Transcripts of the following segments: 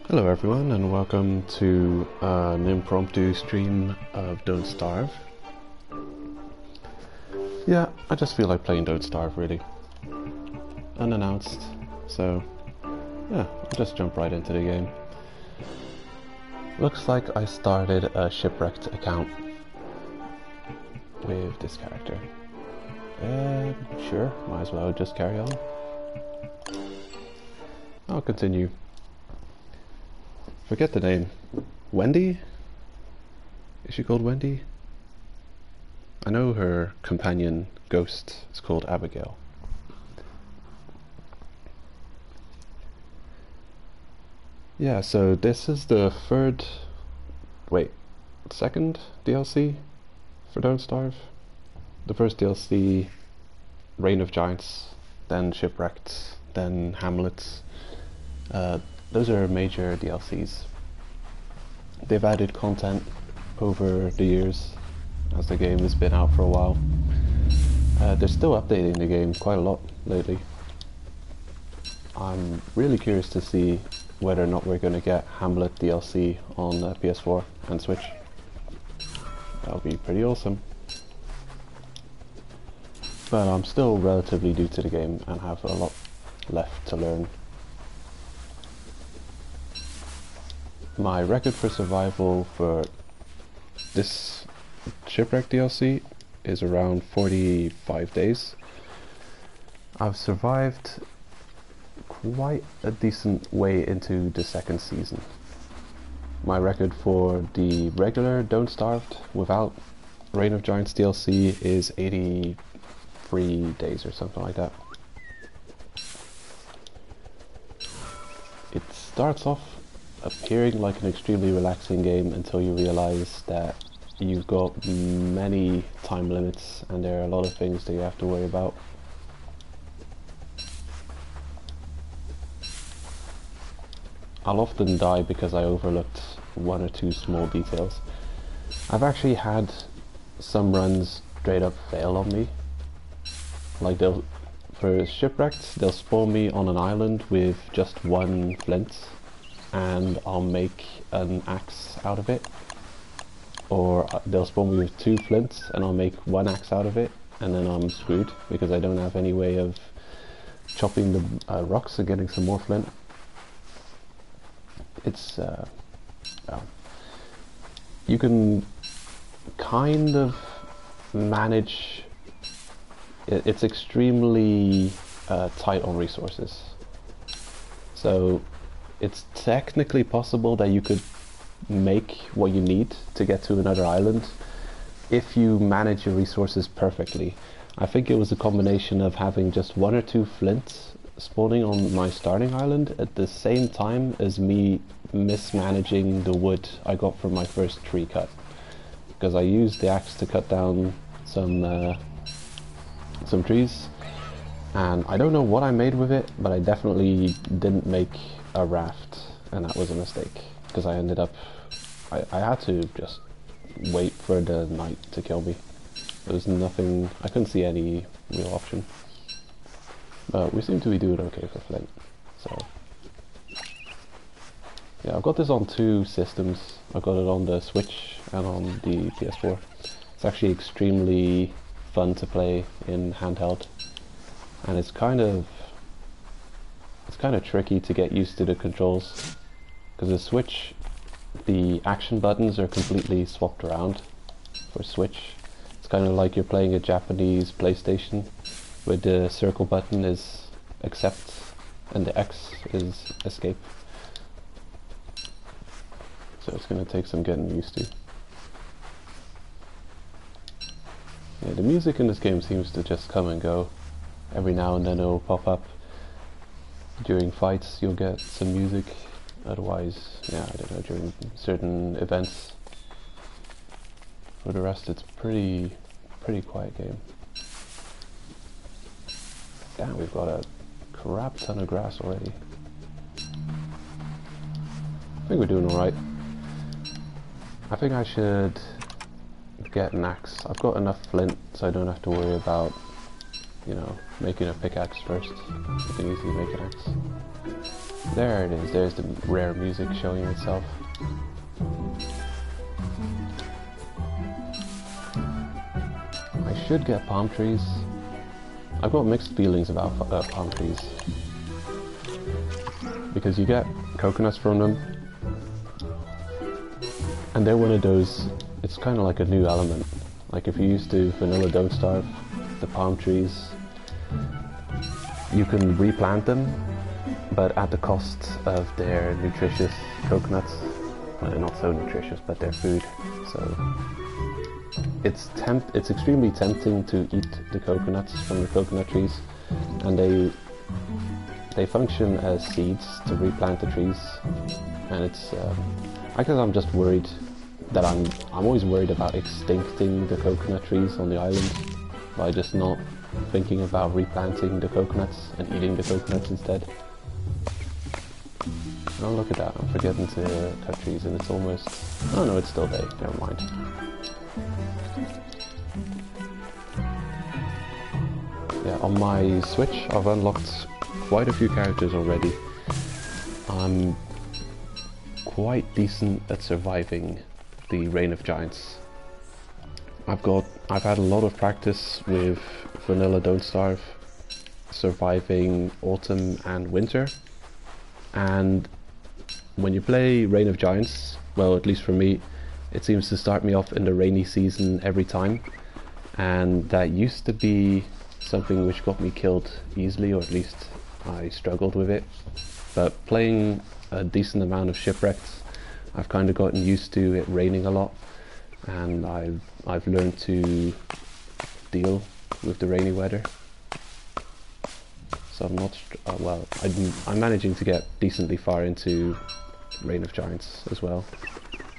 Hello everyone and welcome to an impromptu stream of Don't Starve. Yeah, I just feel like playing Don't Starve really. Unannounced, so yeah, I'll just jump right into the game. Looks like I started a shipwrecked account with this character. Sure, might as well just carry on. I'll continue. Forget the name. Wendy? Is she called Wendy? I know her companion ghost is called Abigail. Yeah, so this is the second DLC for Don't Starve. The first DLC, Reign of Giants, then Shipwrecked, then Hamlets. Those are major DLCs. They've added content over the years as the game has been out for a while. They're still updating the game quite a lot lately. I'm really curious to see whether or not we're going to get Hamlet DLC on PS4 and Switch. That would be pretty awesome. But I'm still relatively new to the game and have a lot left to learn. My record for survival for this Shipwreck DLC is around 45 days. I've survived quite a decent way into the second season. My record for the regular Don't Starved without Reign of Giants DLC is 83 days or something like that. It starts off appearing like an extremely relaxing game until you realize that you've got many time limits and there are a lot of things that you have to worry about. I'll often die because I overlooked one or two small details. I've actually had some runs straight up fail on me. Like for Shipwrecked, they'll spawn me on an island with just one flint and I'll make an axe out of it. Or they'll spawn me with two flints and I'll make one axe out of it, and then I'm screwed because I don't have any way of chopping the rocks and getting some more flint. It's well, you can kind of manage. It's extremely tight on resources, so it's technically possible that you could make what you need to get to another island if you manage your resources perfectly. I think it was a combination of having just one or two flints spawning on my starting island at the same time as me mismanaging the wood I got from my first tree cut, because I used the axe to cut down some trees, and I don't know what I made with it, but I definitely didn't make a raft, and that was a mistake because I ended up I had to just wait for the night to kill me. There was nothing, I couldn't see any real option. But we seem to be doing okay for flint, so yeah, I've got this on two systems. I've got it on the Switch and on the PS4. It's actually extremely fun to play in handheld, and it's kind of tricky to get used to the controls, because the Switch, the action buttons are completely swapped around for Switch. It's kind of like you're playing a Japanese PlayStation, where the circle button is accept and the X is escape. So it's going to take some getting used to. Yeah, the music in this game seems to just come and go. Every now and then it'll pop up. During fights you'll get some music. Otherwise, yeah, I don't know, during certain events. For the rest, it's pretty quiet game. Damn, we've got a crap ton of grass already. I think we're doing alright. I think I should get an axe. I've got enough flint, so I don't have to worry about you know, making a pickaxe first. You can easily make an axe. There it is, there's the rare music showing itself. I should get palm trees. I've got mixed feelings about palm trees. Because you get coconuts from them, and they're one of those, it's kind of like a new element. Like if you used to vanilla Don't Starve, the palm trees, you can replant them, but at the cost of their nutritious coconuts. Well, not so nutritious, but their food. So it's extremely tempting to eat the coconuts from the coconut trees, and they function as seeds to replant the trees. And it's I guess I'm just worried that I'm always worried about extincting the coconut trees on the island by just not thinking about replanting the coconuts and eating the coconuts instead. Oh, look at that, I'm forgetting to cut trees and it's almost... Oh no, it's still day, never mind. Yeah, on my Switch I've unlocked quite a few characters already. I'm quite decent at surviving the Reign of Giants. I've had a lot of practice with vanilla Don't Starve, surviving autumn and winter, and when you play Reign of Giants, well, at least for me, it seems to start me off in the rainy season every time, and that used to be something which got me killed easily, or at least I struggled with it. But playing a decent amount of Shipwrecked, I've kind of gotten used to it raining a lot, and I've learned to deal with the rainy weather. So I'm not well. I'm managing to get decently far into Reign of Giants as well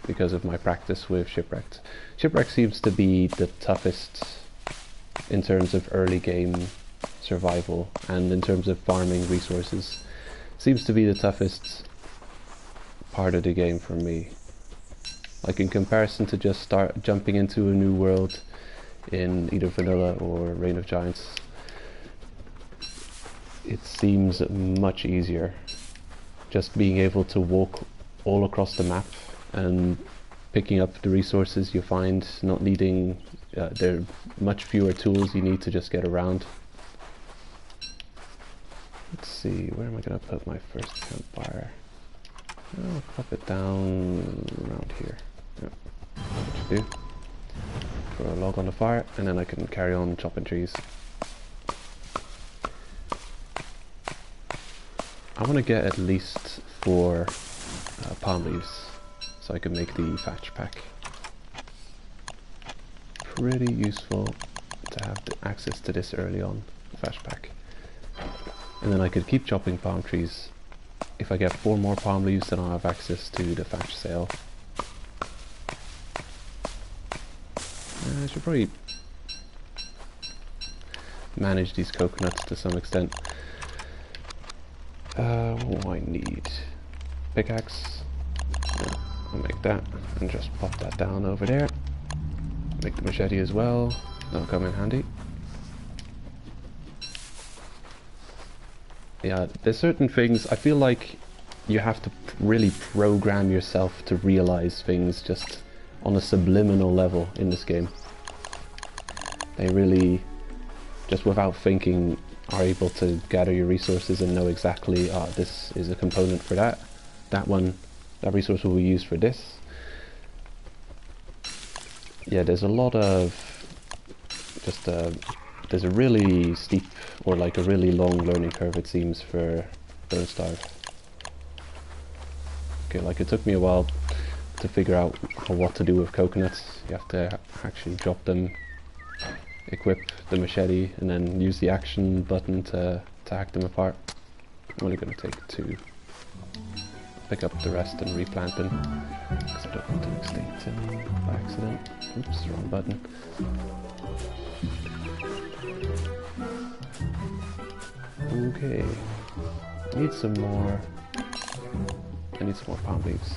because of my practice with Shipwrecked. Shipwrecked seems to be the toughest in terms of early game survival, and in terms of farming resources, seems to be the toughest part of the game for me. Like in comparison to just jumping into a new world in either vanilla or Reign of Giants, it seems much easier. Just being able to walk all across the map and picking up the resources you find, not needing, there are much fewer tools you need to just get around. Let's see, where am I going to put my first campfire? I'll pop it down around here. Yeah, what you do. Throw a log on the fire, and then I can carry on chopping trees. I want to get at least 4 palm leaves so I can make the thatch pack. Pretty useful to have access to this early on, the thatch pack. And then I could keep chopping palm trees. If I get 4 more palm leaves, then I'll have access to the thatch sail. I should probably manage these coconuts to some extent. What do I need? Pickaxe. Yeah, I'll make that and just pop that down over there. Make the machete as well. That'll come in handy. Yeah, there's certain things, I feel like you have to really program yourself to realize things just on a subliminal level in this game. They really, just without thinking, are able to gather your resources and know exactly, this is a component for that. That resource will be used for this. Yeah, there's a lot of, just there's a really steep, or like a really long learning curve it seems for Don't Starve. Okay, like it took me a while to figure out what to do with coconuts. You have to actually drop them, equip the machete, and then use the action button to hack them apart. I'm only going to take 2. Pick up the rest and replant them, because I don't want to extinct them by accident. Oops, wrong button. Okay, I need some more palm leaves.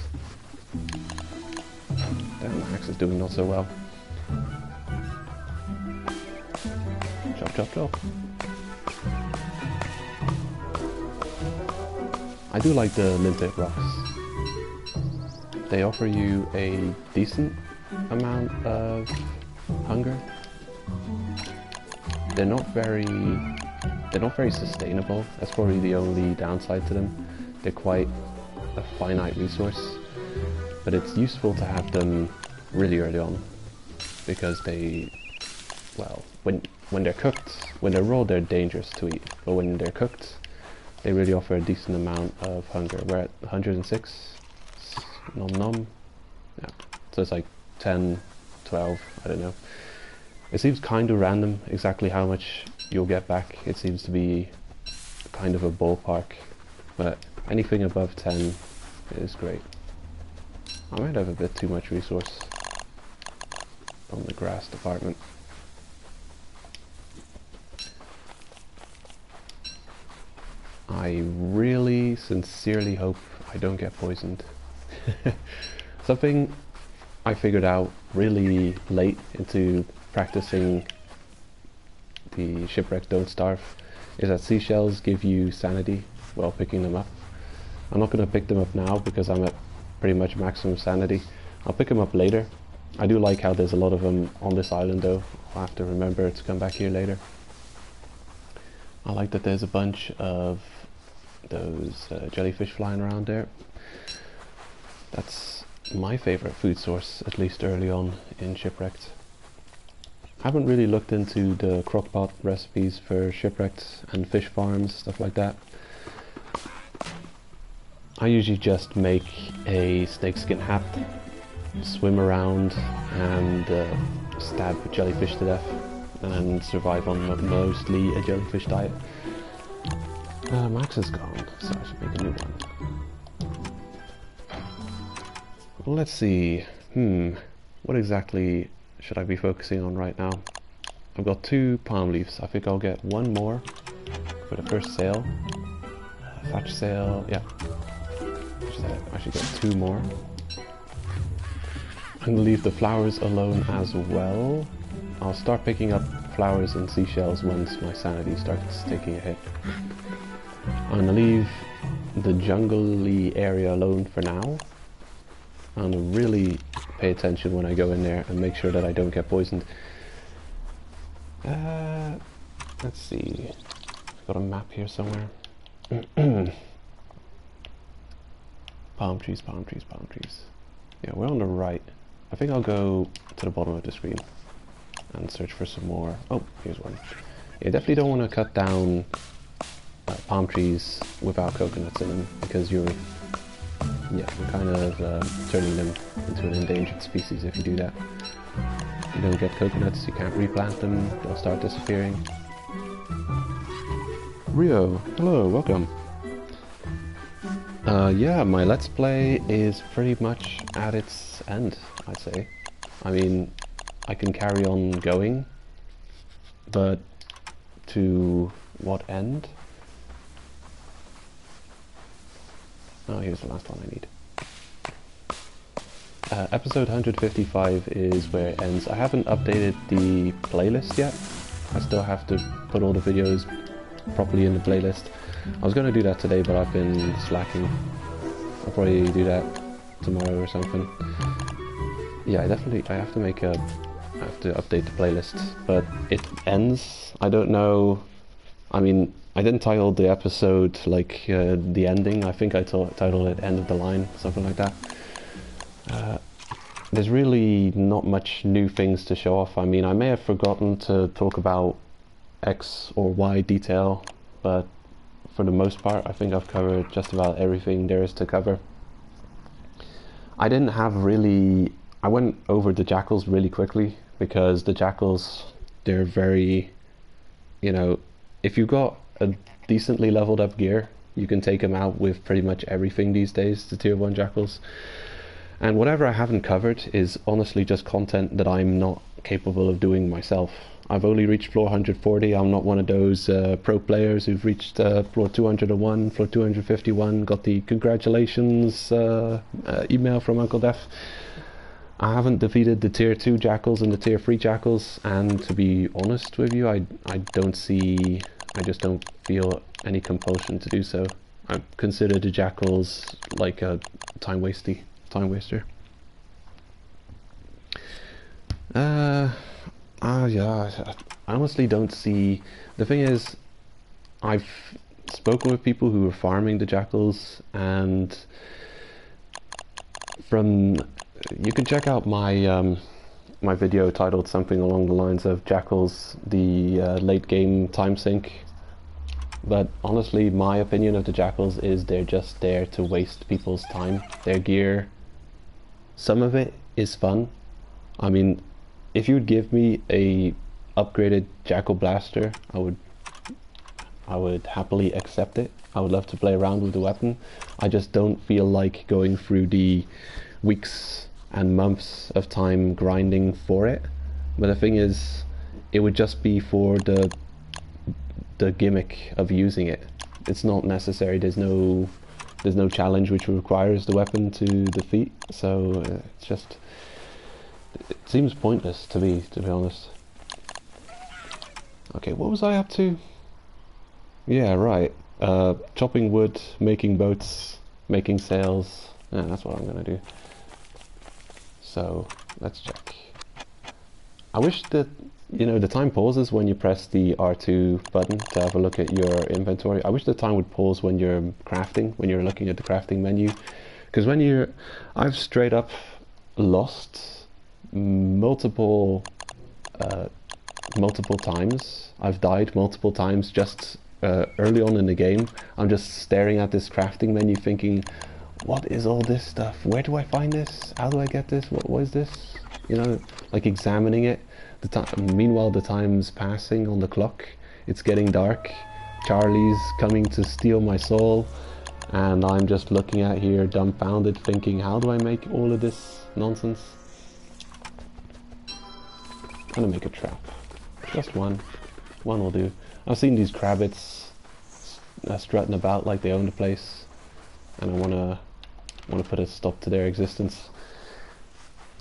Damn, my axe is doing not so well. Chop, chop, chop. I do like the linted rocks. They offer you a decent amount of hunger. They're not very sustainable. That's probably the only downside to them. They're quite a finite resource, but it's useful to have them really early on because they, well, when they're cooked, when they're raw, they're dangerous to eat, but when they're cooked, they really offer a decent amount of hunger. We're at 106, nom nom. Yeah, so it's like 10, 12, I don't know. It seems kind of random exactly how much you'll get back. It seems to be kind of a ballpark, but anything above 10 is great. I might have a bit too much resource from the grass department. I really sincerely hope I don't get poisoned. Something I figured out really late into practicing the Shipwrecks Don't Starve is that seashells give you sanity while picking them up. I'm not going to pick them up now because I'm at pretty much maximum sanity. I'll pick them up later. I do like how there's a lot of them on this island though. I'll have to remember to come back here later. I like that there's a bunch of those jellyfish flying around there. That's my favorite food source, at least early on in Shipwrecked. Haven't really looked into the crockpot recipes for Shipwrecked and fish farms, stuff like that. I usually just make a snakeskin hat, swim around and stab jellyfish to death and survive on mostly a jellyfish diet. Max is gone, so I should make a new one. Let's see, what exactly should I be focusing on right now? I've got 2 palm leaves. I think I'll get 1 more for the first sail. Thatch sail, yeah. I should get 2 more. I'm gonna leave the flowers alone as well. I'll start picking up flowers and seashells once my sanity starts taking a hit. I'm gonna leave the jungly area alone for now. I'm gonna really pay attention when I go in there and make sure that I don't get poisoned. Let's see. I've got a map here somewhere. Palm trees, palm trees, palm trees. Yeah, we're on the right. I think I'll go to the bottom of the screen and search for some more. Oh, here's one. You definitely don't want to cut down palm trees without coconuts in them because you're kind of turning them into an endangered species if you do that. If you don't get coconuts, you can't replant them, they'll start disappearing. Rio, hello, welcome. Yeah, my Let's Play is pretty much at its end, I'd say. I mean, I can carry on going, but to what end? Oh, here's the last one I need. Episode 155 is where it ends. I haven't updated the playlist yet. I still have to put all the videos properly in the playlist. I was going to do that today, but I've been slacking. I'll probably do that tomorrow or something. Yeah, I have to update the playlist, but it ends. I don't know. I mean, I didn't title the episode like the ending. I think I titled it End of the Line, something like that. There's really not much new things to show off. I mean, I may have forgotten to talk about X or Y detail, but for the most part, I think I've covered just about everything there is to cover. I went over the jackals really quickly because the jackals, they're very, if you've got a decently leveled up gear, you can take them out with pretty much everything these days, the tier 1 jackals. And whatever I haven't covered is honestly just content that I'm not capable of doing myself. I've only reached floor 140, I'm not one of those pro players who've reached floor 201, floor 251, got the congratulations email from Uncle Def. I haven't defeated the tier 2 jackals and the tier 3 jackals, and to be honest with you, I just don't feel any compulsion to do so. I consider the jackals like a time waster. Yeah, I honestly don't see. The thing is, I've spoken with people who are farming the jackals, and you can check out my my video titled something along the lines of jackals, the late game time sink. But honestly, my opinion of the jackals is they're just there to waste people's time. Their gear, some of it is fun. I mean, if you would give me a upgraded jackal blaster, I would happily accept it. I would love to play around with the weapon. I just don't feel like going through the weeks and months of time grinding for it. But the thing is, it would just be for the gimmick of using it. It's not necessary. There's no challenge which requires the weapon to defeat. So it's just, it seems pointless to me, to be honest. Okay, what was I up to? Yeah, right. Chopping wood, making boats, making sails. Yeah, that's what I'm gonna do. So let's check. I wish that, you know, the time pauses when you press the R2 button to have a look at your inventory. I wish the time would pause when you're crafting, when you're looking at the crafting menu. Because I've straight up lost multiple times. I've died multiple times just early on in the game. I'm just staring at this crafting menu thinking, what is all this stuff? Where do I find this? How do I get this? What is this? You know, like examining it. Meanwhile, the time's passing on the clock. It's getting dark. Charlie's coming to steal my soul, and I'm just looking at here, dumbfounded, thinking, how do I make all of this nonsense? I'm gonna make a trap. Just one. One will do. I've seen these crabbits strutting about like they own the place, and I wanna put a stop to their existence.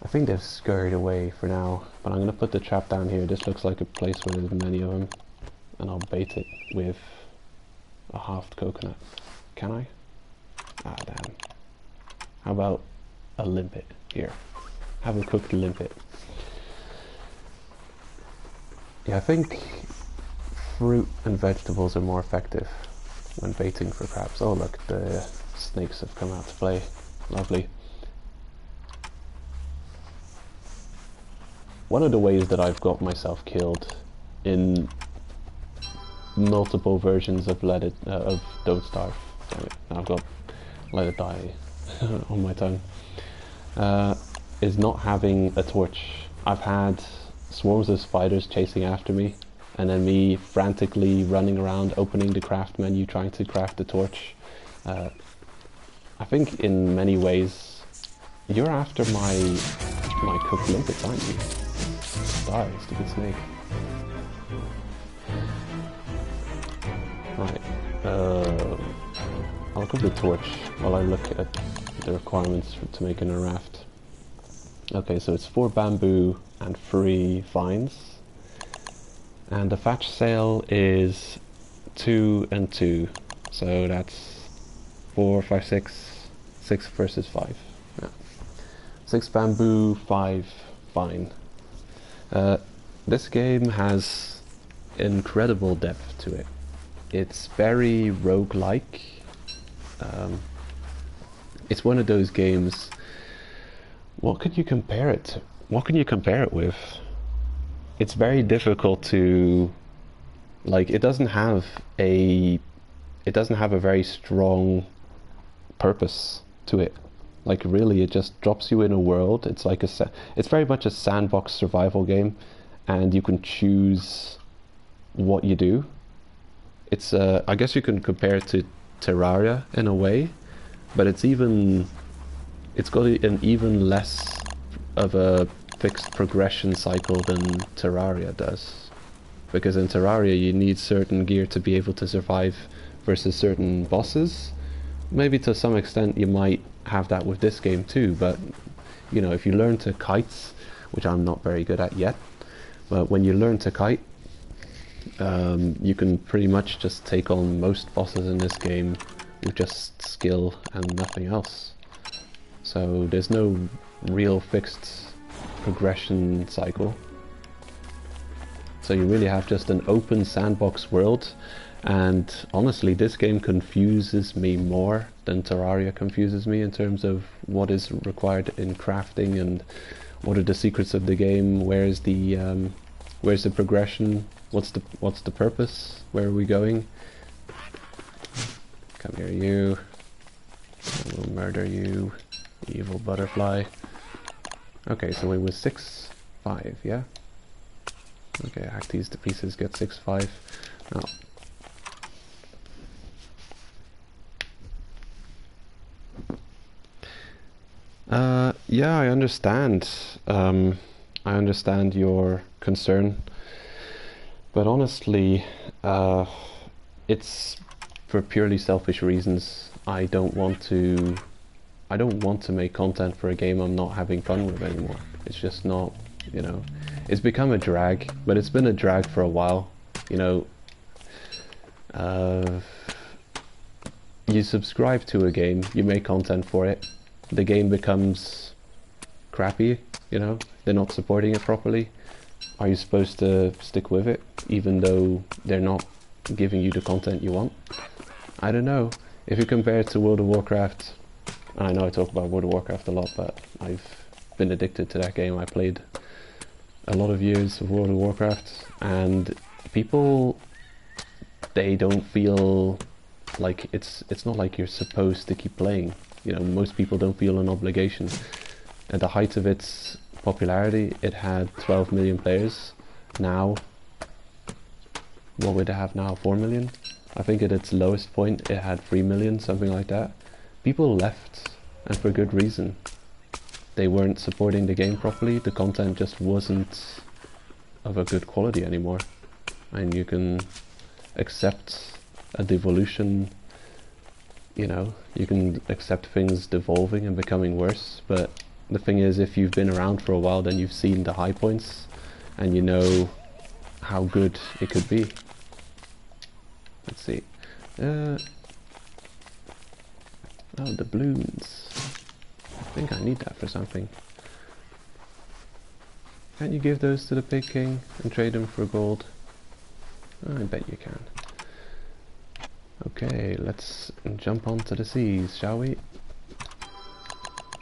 I think they've scurried away for now, but I'm going to put the trap down here. This looks like a place where there's many of them, and I'll bait it with a halved coconut. Can I? Ah, damn. How about a limpet? Here, have a cooked limpet. Yeah, I think fruit and vegetables are more effective when baiting for crabs. Oh look, the snakes have come out to play. Lovely. One of the ways that I've got myself killed in multiple versions of Don't Starve, I've got Let It Die on my tongue, is not having a torch. I've had swarms of spiders chasing after me, and then me frantically running around, opening the craft menu, trying to craft the torch. I think in many ways, you're after my cooked limpets, aren't you? Die, stupid snake. Right, I'll cook the torch while I look at the requirements to making a raft. Okay, so it's 4 bamboo and 3 vines. And the thatch sail is 2 and 2. So that's 4, 5, 6. 6 versus 5. Yeah. 6 bamboo, 5 vine. This game has incredible depth to it. It's very roguelike. It's one of those games. What could you compare it to? What can you compare it with? It's very difficult to, like, it doesn't have a very strong purpose to it. Like, really, it just drops you in a world. It's like it's very much a sandbox survival game, and you can choose what you do. It's I guess you can compare it to Terraria in a way, but it's got an even less of a fixed progression cycle than Terraria does. Because in Terraria you need certain gear to be able to survive versus certain bosses. Maybe to some extent you might have that with this game too, but you know, if you learn to kite, which I'm not very good at yet, but when you learn to kite, you can pretty much just take on most bosses in this game with just skill and nothing else. So there's no real fixed progression cycle. So you really have just an open sandbox world, and honestly this game confuses me more than Terraria confuses me in terms of what is required in crafting and what are the secrets of the game, where's the progression, what's the purpose, where are we going. Come here, you. I will murder you, evil butterfly. Okay, so it was 6-5, yeah? Okay, hack these to pieces, get 6-5. Now. Yeah, I understand. I understand your concern, but honestly, it's for purely selfish reasons. I don't want to make content for a game I'm not having fun with anymore. It's just not, you know, it's become a drag, but it's been a drag for a while, you know. You subscribe to a game, you make content for it, the game becomes crappy, you know, they're not supporting it properly. Are you supposed to stick with it, even though they're not giving you the content you want? I don't know. If you compare it to World of Warcraft, and I know I talk about World of Warcraft a lot, but I've been addicted to that game. I played a lot of years of World of Warcraft, and people, they don't feel like it's not like you're supposed to keep playing. You know, most people don't feel an obligation. At the height of its popularity, it had 12 million players. Now, what would it have now? 4 million? I think at its lowest point it had 3 million, something like that. People left, and for good reason. They weren't supporting the game properly, the content just wasn't of a good quality anymore. And you can accept a devolution, you know, you can accept things devolving and becoming worse, but the thing is, if you've been around for a while, then you've seen the high points, and you know how good it could be. Let's see. Oh, the balloons. I think I need that for something. Can't you give those to the Pig King and trade them for gold? I bet you can. Okay, let's jump onto the seas, shall we?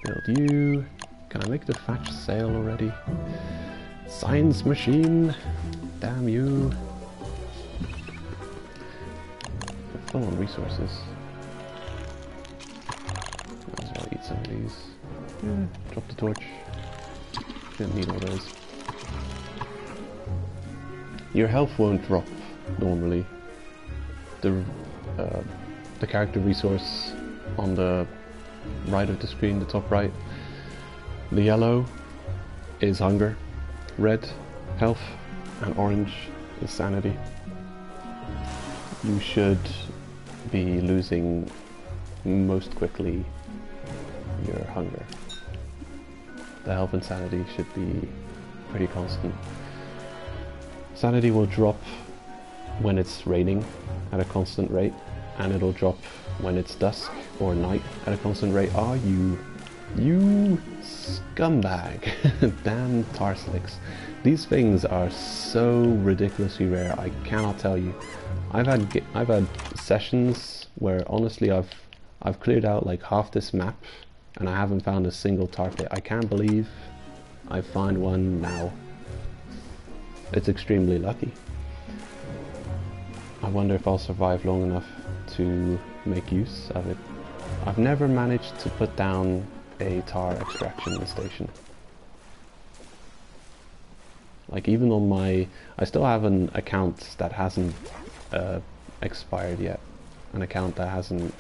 Build you. Can I make the thatch sail already? Science machine! Damn you! We're full on resources. Might as well eat some of these. Yeah, drop the torch. Didn't need all those. Your health won't drop normally. The character resource on the right of the screen, the top right. The yellow is hunger, red health, and orange is sanity. You should be losing most quickly your hunger. The health and sanity should be pretty constant. Sanity will drop when it's raining at a constant rate, and it'll drop when it's dusk or night at a constant rate. Ah, you scumbag. Damn tar slicks. These things are so ridiculously rare, I cannot tell you. I've had sessions where honestly I've cleared out like half this map and I haven't found a single tar pit. I can't believe I find one now. It's extremely lucky. I wonder if I'll survive long enough to make use of it. I've never managed to put down a tar extraction station. Like even on my... I still have an account that hasn't expired yet. An account that hasn't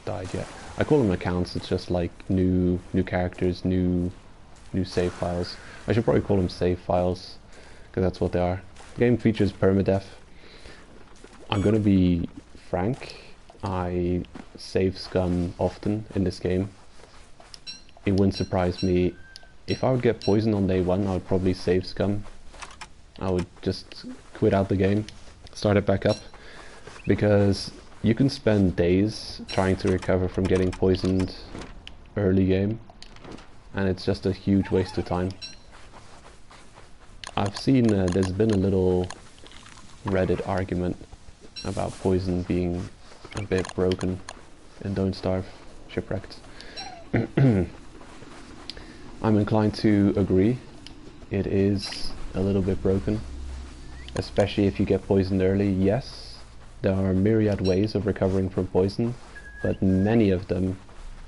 died yet. I call them accounts, it's just like new characters, new save files. I should probably call them save files, because that's what they are. The game features permadeath. I'm gonna be frank, I save scum often in this game. It wouldn't surprise me if I would get poisoned on day one. I would probably save scum. I would just quit out the game, start it back up, because You can spend days trying to recover from getting poisoned early game, and it's just a huge waste of time. I've seen there's been a little Reddit argument about poison being a bit broken in Don't Starve Shipwrecked. I'm inclined to agree. It is a little bit broken, especially if you get poisoned early. Yes, there are myriad ways of recovering from poison, but many of them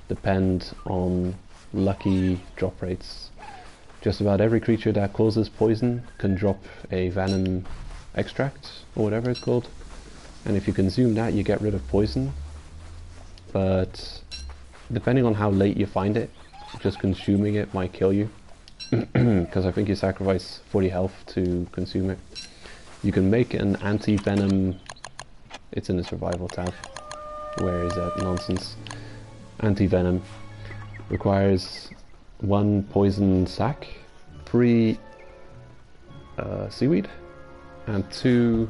depend on lucky drop rates. Just about every creature that causes poison can drop a venom extract, or whatever it's called, and if you consume that you get rid of poison, but depending on how late you find it, just consuming it might kill you, because I think you sacrifice 40 health to consume it. You can make an anti-venom, it's in the survival tab, where is that nonsense? Anti-venom requires 1 poison sac, 3 seaweed, and 2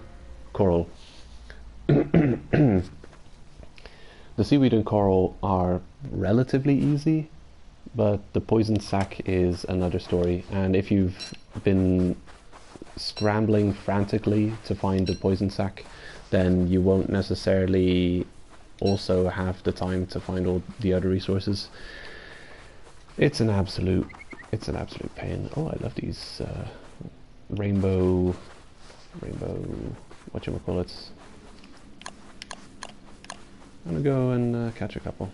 coral. The seaweed and coral are relatively easy, but the poison sac is another story, and if you've been scrambling frantically to find the poison sac, then you won't necessarily also have the time to find all the other resources. It's an absolute pain. Oh, I love these rainbow whatchamacallits. I'm gonna go and catch a couple.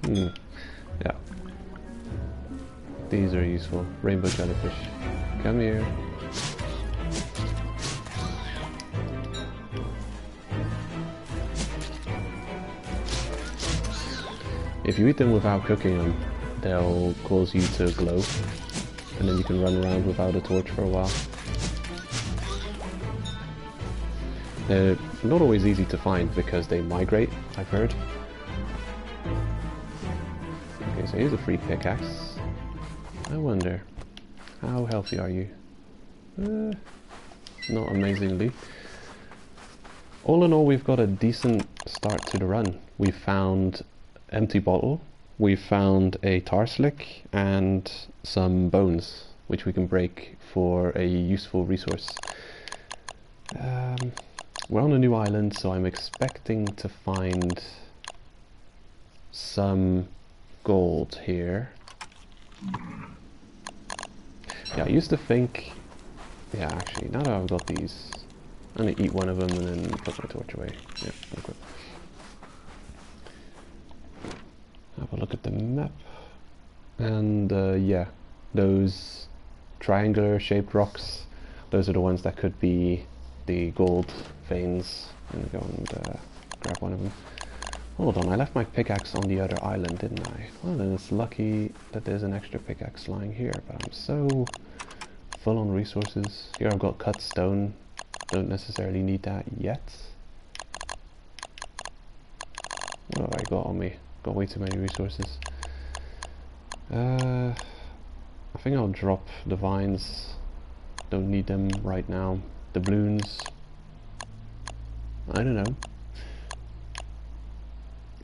Yeah. These are useful. Rainbow jellyfish. Come here. If you eat them without cooking them, they'll cause you to glow, and then you can run around without a torch for a while. They're not always easy to find because they migrate, I've heard. Okay, so here's a free pickaxe. I wonder, how healthy are you? Not amazingly. All in all, we've got a decent start to the run. We've found empty bottle, we've found a tar slick, and some bones, which we can break for a useful resource. We're on a new island, so I'm expecting to find some gold here. Yeah, I used to think... Yeah, actually, now that I've got these, I'm gonna eat one of them and then put my torch away. Yeah, okay. Have a look at the map. And yeah, those triangular shaped rocks, those are the ones that could be the gold veins. I'm gonna go and grab one of them. Hold on, I left my pickaxe on the other island, didn't I? Well, then it's lucky that there's an extra pickaxe lying here, but I'm so full on resources. Here I've got cut stone, don't necessarily need that yet. What have I got on me? Got way too many resources. I think I'll drop the vines, don't need them right now. The balloons, I don't know.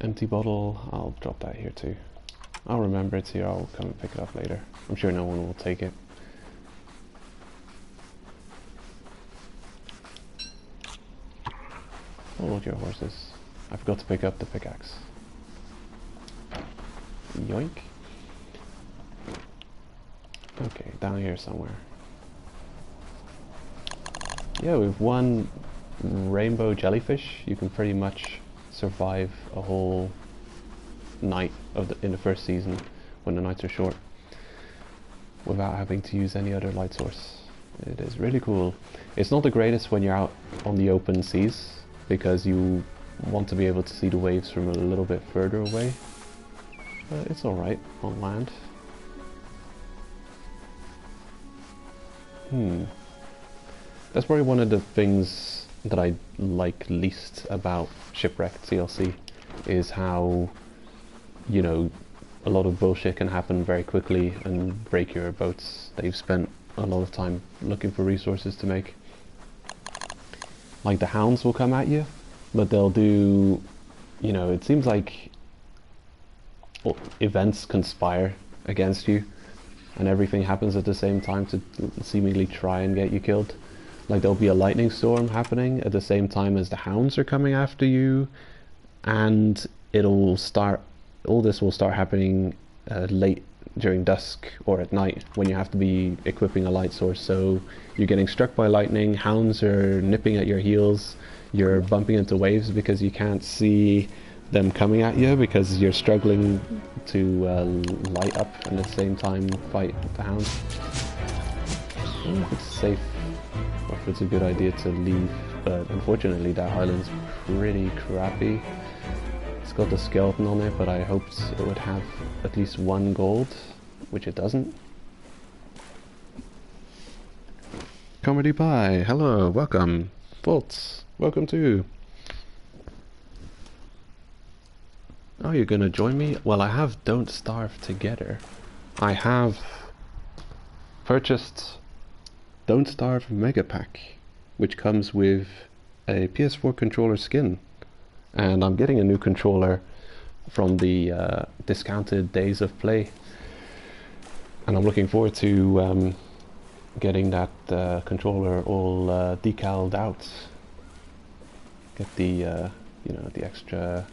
Empty bottle, I'll drop that here too. I'll remember it's here, I'll come and pick it up later. I'm sure no one will take it. Hold your horses. I forgot to pick up the pickaxe. Yoink. Okay, down here somewhere. Yeah, with one rainbow jellyfish, you can pretty much survive a whole night in the first season when the nights are short without having to use any other light source. It is really cool. It's not the greatest when you're out on the open seas because you want to be able to see the waves from a little bit further away, but it's alright on land. That's probably one of the things that I like least about Shipwrecked CLC, is how, a lot of bullshit can happen very quickly and break your boats that you've spent a lot of time looking for resources to make. Like the hounds will come at you, but they'll do, you know, it seems like events conspire against you and everything happens at the same time to seemingly try and get you killed. Like there'll be a lightning storm happening at the same time as the hounds are coming after you, and it'll start, all this will start happening late during dusk or at night when you have to be equipping a light source. So you're getting struck by lightning, hounds are nipping at your heels, you're bumping into waves because you can't see them coming at you because you're struggling to light up and at the same time fight the hounds. I don't know if it's safe or if it's a good idea to leave, but unfortunately that island's pretty crappy. It's got the skeleton on it, but I hoped it would have at least 1 gold, which it doesn't. Comedy Pie, hello, welcome. Bolts, welcome too. Oh, you're gonna join me? Well, I have Don't Starve Together. I have purchased Don't Starve Mega Pack, which comes with a PS4 controller skin. And I'm getting a new controller from the discounted days of play. And I'm looking forward to getting that controller all decaled out. Get the, you know, the extra...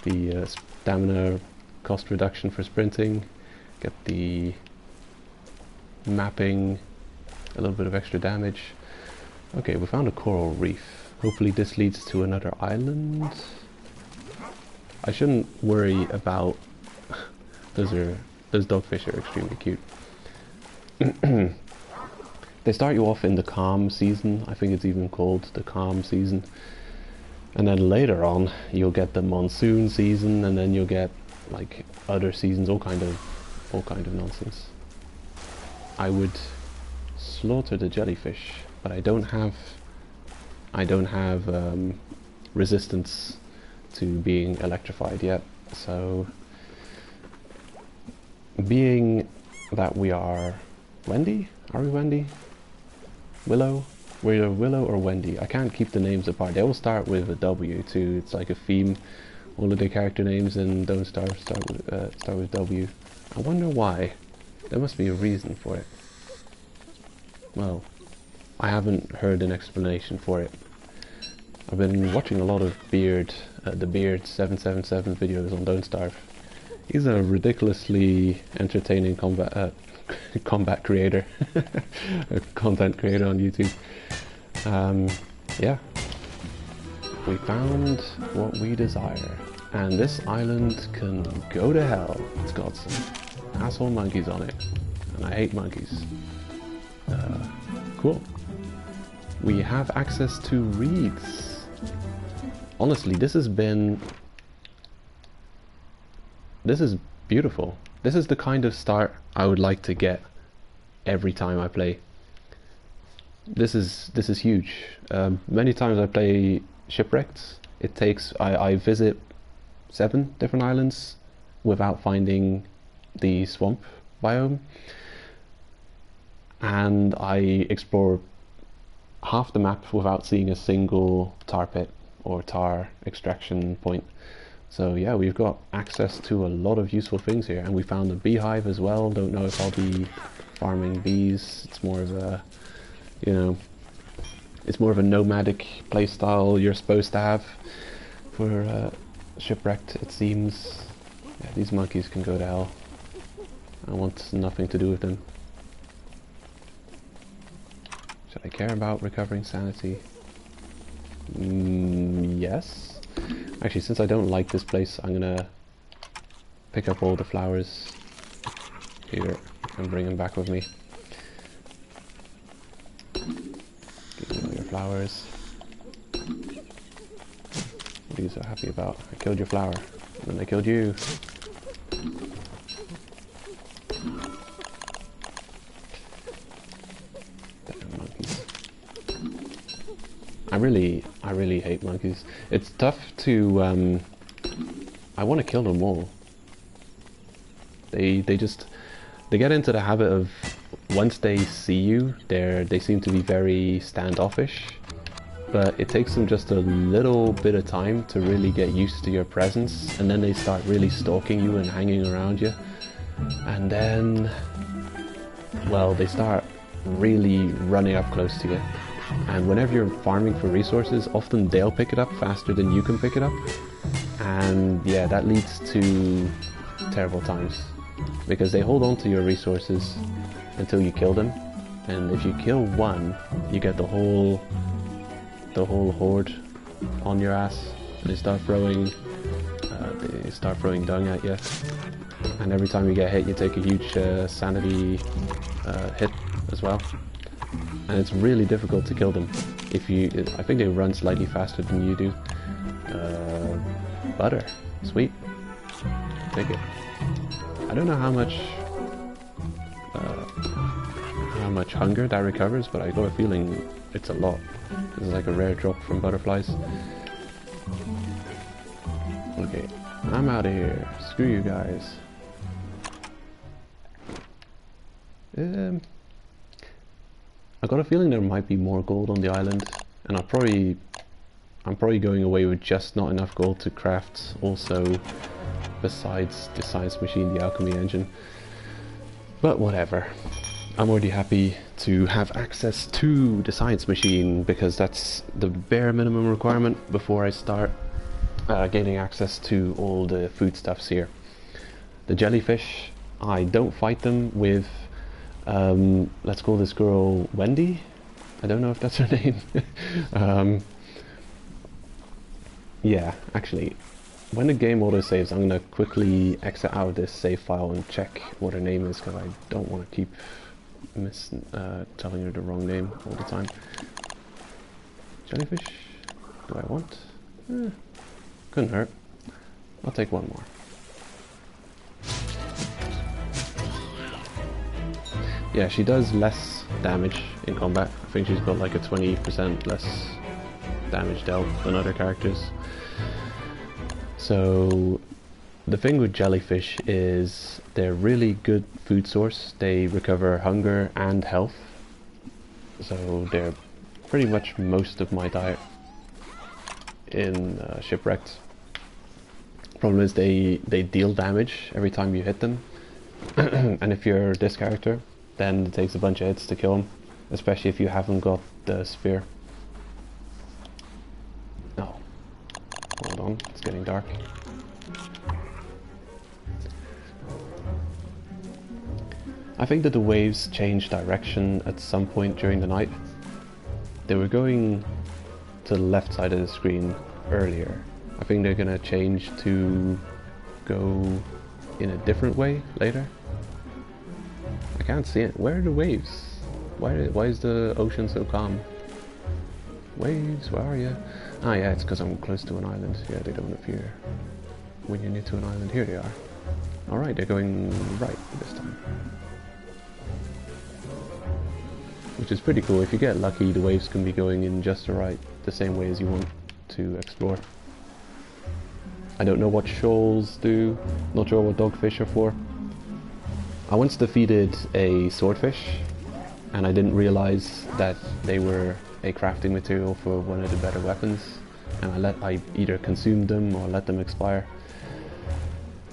the stamina cost reduction for sprinting, get the mapping, a little bit of extra damage. Okay, we found a coral reef. Hopefully this leads to another island. I shouldn't worry about... those dogfish are extremely cute. They start you off in the calm season. I think it's even called the calm season. And then later on, you'll get the monsoon season, and then you'll get like other seasons, all kind of nonsense. I would slaughter the jellyfish, but I don't have resistance to being electrified yet. So, being that we are Wendy, are we Wendy? Willow. We're Willow or Wendy. I can't keep the names apart. They all start with a W too. It's like a theme. All of the character names in Don't Starve start with W. I wonder why. There must be a reason for it. Well, I haven't heard an explanation for it. I've been watching a lot of the Beard 777 videos on Don't Starve. He's a ridiculously entertaining combat creator, a content creator on YouTube. Yeah, we found what we desire, and this island can go to hell. It's got some asshole monkeys on it, and I hate monkeys. Cool. We have access to reeds. Honestly, this is beautiful. This is the kind of start I would like to get every time I play. This is huge. Many times I play Shipwrecked. It takes I visit 7 different islands without finding the swamp biome, and I explore half the map without seeing a single tar pit or tar extraction point. So yeah, we've got access to a lot of useful things here, and we found a beehive as well. Don't know if I'll be farming bees. It's more of a, you know, it's more of a nomadic playstyle you're supposed to have for Shipwrecked, it seems. Yeah, these monkeys can go to hell. I want nothing to do with them. Should I care about recovering sanity? Yes. Actually, since I don't like this place, I'm gonna pick up all the flowers here and bring them back with me. Give me all your flowers. What are you so happy about? I killed your flower, and then I killed you. Damn monkeys. I really hate monkeys. It's tough to, I want to kill them all. They get into the habit of once they see you, they seem to be very standoffish, but it takes them just a little bit of time to really get used to your presence, and then they start really stalking you and hanging around you, and then, well, they start really running up close to you. And whenever you're farming for resources, often they'll pick it up faster than you can pick it up, and yeah, that leads to terrible times, because they hold on to your resources until you kill them, and if you kill one, you get the whole horde on your ass, and they start throwing dung at you, and every time you get hit, you take a huge sanity hit as well. And it's really difficult to kill them. I think they run slightly faster than you do. Butter, sweet, take it. I don't know how much hunger that recovers, but I got a feeling it's a lot. This is like a rare drop from butterflies. Okay, I'm out of here. Screw you guys. I got a feeling there might be more gold on the island, and I'm probably going away with just not enough gold to craft also, besides the science machine, the alchemy engine. But whatever. I'm already happy to have access to the science machine, because that's the bare minimum requirement before I start gaining access to all the foodstuffs here. The jellyfish, I don't fight them with let's call this girl Wendy. I don't know if that's her name. Yeah, actually, when the game autosaves, I'm gonna quickly exit out of this save file and check what her name is, because I don't want to keep telling her the wrong name all the time. Jellyfish? Do I want? Couldn't hurt. I'll take one more. Yeah, she does less damage in combat. I think she's got like a 20% less damage dealt than other characters. So the thing with jellyfish is they're really good food source. They recover hunger and health. So they're pretty much most of my diet in Shipwrecked. Problem is they deal damage every time you hit them. And if you're this character, then it takes a bunch of hits to kill them, especially if you haven't got the spear. Oh, hold on, it's getting dark. I think that the waves changed direction at some point during the night. They were going to the left side of the screen earlier. I think they're gonna change to go in a different way later. I can't see it. Where are the waves? Why is the ocean so calm? Waves, where are you? Ah yeah, it's because I'm close to an island. Yeah, they don't appear when you're near to an island. Here they are. Alright, they're going right this time. Which is pretty cool. If you get lucky, the waves can be going in just the same way as you want to explore. I don't know what shoals do. Not sure what dogfish are for. I once defeated a swordfish, and I didn't realize that they were a crafting material for one of the better weapons, and I either consumed them or let them expire.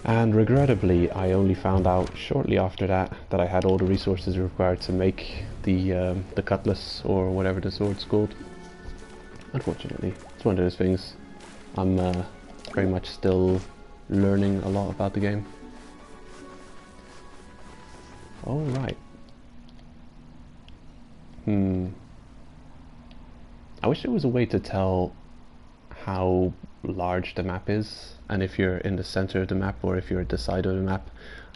And regrettably, I only found out shortly after that I had all the resources required to make the cutlass, or whatever the sword's called. Unfortunately, it's one of those things. I'm very much still learning a lot about the game. All right. I wish there was a way to tell how large the map is, and if you're in the center of the map or if you're at the side of the map.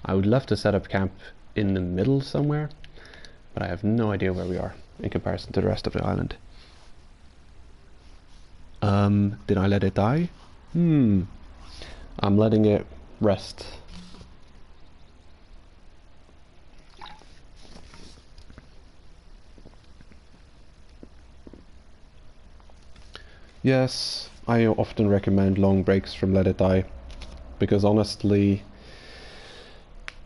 I would love to set up camp in the middle somewhere, but I have no idea where we are in comparison to the rest of the island. Did I let it die? I'm letting it rest. Yes, I often recommend long breaks from Let It Die, because honestly,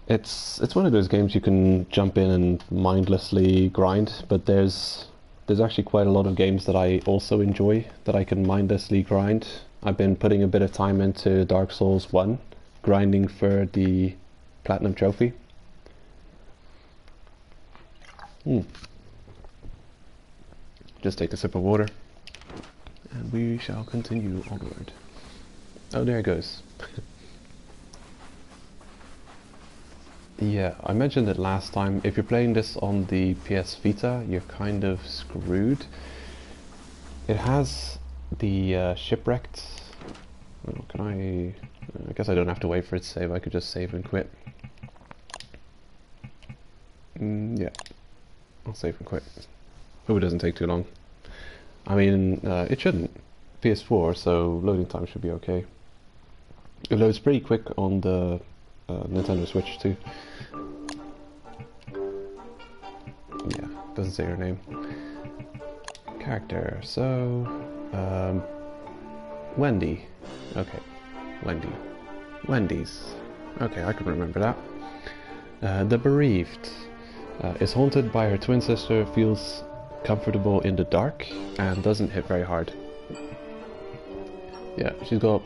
It's one of those games you can jump in and mindlessly grind, but there's actually quite a lot of games that I also enjoy that I can mindlessly grind. I've been putting a bit of time into Dark Souls 1, grinding for the Platinum Trophy. Just take a sip of water, and we shall continue onward. Oh, there it goes. Yeah, I mentioned it last time. If you're playing this on the PS Vita, you're kind of screwed. It has the shipwrecked. Oh, can I guess I don't have to wait for it to save. I could just save and quit. Yeah, I'll save and quit. Hope it doesn't take too long. I mean, it shouldn't. PS4, so loading time should be okay. It loads pretty quick on the Nintendo Switch too. Yeah, doesn't say her name. Character, so Wendy. Okay, Wendy. Wendy's. Okay, I can remember that. The Bereaved is haunted by her twin sister, feels comfortable in the dark, and doesn't hit very hard. Yeah, she's got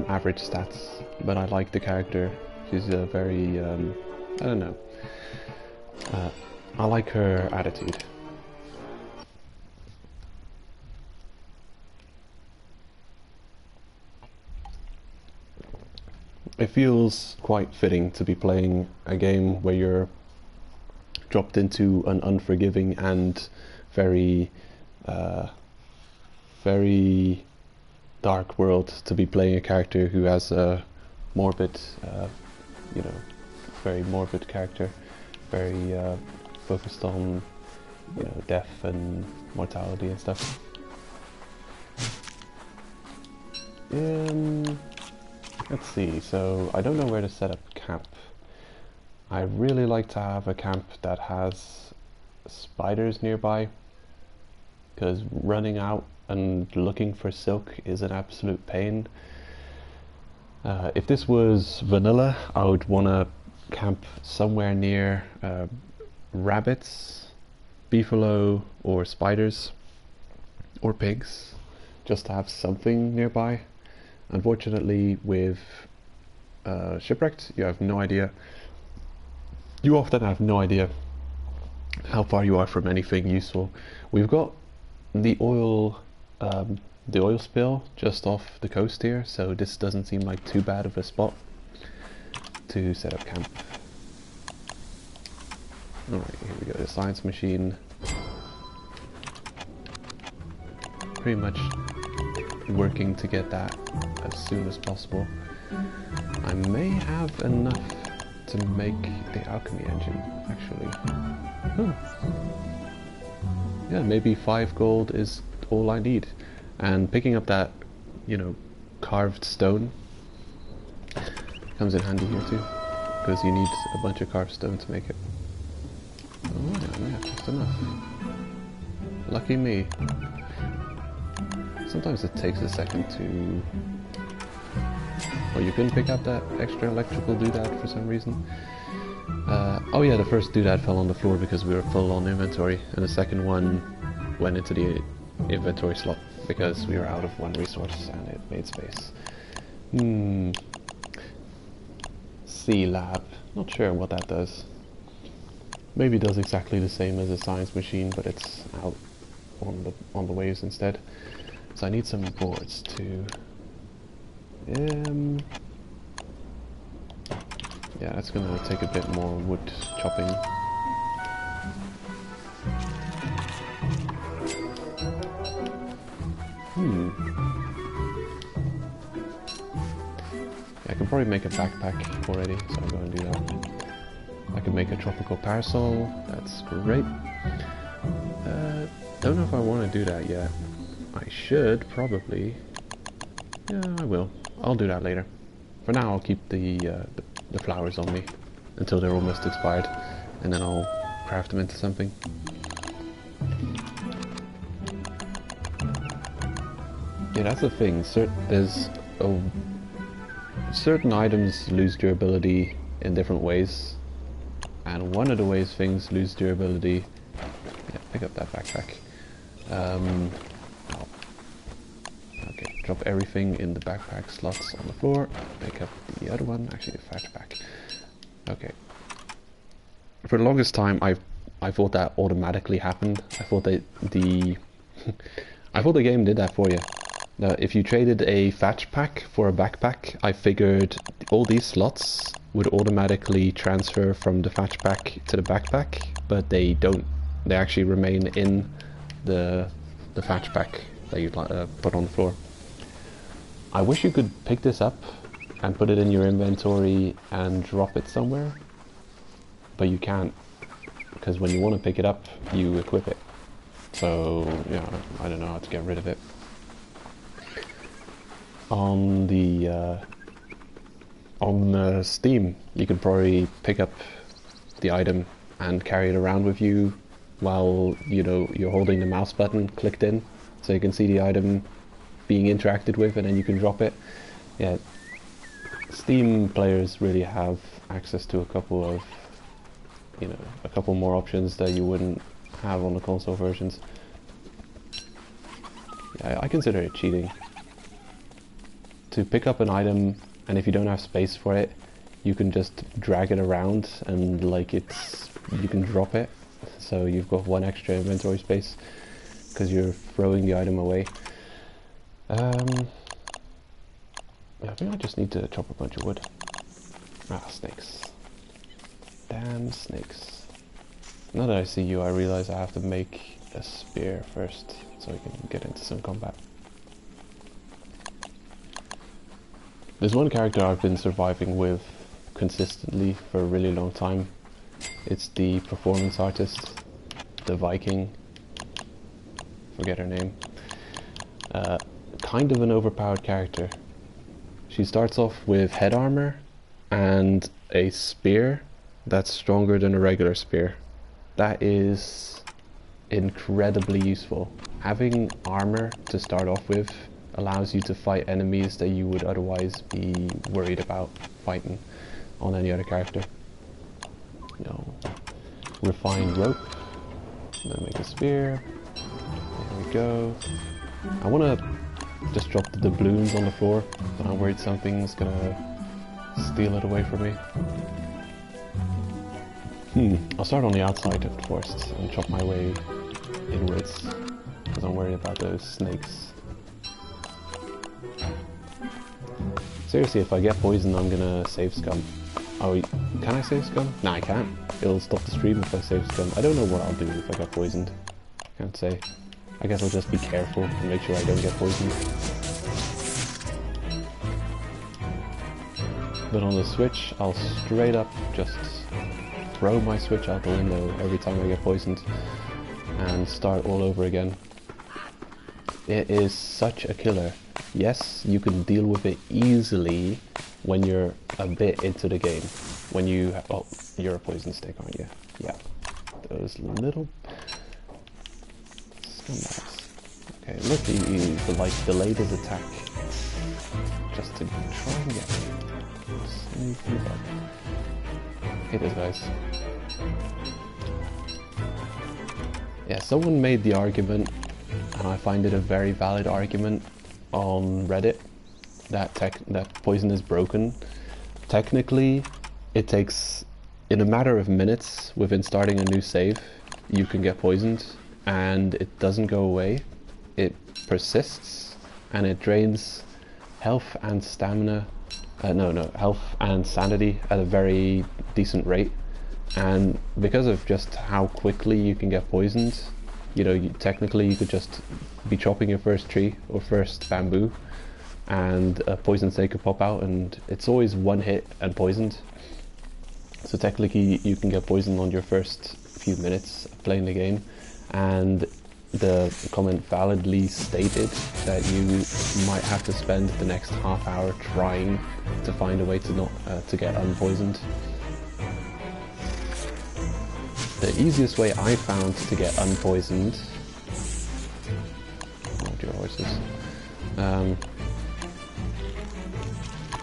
average stats, but I like the character. She's a very, I don't know. I like her attitude. It feels quite fitting to be playing a game where you're dropped into an unforgiving and very, very dark world, to be playing a character who has a morbid, you know, very morbid character, very focused on, you know, death and mortality and stuff. Let's see, so I don't know where to set up camp. I really like to have a camp that has spiders nearby, because running out and looking for silk is an absolute pain. If this was vanilla, I would want to camp somewhere near rabbits, beefalo, or spiders, or pigs, just to have something nearby. Unfortunately, with Shipwrecked, you have no idea. You often have no idea how far you are from anything useful. We've got the oil spill just off the coast here, so this doesn't seem like too bad of a spot to set up camp. Alright, here we go, the science machine. Pretty much working to get that as soon as possible. I may have enough to make the alchemy engine, actually. Yeah, maybe 5 gold is all I need. And picking up that, you know, carved stone comes in handy here too, because you need a bunch of carved stone to make it. Oh yeah, just enough. Lucky me. Sometimes it takes a second to... Oh, you couldn't pick up that extra electrical doodad for some reason? Oh yeah, the first doodad fell on the floor because we were full on inventory, and the second one went into the inventory slot because we were out of one resource and it made space. C-Lab. Not sure what that does. Maybe it does exactly the same as a science machine, but it's out on the waves instead. So I need some boards too. Yeah, that's gonna take a bit more wood chopping. Yeah, I can probably make a backpack already, so I'm going to do that. I can make a tropical parasol, that's great. Don't know if I want to do that yet. I should, probably. Yeah, I will. I'll do that later. For now, I'll keep the flowers on me until they're almost expired, and then I'll craft them into something. Yeah, that's the thing. Certain items lose durability in different ways, and one of the ways things lose durability. Yeah, pick up that backpack. Oh. Okay, drop everything in the backpack slots on the floor. Pick up the other one, actually the fetch pack. Okay. For the longest time, I thought that automatically happened. I thought that I thought the game did that for you. Now, if you traded a fetch pack for a backpack, I figured all these slots would automatically transfer from the fetch pack to the backpack, but they don't. They actually remain in the fetch pack that you put on the floor. I wish you could pick this up and put it in your inventory and drop it somewhere, but you can't, because when you want to pick it up, you equip it. So yeah, I don't know how to get rid of it. On Steam, you could probably pick up the item and carry it around with you while you're holding the mouse button clicked in, so you can see the item being interacted with, and then you can drop it. Yeah, Steam players really have access to a couple more options that you wouldn't have on the console versions. Yeah, I consider it cheating. To pick up an item, and if you don't have space for it, you can just drag it around and you can drop it, so you've got one extra inventory space because you're throwing the item away. Yeah, I think I just need to chop a bunch of wood. Ah, snakes. Damn snakes. Now that I see you, I realize I have to make a spear first so I can get into some combat. There's one character I've been surviving with consistently for a really long time. It's the performance artist, the Viking. Forget her name. Kind of an overpowered character. She starts off with head armor and a spear that's stronger than a regular spear. That is incredibly useful. Having armor to start off with allows you to fight enemies that you would otherwise be worried about fighting on any other character. Refined rope. Then make a spear. There we go. I want to just drop the doubloons on the floor, but I'm worried something's gonna steal it away from me. I'll start on the outside first and chop my way inwards, because I'm worried about those snakes. Seriously, if I get poisoned, I'm gonna save scum. Oh, can I save scum? Nah, I can't. It'll stop the stream if I save scum. I don't know what I'll do if I get poisoned. Can't say. I guess I'll just be careful and make sure I don't get poisoned. But on the Switch, I'll straight up just throw my Switch out the window every time I get poisoned and start all over again. It is such a killer. Yes, you can deal with it easily when you're a bit into the game. When you oh, you're a poison stick, aren't you? Yeah. Those little scumbags. Okay, look, he delayed his attack just to try and get me. Sneaky bug. Hate those guys. Yeah, someone made the argument, and I find it a very valid argument on Reddit, that poison is broken. Technically, it takes, in a matter of minutes within starting a new save, you can get poisoned, and it doesn't go away. It persists, and it drains health and stamina, health and sanity at a very decent rate. And because of just how quickly you can get poisoned, technically you could just be chopping your first tree or first bamboo and a poison snake could pop out, and it's always one hit and poisoned. So technically you can get poisoned on your first few minutes of playing the game, and the comment validly stated that you might have to spend the next half hour trying to find a way to not to get unpoisoned. The easiest way I found to get unpoisoned, oh dear horses,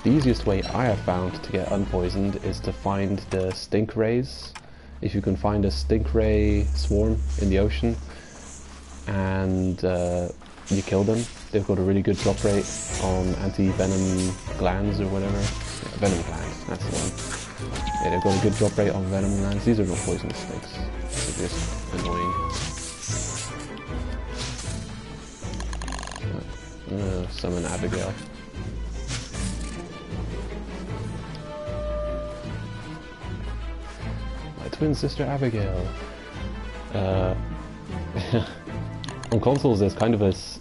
the easiest way I have found to get unpoisoned is to find the stink rays. If you can find a stink ray swarm in the ocean and you kill them, they've got a really good drop rate on anti-venom glands or whatever. Yeah, venom glands, that's the one. Yeah, they've got a good drop rate on venom glands. These are not poisonous snakes. They're just annoying. Summon Abigail. My twin sister Abigail. On consoles there's kind of this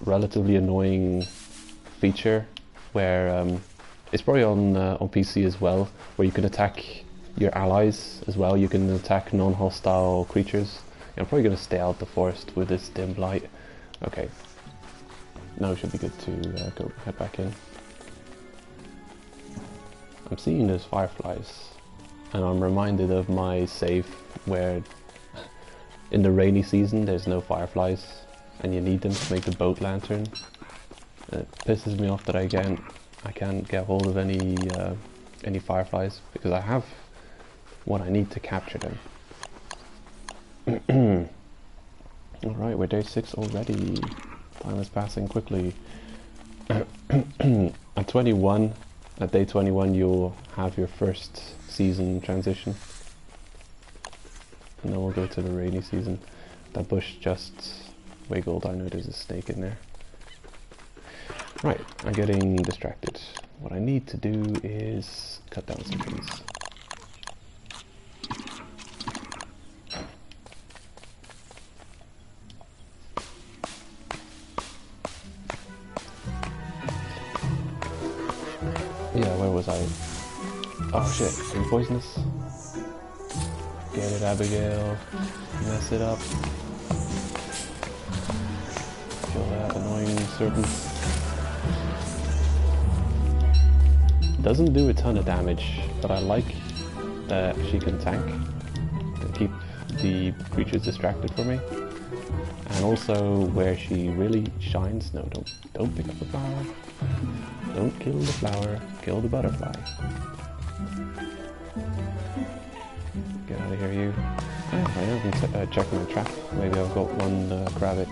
relatively annoying feature where it's probably on PC as well, where you can attack your allies as well. You can attack non-hostile creatures. I'm probably going to stay out the forest with this dim light. Okay. Now it should be good to go head back in. I'm seeing those fireflies, and I'm reminded of my save where in the rainy season there's no fireflies, and you need them to make the boat lantern. It pisses me off that I can't get hold of any fireflies, because I have what I need to capture them. Alright, we're day 6 already. Time is passing quickly. At 21, at day 21 you'll have your first season transition. And then we'll go to the rainy season. That bush just wiggled, I know there's a snake in there. Right, I'm getting distracted. What I need to do is cut down some trees. Yeah, where was I? Oh shit, are you poisonous? Get it, Abigail. Mess it up. Kill that annoying serpent. Doesn't do a ton of damage, but I like that she can tank to keep the creatures distracted from me. And also where she really shines. No, don't pick up the flower. Don't kill the flower, kill the butterfly. Get out of here, you. Oh, I haven't checked my trap. Maybe I've got one rabbit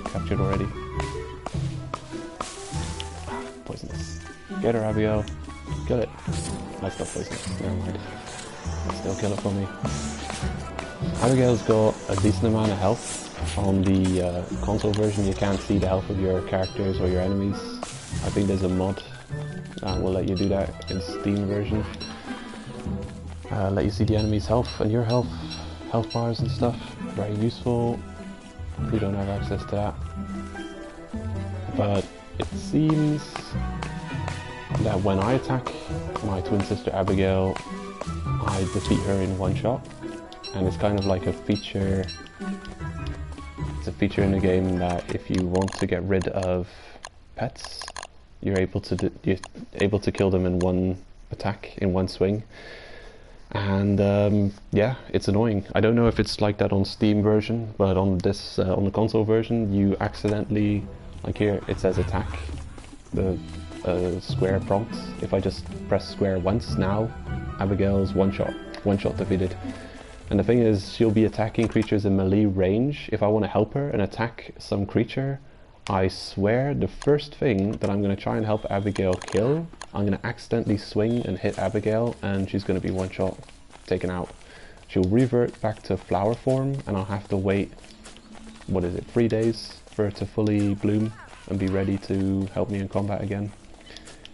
captured already. Poisonous. Get her, Abigail. Kill it. That's not poisonous. Never mind. Still kill it for me. Abigail's got a decent amount of health. On the console version you can't see the health of your characters or your enemies. I think there's a mod that will let you do that in Steam version. Let you see the enemy's health and your health bars and stuff. Very useful. We don't have access to that. But it seems that when I attack my twin sister Abigail, I defeat her in one shot. And it's kind of like a feature. It's a feature in the game that if you want to get rid of pets, you're able to kill them in one attack, in one swing. And yeah, it's annoying. I don't know if it's like that on Steam version, but on this on the console version, you accidentally, like here, it says attack, the square prompt. If I just press square once, now Abigail's one shot defeated. And the thing is, she'll be attacking creatures in melee range. If I want to help her and attack some creature, I swear the first thing that I'm going to try and help Abigail kill, I'm going to accidentally swing and hit Abigail, and she's going to be one shot taken out. She'll revert back to flower form, and I'll have to wait, what is it, 3 days for her to fully bloom and be ready to help me in combat again.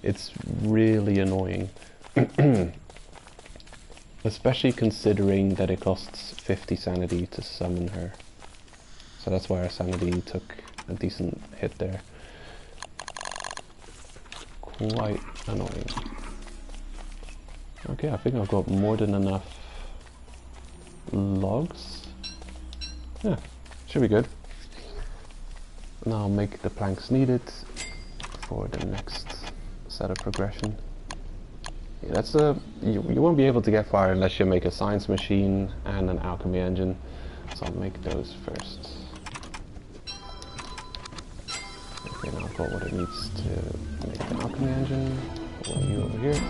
It's really annoying. Especially considering that it costs 50 sanity to summon her. So that's why our sanity took a decent hit there. Quite annoying. Okay, I think I've got more than enough logs. Yeah, should be good. Now I'll make the planks needed for the next set of progression. Yeah, that's you won't be able to get far unless you make a science machine and an alchemy engine. So I'll make those first. Okay, now I've got what it needs to make the alchemy engine. Put one of you over here.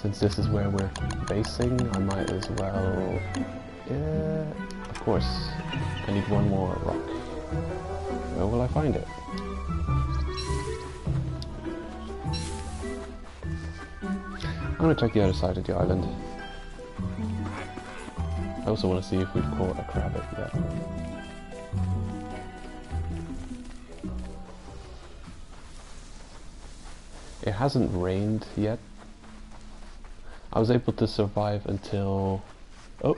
Since this is where we're basing, I might as well... Yeah, of course. I need one more rock. Where will I find it? I'm gonna check the other side of the island. I also want to see if we've caught a crab yet. It hasn't rained yet. I was able to survive until... Oh!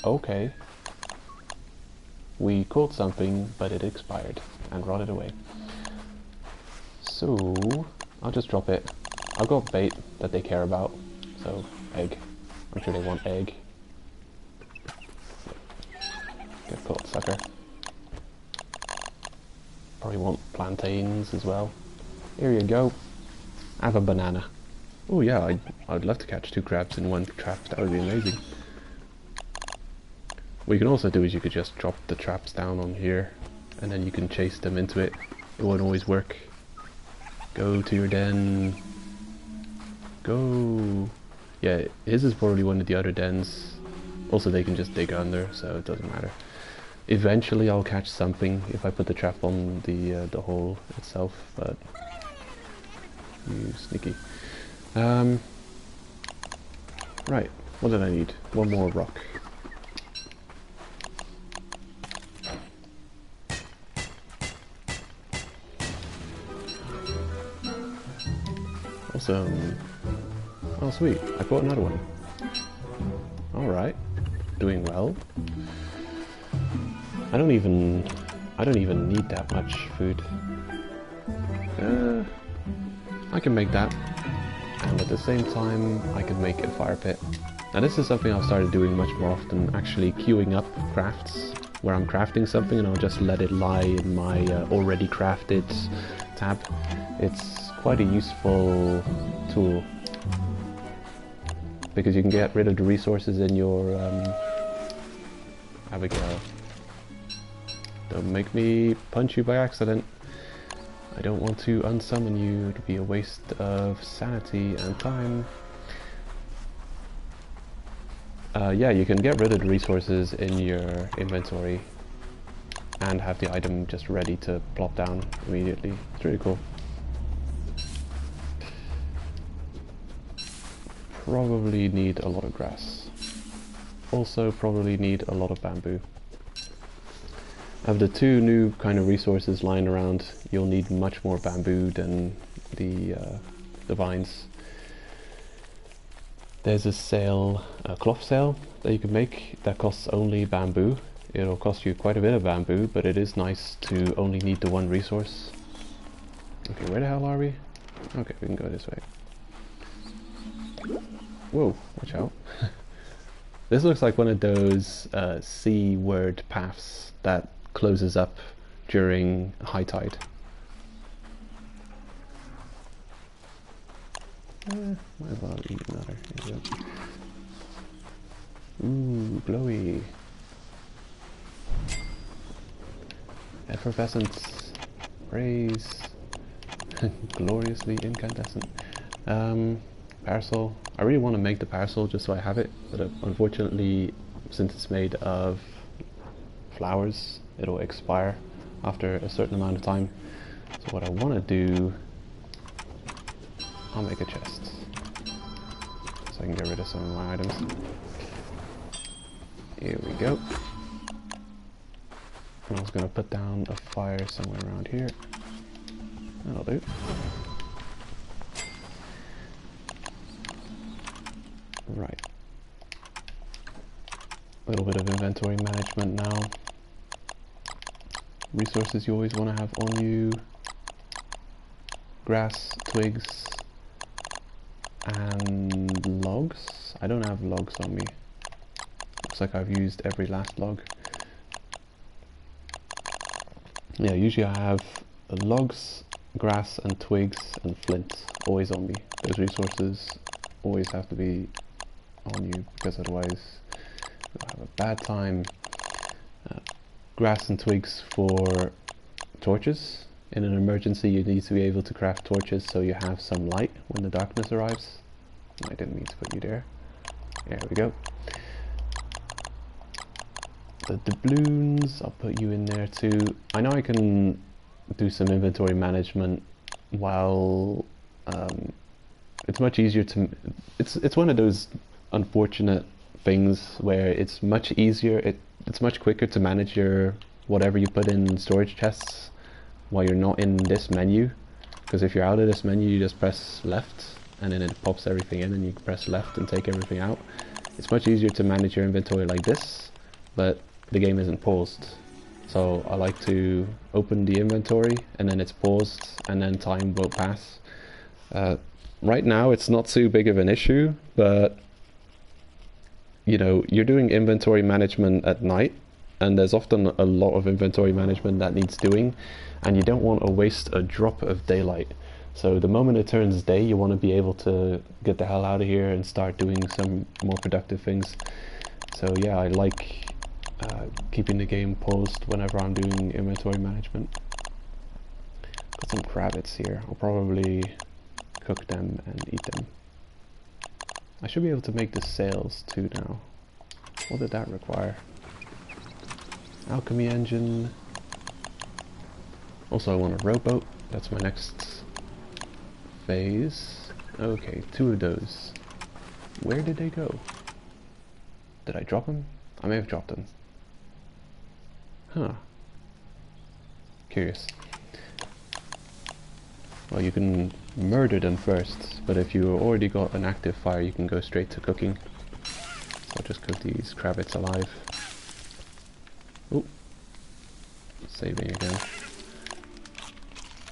Okay. We caught something, but it expired and rotted away. So, I'll just drop it. I've got bait that they care about, so egg. I'm sure they want egg. Get caught, sucker. Probably want plantains as well. Here you go. Have a banana. Oh yeah, I'd love to catch 2 crabs in one trap. That would be amazing. What you can also do is you could just drop the traps down on here, and then you can chase them into it. It won't always work. Go to your den. Go. Yeah, his is probably one of the other dens. Also, they can just dig under, so it doesn't matter. Eventually, I'll catch something if I put the trap on the hole itself, but you sneaky. Right. What did I need? One more rock. Awesome. Oh sweet, I caught another one. Alright. Doing well. I don't even need that much food. I can make that. And at the same time I can make a fire pit. Now this is something I've started doing much more often, actually queuing up crafts where I'm crafting something and I'll just let it lie in my already crafted tab. It's quite a useful tool because you can get rid of the resources in your Abigail. Don't make me punch you by accident. I don't want to unsummon you, it'd be a waste of sanity and time. Yeah, you can get rid of the resources in your inventory and have the item just ready to plop down immediately. It's really cool. Probably need a lot of grass. Also probably need a lot of bamboo. Of the 2 new kind of resources lying around, you'll need much more bamboo than the vines. There's a sail, a cloth sail that you can make that costs only bamboo. It'll cost you quite a bit of bamboo, but it is nice to only need the 1 resource. Okay, where the hell are we? Okay, we can go this way. Whoa, watch out. This looks like one of those C word paths that closes up during high tide. Might as well eat another. Ooh, glowy. Effervescence. Praise. Gloriously incandescent. Parasol. I really want to make the parasol just so I have it, but unfortunately, since it's made of flowers, it'll expire after a certain amount of time. So what I want to do, I'll make a chest so I can get rid of some of my items. Here we go. And I was going to put down a fire somewhere around here. That'll do. Right. A little bit of inventory management now. Resources you always want to have on you. Grass, twigs, and logs. I don't have logs on me. Looks like I've used every last log. Yeah, usually I have logs, grass, and twigs, and flint always on me. Those resources always have to be on you, because otherwise you'll have a bad time. Grass and twigs for torches. In an emergency, you need to be able to craft torches so you have some light when the darkness arrives. I didn't mean to put you there. There we go. The doubloons, I'll put you in there too. I know I can do some inventory management while it's much easier to... It's one of those unfortunate things where it's much easier, it's much quicker to manage your whatever you put in storage chests while you're not in this menu, because if you're out of this menu you just press left and then it pops everything in, and you press left and take everything out. It's much easier to manage your inventory like this, but the game isn't paused, so I like to open the inventory and then it's paused and then time will pass. Right now it's not too big of an issue, but you know, you're doing inventory management at night and there's often a lot of inventory management that needs doing, and you don't want to waste a drop of daylight. So the moment it turns day, you want to be able to get the hell out of here and start doing some more productive things. So yeah, I like keeping the game paused whenever I'm doing inventory management. Got some crabbits here. I'll probably cook them and eat them. I should be able to make the sails too now. What did that require? Alchemy engine. Also I want a rowboat. That's my next phase. Okay, 2 of those. Where did they go? Did I drop them? I may have dropped them. Huh. Curious. Well, you can murder them first, but if you already got an active fire, you can go straight to cooking. So I'll just cook these crabbits alive. Oh, saving again.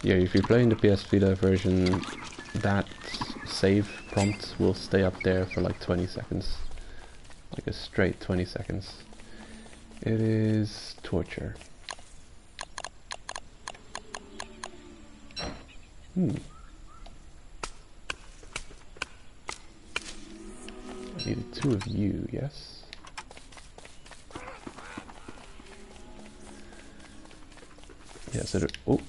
Yeah, if you're playing the PS Vita version, that save prompt will stay up there for like 20 seconds. Like a straight 20 seconds. It is torture. I needed 2 of you, yes? Yeah, so oh,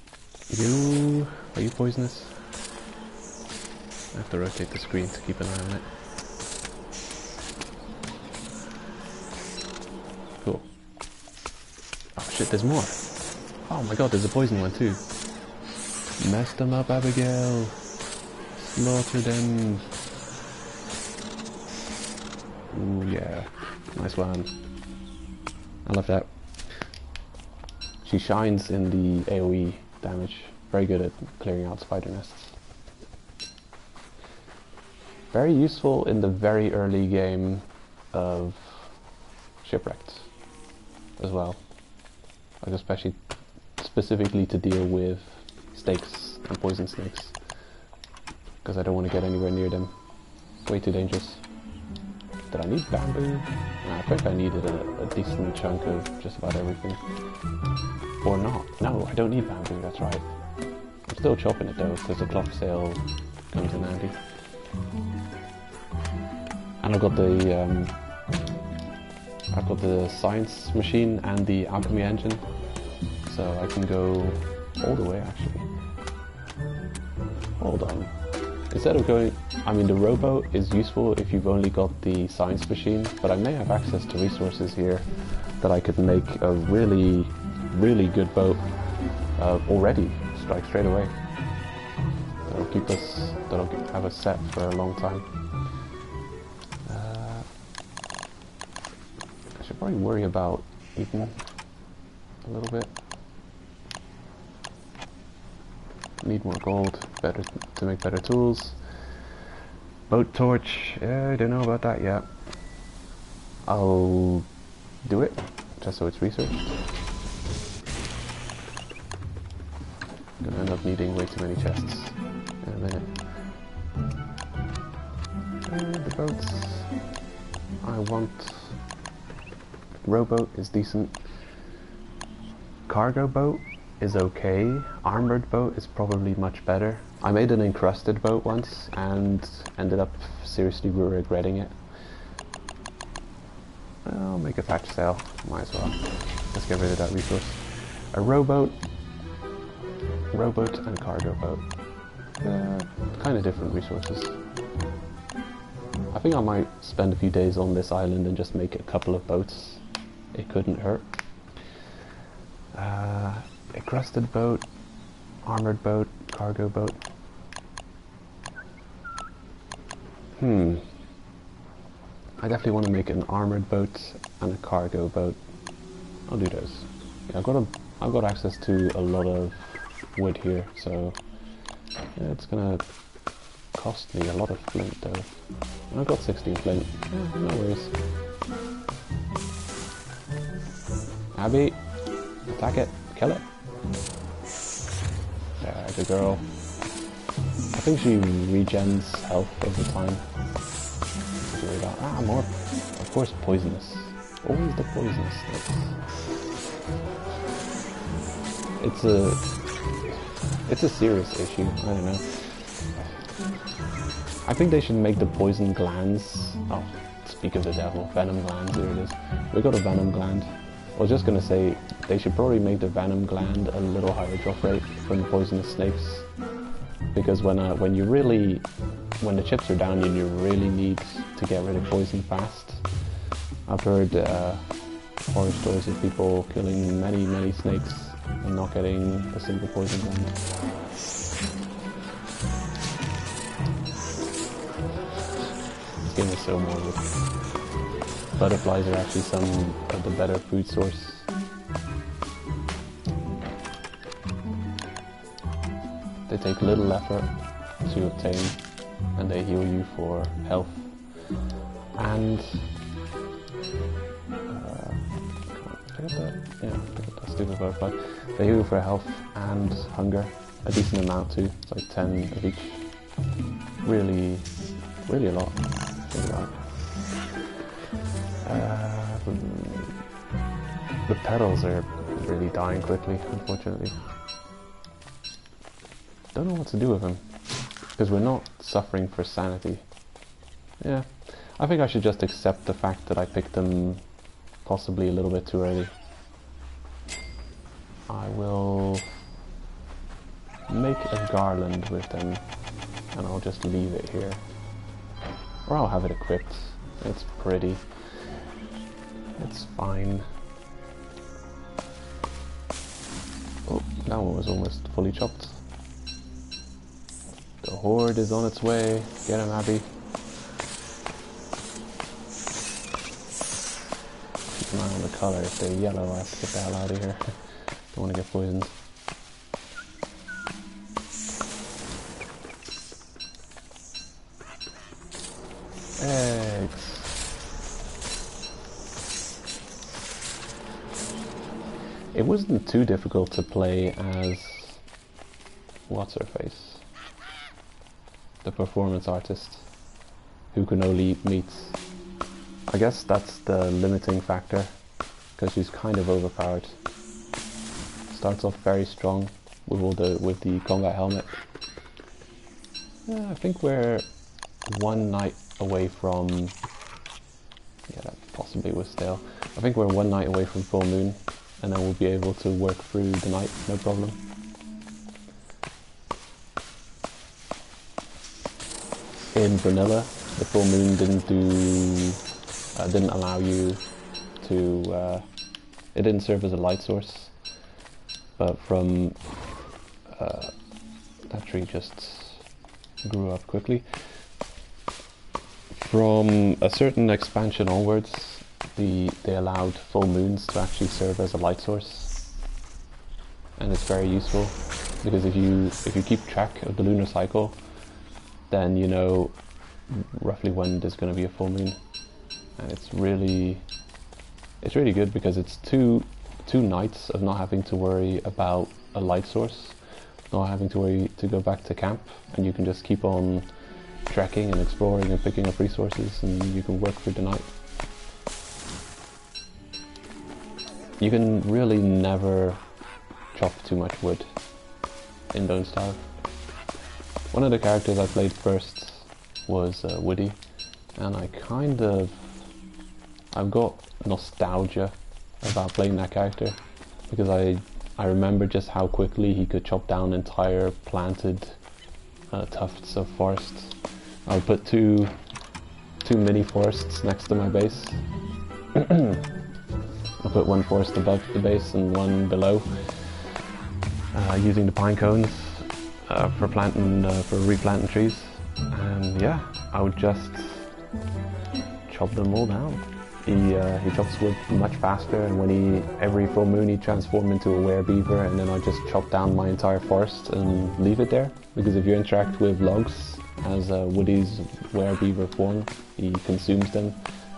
you... Are you poisonous? I have to rotate the screen to keep an eye on it. Cool. Oh shit, there's more! Oh my god, there's a poison one too. Mess them up, Abigail! Slaughter them! Ooh yeah, nice one. I love that. She shines in the AoE damage. Very good at clearing out spider nests. Very useful in the very early game of Shipwrecked as well. Like especially specifically to deal with snakes and poison snakes. Because I don't want to get anywhere near them. Way too dangerous. Did I need bamboo? Nah, I think I needed a decent chunk of just about everything. Or not. No, I don't need bamboo, that's right. I'm still chopping it though, because the cloth sail comes in handy. And I've got the science machine and the alchemy engine, so I can go all the way actually. Hold on. Instead of going, I mean the rowboat is useful if you've only got the science machine, but I may have access to resources here that I could make a really, really good boat already, like straight away. That'll keep us, that'll have us set for a long time. I should probably worry about eating a little bit. Need more gold, better to make better tools. Boat torch, I don't know about that yet. I'll do it, just so it's researched. Gonna end up needing way too many chests in a minute. And the boats, I want... Rowboat is decent. Cargo boat is okay. Armored boat is probably much better. I made an encrusted boat once and ended up seriously regretting it. I'll make a thatch sail, might as well. Let's get rid of that resource. A rowboat, rowboat and cargo boat. Kind of different resources. I think I might spend a few days on this island and just make a couple of boats. It couldn't hurt. A crusted boat, armored boat, cargo boat. I definitely want to make an armored boat and a cargo boat. I'll do those. Yeah, I've got access to a lot of wood here, so yeah, it's gonna cost me a lot of flint though. I've got 16 flint. No worries. Abby, attack it, kill it. Yeah, good girl. I think she regens health over time. More. Of course, poisonous. Always the poisonous snakes. It's a serious issue. I don't know. I think they should make the poison glands. Oh, speak of the devil, venom glands. There it is. We got a venom gland. I was just gonna say they should probably make the venom gland a little higher drop rate from the poisonous snakes, because when the chips are down and you really need to get rid of poison fast. I've heard horror stories of people killing many snakes and not getting a single poison gland. This game is so morbid. Butterflies are actually some of the better food source. They take little effort to obtain, and they heal you for health and pick up that stupid butterfly. They heal you for health and hunger, a decent amount too. It's like 10 of each. Really a lot. Think about it. The petals are really dying quickly, unfortunately. Don't know what to do with them, because we're not suffering for sanity. Yeah, I think I should just accept the fact that I picked them possibly a little bit too early. I will make a garland with them, and I'll just leave it here. Or I'll have it equipped. It's pretty. It's fine. Oh, that one was almost fully chopped. The horde is on its way. Get him, Abby. Keep an eye on the colour. If they're yellow, I have to get the hell out of here. Don't want to get poisoned. Eggs. It wasn't too difficult to play as what's her face, the performance artist who can only eat meats. I guess that's the limiting factor, because she's kind of overpowered. Starts off very strong with the combat helmet. Yeah, I think we're one night away from. Yeah, that possibly was stale. I think we're one night away from full moon, and then we'll be able to work through the night, no problem. In vanilla, the full moon didn't allow you to. It didn't serve as a light source, but from that tree just grew up quickly. From a certain expansion onwards, they allowed full moons to actually serve as a light source, and it's very useful because if you keep track of the lunar cycle, then you know roughly when there's going to be a full moon, and it's really good because it's two nights of not having to worry about a light source, not having to worry to go back to camp, and you can just keep on trekking and exploring and picking up resources, and you can work through the night. You can really never chop too much wood in Don't Starve. One of the characters I played first was Woody, and I've got nostalgia about playing that character because I I remember just how quickly he could chop down entire planted tufts of forests. I'll put two mini forests next to my base. I'll put one forest above the base and one below, using the pine cones for replanting trees. And yeah, I would just chop them all down. He chops wood much faster, and when every full moon he transformed into a werebeaver, and then I just chop down my entire forest and leave it there. Because if you interact with logs as Woody's werebeaver form, he consumes them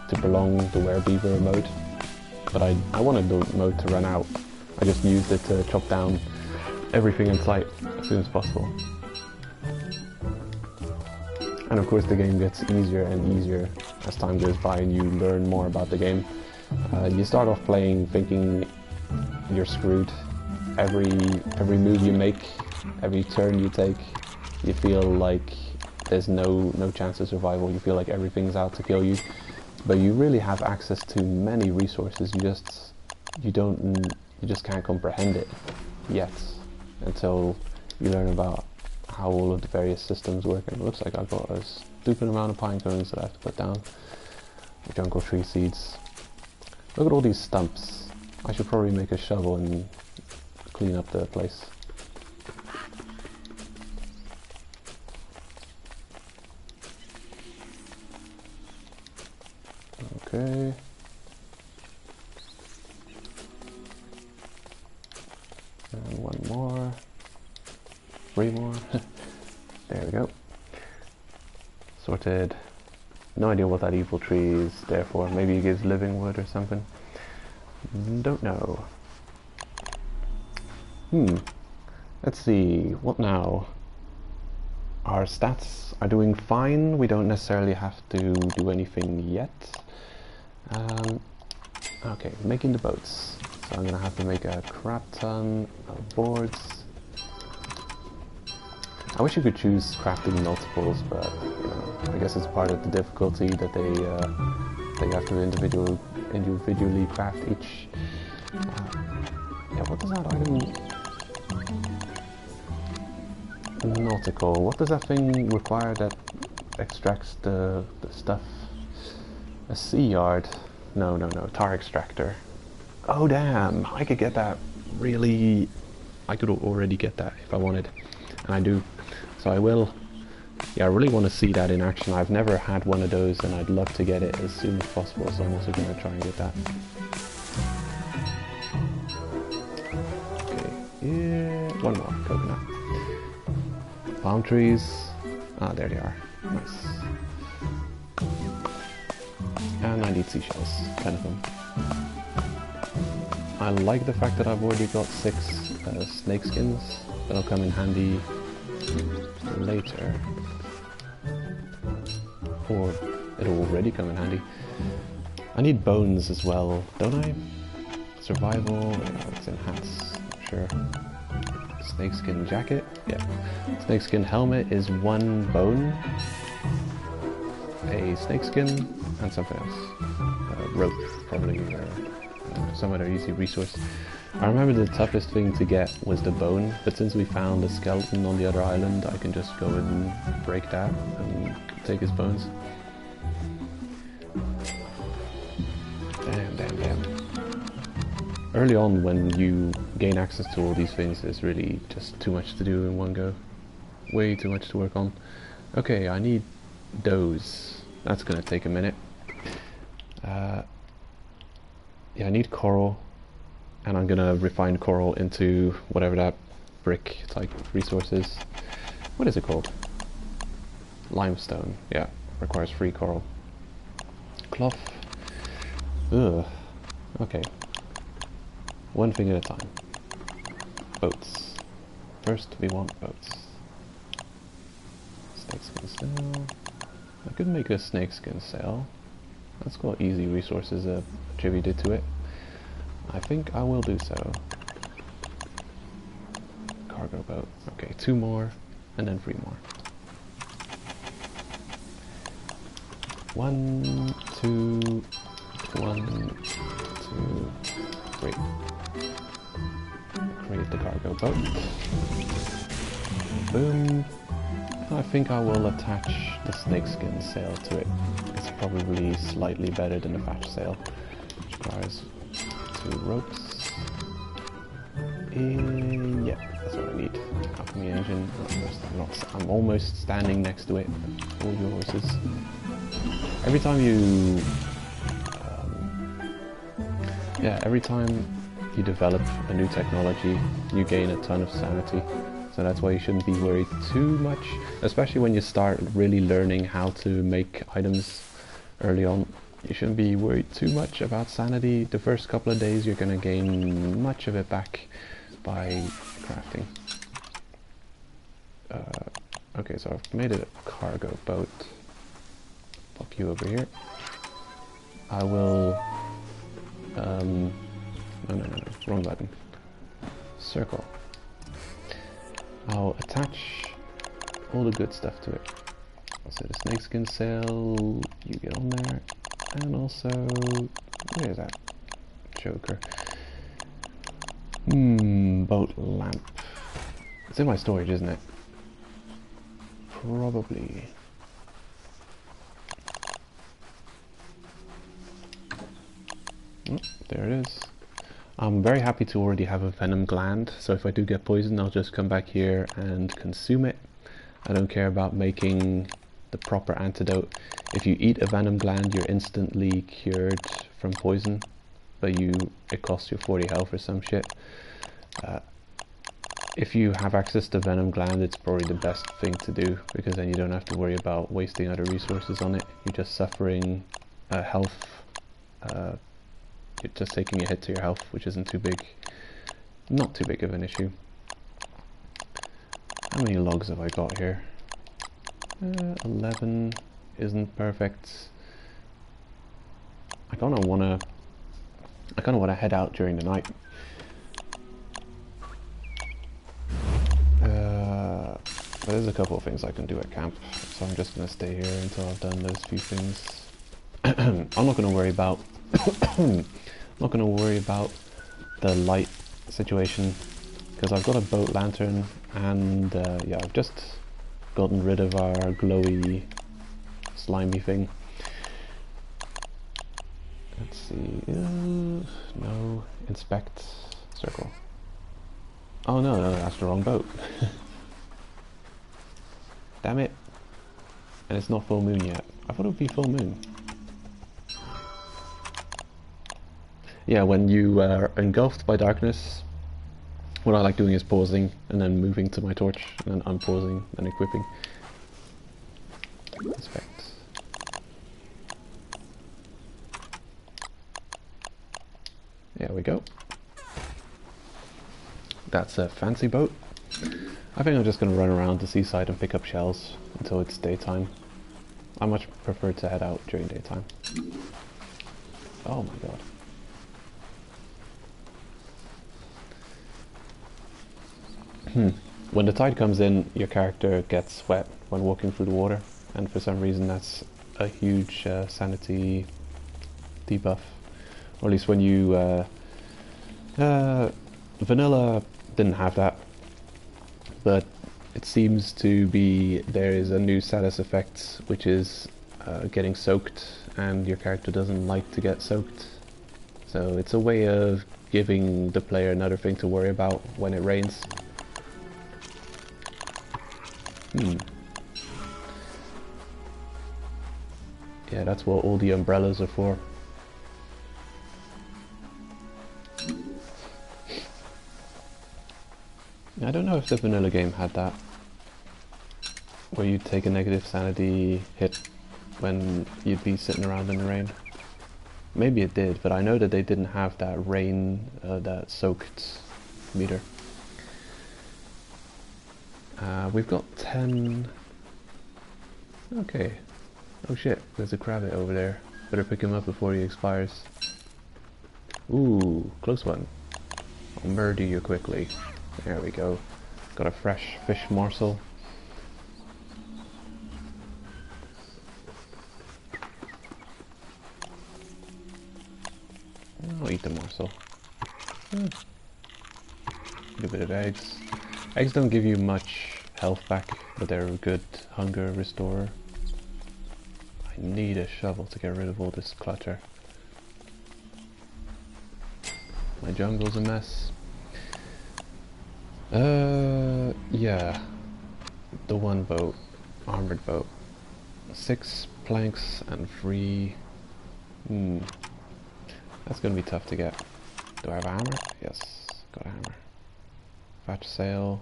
to prolong the werebeaver mode. But I wanted the mode to run out. I just used it to chop down everything in sight as soon as possible. And of course the game gets easier and easier as time goes by and you learn more about the game. You start off playing thinking you're screwed. Every move you make, every turn you take, you feel like there's no chance of survival. You feel like everything's out to kill you. But you really have access to many resources. You just can't comprehend it yet until you learn about how all of the various systems work. And it looks like I've got a stupid amount of pine cones that I have to put down. Jungle tree seeds. Look at all these stumps. I should probably make a shovel and clean up the place. Okay. And one more. 3 more. There we go. Sorted. No idea what that evil tree is there for. Maybe it gives living wood or something. Don't know. Let's see. What now? Our stats are doing fine. We don't necessarily have to do anything yet. Okay, making the boats. So I'm gonna have to make a crap ton of boards. I wish you could choose crafting multiples, but you know, I guess it's part of the difficulty that they have to individually craft each. Yeah, what does that item? Nautical. What does that thing require that extracts the stuff? A sea yard? No. Tar extractor. Oh damn! I could get that. Really, I could already get that if I wanted, and I do. So I will. Yeah, I really want to see that in action. I've never had one of those and I'd love to get it as soon as possible, so I'm also going to try and get that. Okay, yeah, one more coconut. Palm trees. Ah, there they are. Nice. And I need seashells, 10 of them. I like the fact that I've already got 6 snake skins. That'll come in handy later, or it'll already come in handy. I need bones as well, don't I? Survival, it's in hats, I'm sure. Snakeskin jacket, yeah. Snakeskin helmet is 1 bone, a snakeskin, and something else. Rope, probably, or some other easy resource. I remember the toughest thing to get was the bone, but since we found a skeleton on the other island, I can just go and break that and take his bones. Damn. Early on, when you gain access to all these things, there's really just too much to do in one go. Way too much to work on. Okay, I need those. That's gonna take a minute. Yeah, I need coral. And I'm gonna refine coral into whatever that brick type resource is. What is it called? Limestone. Yeah, requires free coral. Cloth. Ugh. Okay. One thing at a time. Boats. First we want boats. Snakeskin sail. I could make a snakeskin sail. That's got easy resources attributed to it. I think I will do so. Cargo boat. Okay, 2 more, and then 3 more. 1, 2, 1, 2, 3. create the cargo boat. Boom. I think I will attach the snakeskin sail to it. It's probably slightly better than the thatch sail, which requires 2 ropes. Yeah, that's what I need. Alchemy engine. I'm almost standing next to it. All your horses. Every time you, every time you develop a new technology, you gain a ton of sanity. So that's why you shouldn't be worried too much, especially when you start really learning how to make items early on. You shouldn't be worried too much about sanity. The first couple of days you're going to gain much of it back by crafting. Okay, so I've made a cargo boat. Pop you over here. I will... no, wrong button. Circle. I'll attach all the good stuff to it. So the snakeskin sail, you get on there, and also, where is that? Joker. Boat lamp. It's in my storage, isn't it? Probably. Oh, there it is. I'm very happy to already have a venom gland, so if I do get poisoned, I'll just come back here and consume it. I don't care about making the proper antidote. If you eat a venom gland, you're instantly cured from poison, but it costs you 40 health or some shit. If you have access to venom gland, it's probably the best thing to do, because then you don't have to worry about wasting other resources on it. You're just suffering health. You're just taking a hit to your health, which isn't too big. Not too big of an issue. How many logs have I got here? 11 isn't perfect. I kind of wanna head out during the night. But there's a couple of things I can do at camp, so I'm just gonna stay here until I've done those few things. I'm not gonna worry about the light situation, because I've got a boat lantern, and yeah, I've just gotten rid of our glowy, slimy thing. Let's see. No, inspect, circle. Oh no, that's the wrong boat. Damn it! And it's not full moon yet. I thought it would be full moon. Yeah, when you are engulfed by darkness, what I like doing is pausing and then moving to my torch, and then unpausing and equipping. Inspect. There we go. That's a fancy boat. I think I'm just going to run around the seaside and pick up shells until it's daytime. I much prefer to head out during daytime. Oh my god. When the tide comes in, your character gets wet when walking through the water, and for some reason that's a huge sanity debuff. Or at least when you... vanilla didn't have that, but it seems to be there is a new status effect, which is getting soaked, and your character doesn't like to get soaked. So it's a way of giving the player another thing to worry about when it rains. Yeah, that's what all the umbrellas are for. I don't know if the vanilla game had that, where you'd take a negative sanity hit when you'd be sitting around in the rain. Maybe it did, but I know that they didn't have that rain, that soaked meter. We've got 10... Okay. Oh shit, there's a crabbit over there. Better pick him up before he expires. Ooh, close one. I'll murder you quickly. There we go. Got a fresh fish morsel. I'll eat the morsel. Get a bit of eggs. Eggs don't give you much health back, but they're a good hunger restorer. I need a shovel to get rid of all this clutter. My jungle's a mess. Yeah. The one boat. Armored boat. 6 planks and 3... That's gonna be tough to get. Do I have a hammer? Yes, got a hammer. Thatch sail.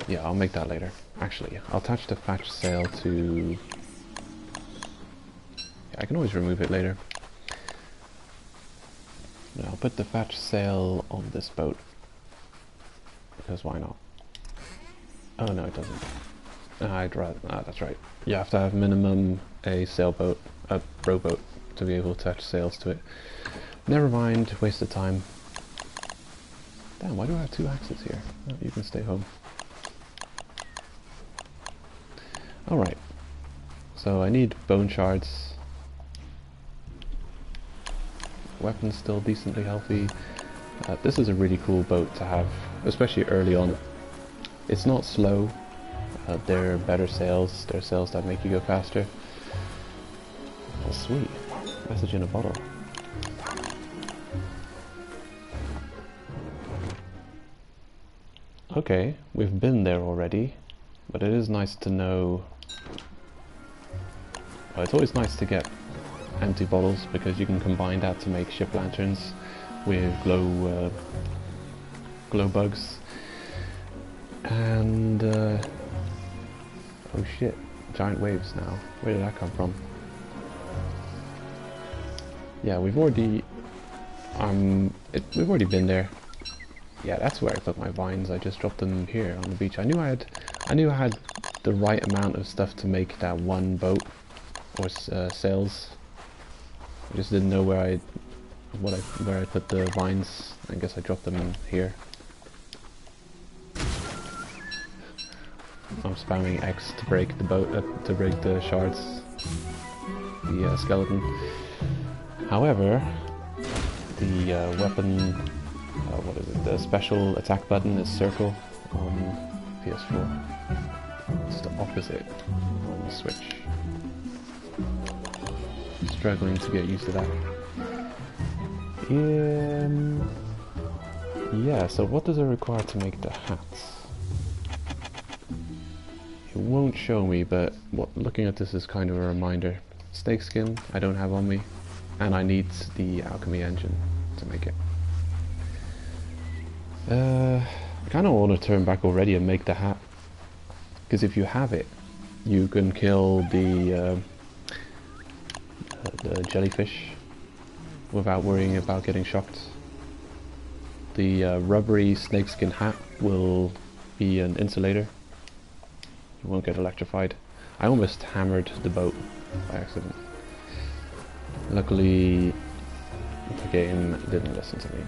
Yeah, I'll make that later. Actually, I'll attach the thatch sail to... Yeah, I can always remove it later. No, I'll put the thatch sail on this boat. Because why not? Oh no, it doesn't. I'd rather... that's right. You have to have minimum a sailboat, a rowboat, to be able to attach sails to it. Never mind, waste of time. Damn, why do I have 2 axes here? Oh, you can stay home. Alright. So I need bone shards. Weapon's still decently healthy. This is a really cool boat to have, especially early on. It's not slow. They're better sails. They're sails that make you go faster. Oh, sweet. Message in a bottle. Okay, we've been there already, but it is nice to know... Well, it's always nice to get empty bottles because you can combine that to make ship lanterns with glow bugs. And oh shit, giant waves now. Where did that come from? Yeah, we've already we've already been there. Yeah, that's where I put my vines. I just dropped them here on the beach. I knew I had the right amount of stuff to make that one boat or sails. I just didn't know where I put the vines. I guess I dropped them in here. I'm spamming X to break the boat, to break the shards, the skeleton. However, the weapon, what is it? The special attack button is circle on PS4. It's the opposite on the Switch. Struggling to get used to that. Yeah. So what does it require to make the hats? It won't show me, but looking at this is kind of a reminder. Snakeskin I don't have on me, and I need the alchemy engine to make it. I kind of want to turn back already and make the hat, because if you have it, you can kill the jellyfish without worrying about getting shocked. The rubbery snakeskin hat will be an insulator. You won't get electrified. I almost hammered the boat by accident. Luckily, the game didn't listen to me.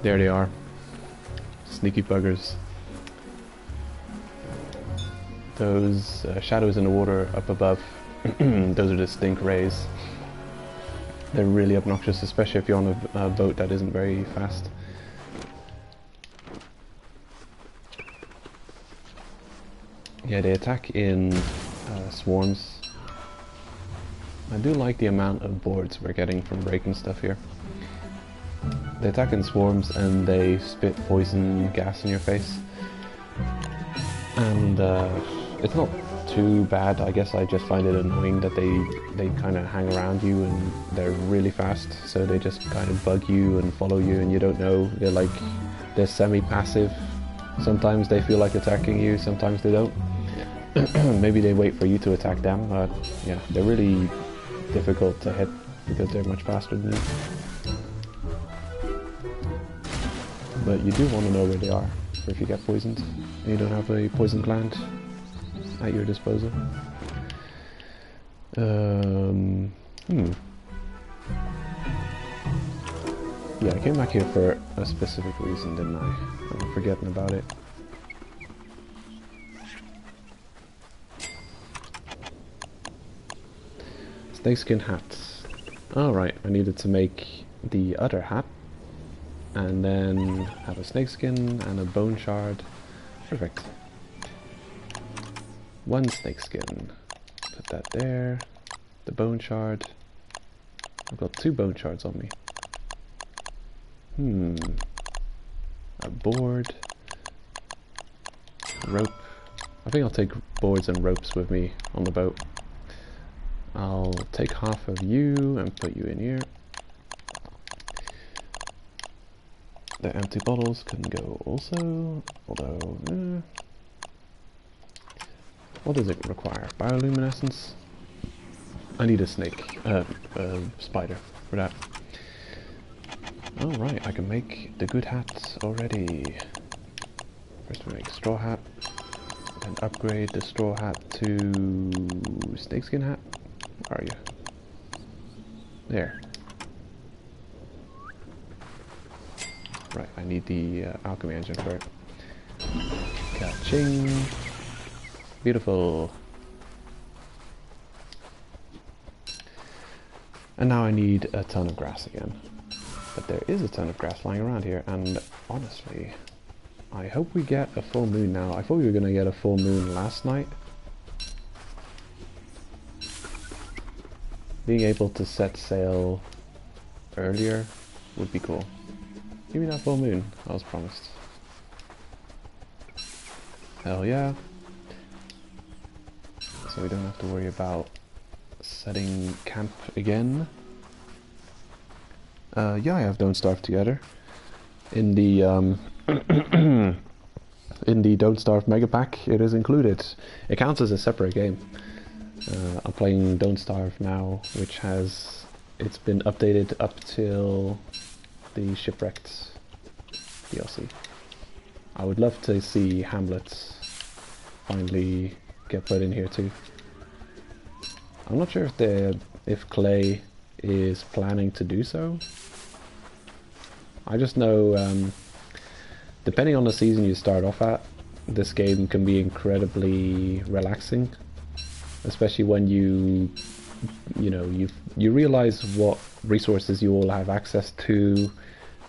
There they are. Sneaky buggers. Those shadows in the water up above, those are the stink rays. They're really obnoxious, especially if you're on a boat that isn't very fast. Yeah, they attack in swarms. I do like the amount of boards we're getting from breaking stuff here. They attack in swarms and they spit poison gas in your face. And it's not too bad. I guess I just find it annoying that they kind of hang around you and they're really fast, so they just kind of bug you and follow you and you don't know. They're semi-passive. Sometimes they feel like attacking you, sometimes they don't. Maybe they wait for you to attack them. Yeah, they're really difficult to hit because they're much faster than you. But you do want to know where they are for if you get poisoned and you don't have a poison gland at your disposal. Yeah, I came back here for a specific reason, didn't I? I'm forgetting about it. Snakeskin hats. Alright, I needed to make the other hat. And then have a snakeskin and a bone shard. Perfect. One snakeskin. Put that there. The bone shard. I've got 2 bone shards on me. A board. Rope. I think I'll take boards and ropes with me on the boat. I'll take half of you and put you in here. The empty bottles can go also, although... what does it require? Bioluminescence? I need a snake, spider for that. Alright, I can make the good hats already. First we make straw hat, then upgrade the straw hat to snakeskin hat. Where are you? There. Right, I need the alchemy engine for it. Ka-ching! Beautiful. And now I need a ton of grass again. But there is a ton of grass lying around here, and honestly, I hope we get a full moon now. I thought we were going to get a full moon last night. Being able to set sail earlier would be cool. Give me that full moon I was promised. Hell yeah. So we don't have to worry about setting camp again. Yeah, I have Don't Starve together. In the in the Don't Starve Mega Pack, it is included. It counts as a separate game. I'm playing Don't Starve now, which it's been updated up till the Shipwrecked DLC. I would love to see Hamlet finally get put in here too. I'm not sure if Clay is planning to do so. I just know, depending on the season you start off at, this game can be incredibly relaxing, especially when you realize what resources you all have access to,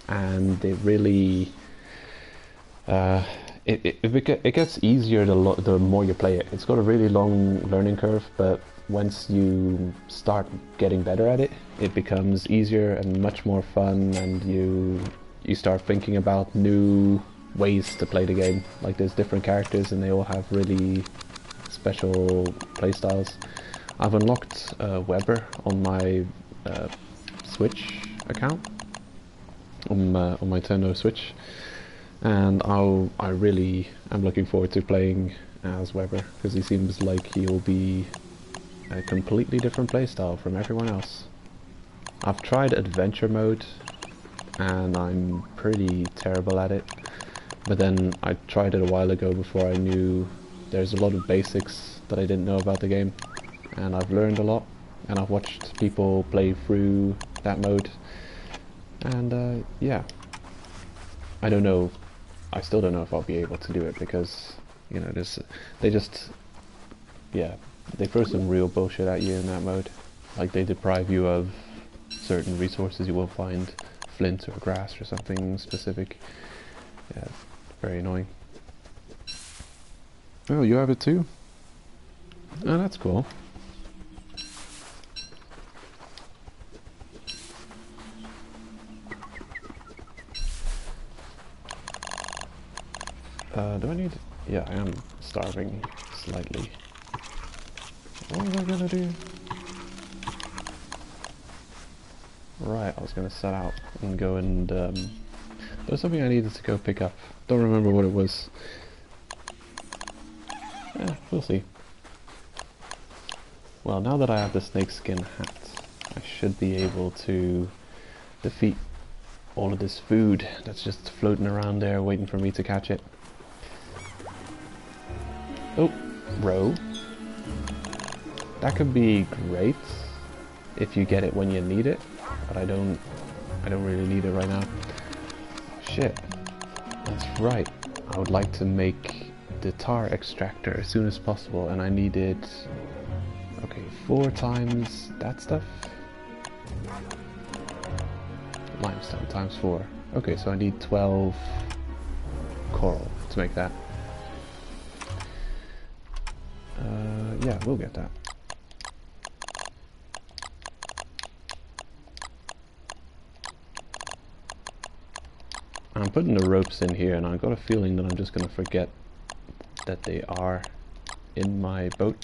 and it really it gets easier the more you play it. It's got a really long learning curve, but once you start getting better at it, it becomes easier and much more fun, and you start thinking about new ways to play the game. Like, there's different characters and they all have really special playstyles. I've unlocked Weber on my Switch account, on my Nintendo Switch, and I really am looking forward to playing as Weber, because he seems like he'll be a completely different playstyle from everyone else. I've tried adventure mode and I'm pretty terrible at it, but then I tried it a while ago before I knew there's a lot of basics that I didn't know about the game, and I've learned a lot, and I've watched people play through that mode, and yeah, I don't know, I still don't know if I'll be able to do it, because, you know, they throw some real bullshit at you in that mode. Like, they deprive you of certain resources. You won't find flint or grass or something specific. Yeah, very annoying. Oh, you have it too? Oh, that's cool. Do I need... Yeah, I am starving slightly. What was I gonna do? Right, I was gonna set out and go and there's something I needed to go pick up. Don't remember what it was. Yeah, we'll see. Well, now that I have the snakeskin hat, I should be able to defeat all of this food that's just floating around there waiting for me to catch it. Oh, row. That could be great if you get it when you need it, but I don't I don't really need it right now. Shit. That's right. I would like to make the tar extractor as soon as possible, and I needed... Okay, 4 times that stuff. Limestone times 4. Okay, so I need 12 coral to make that. Yeah, we'll get that. I'm putting the ropes in here, and I've got a feeling that I'm just going to forget that they are in my boat.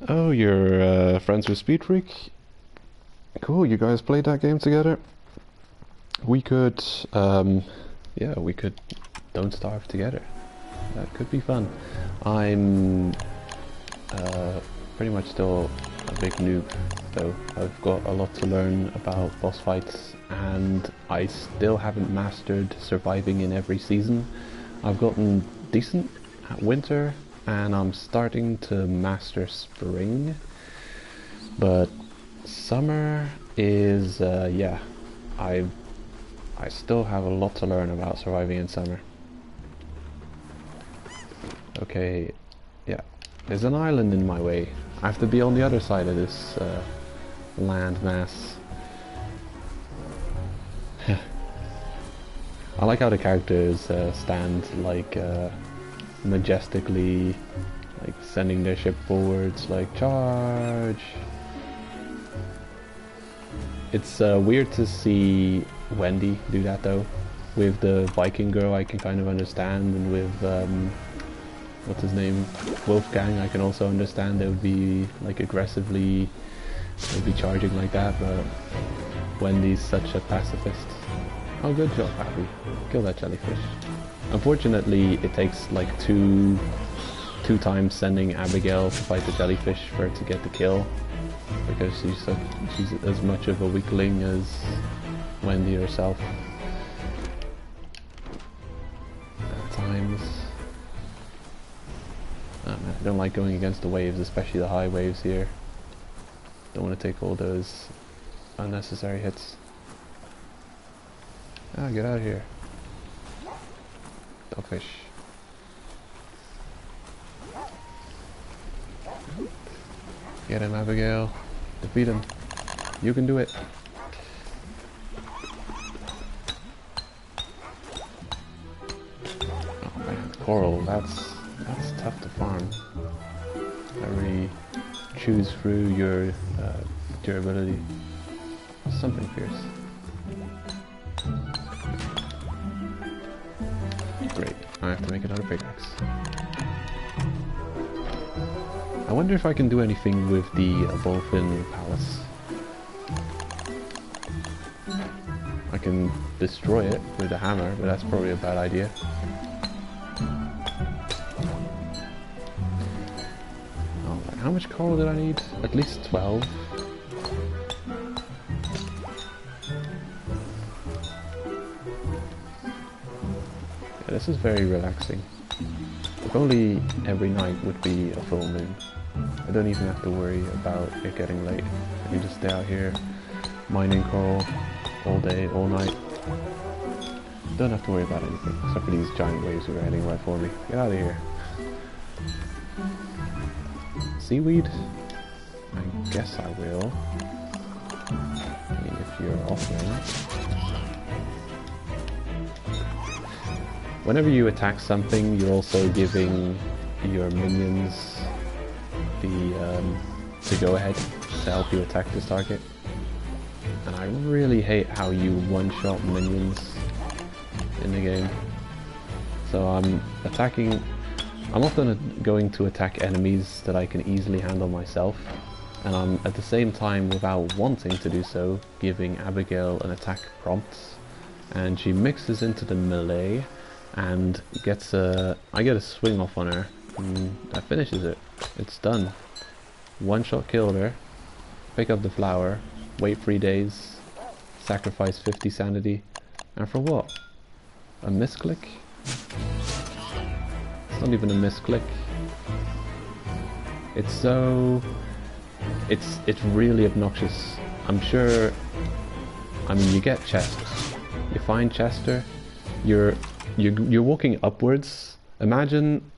Oh, you're friends with Speed Freak? Cool, you guys played that game together? We could, yeah, we could Don't Starve together. That could be fun. I'm pretty much still a big noob, though. I've got a lot to learn about boss fights, and I still haven't mastered surviving in every season. I've gotten decent at winter, and I'm starting to master spring, but summer is, yeah, I still have a lot to learn about surviving in summer. Okay, yeah, there's an island in my way. I have to be on the other side of this land mass. I like how the characters stand like majestically, like sending their ship forwards, like charge. It's weird to see Wendy do that though. With the Viking girl I can kind of understand, and with what's his name, Wolfgang, I can also understand they would be like aggressively, they'd be charging like that, but Wendy's such a pacifist. Oh, good job, Abby. Kill that jellyfish. Unfortunately, it takes like two times sending Abigail to fight the jellyfish for it to get the kill, because she's as much of a weakling as Wendy herself. At times. Oh man, I don't like going against the waves, especially the high waves here. Don't want to take all those unnecessary hits. Ah, get out of here. Dogfish. Get him, Abigail. Defeat him. You can do it. Oh man, coral, that's tough to farm. I really choose through your durability. Something fierce. Great, I have to make another pickaxe. I wonder if I can do anything with the Bolfin Palace. I can destroy it with a hammer, but that's probably a bad idea. Oh, how much coral did I need? At least 12. Yeah, this is very relaxing. If only every night would be a full moon. I don't even have to worry about it getting late. I can just stay out here mining coral all day, all night. Don't have to worry about anything, except for these giant waves that are heading right for me. Get out of here. Seaweed? I guess I will. I mean, if you're offering. Whenever you attack something, you're also giving your minions the go-ahead to help you attack this target. And I really hate how you one-shot minions in the game. So I'm often going to attack enemies that I can easily handle myself, and I'm at the same time, without wanting to do so, giving Abigail an attack prompt, and she mixes into the melee and I get a swing off on her, and that finishes it. It's done. One shot killed her, pick up the flower, wait 3 days, sacrifice 50 sanity, and for what? A misclick? It's not even a misclick. It's so... It's really obnoxious. I'm sure... I mean, you get Chester. You find Chester. You're walking upwards. Imagine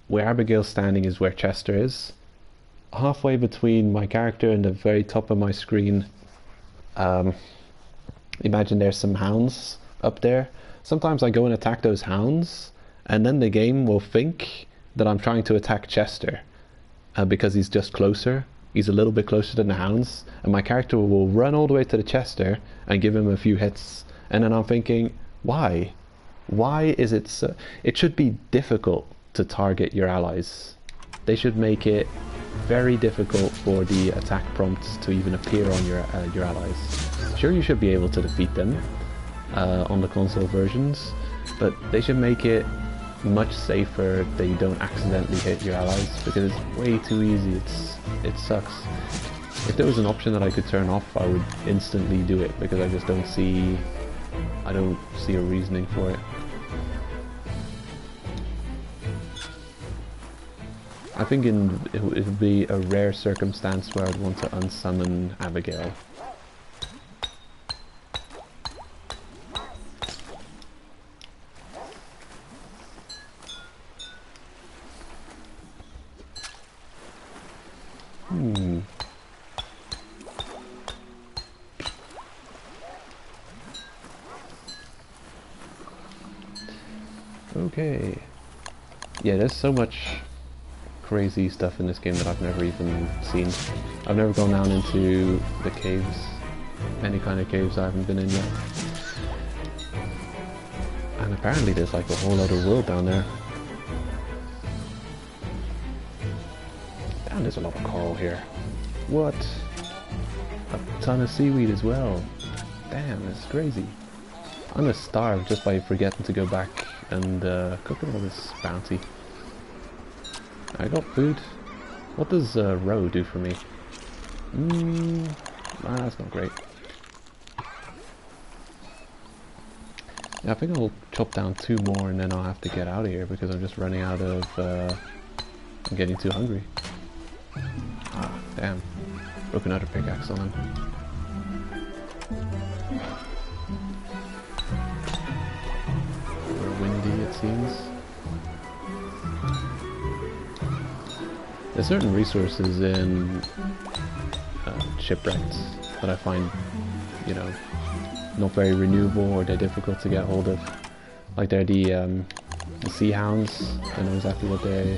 where Abigail's standing is where Chester is. Halfway between my character and the very top of my screen, imagine there's some hounds up there. Sometimes I go and attack those hounds, and then the game will think that I'm trying to attack Chester because he's just closer. He's a little bit closer than the hounds, and my character will run all the way to the Chester and give him a few hits. And then I'm thinking, why? Why is it so? It should be difficult to target your allies. They should make it very difficult for the attack prompts to even appear on your allies. Sure, you should be able to defeat them on the console versions, but they should make it much safer that you don't accidentally hit your allies, because it's way too easy. It sucks. If there was an option that I could turn off, I would instantly do it, because I just don't see a reasoning for it. I think it would be a rare circumstance where I'd want to unsummon Abigail. Okay. Yeah, there's so much crazy stuff in this game that I've never even seen. I've never gone down into the caves, any kind of caves I haven't been in yet. And apparently there's like a whole other world down there. And there's a lot of coral here. What? A ton of seaweed as well. Damn, that's crazy. I'm gonna starve just by forgetting to go back and cook all this bounty. I got food. What does roe do for me? That's not great. Yeah, I think I'll chop down 2 more and then I'll have to get out of here because I'm just running out of... I'm getting too hungry. Ah, damn. Broke another pickaxe on him. We're windy, it seems. There's certain resources in shipwrecks that I find, you know, not very renewable, or they're difficult to get hold of. Like they're the sea hounds. I know exactly what they're.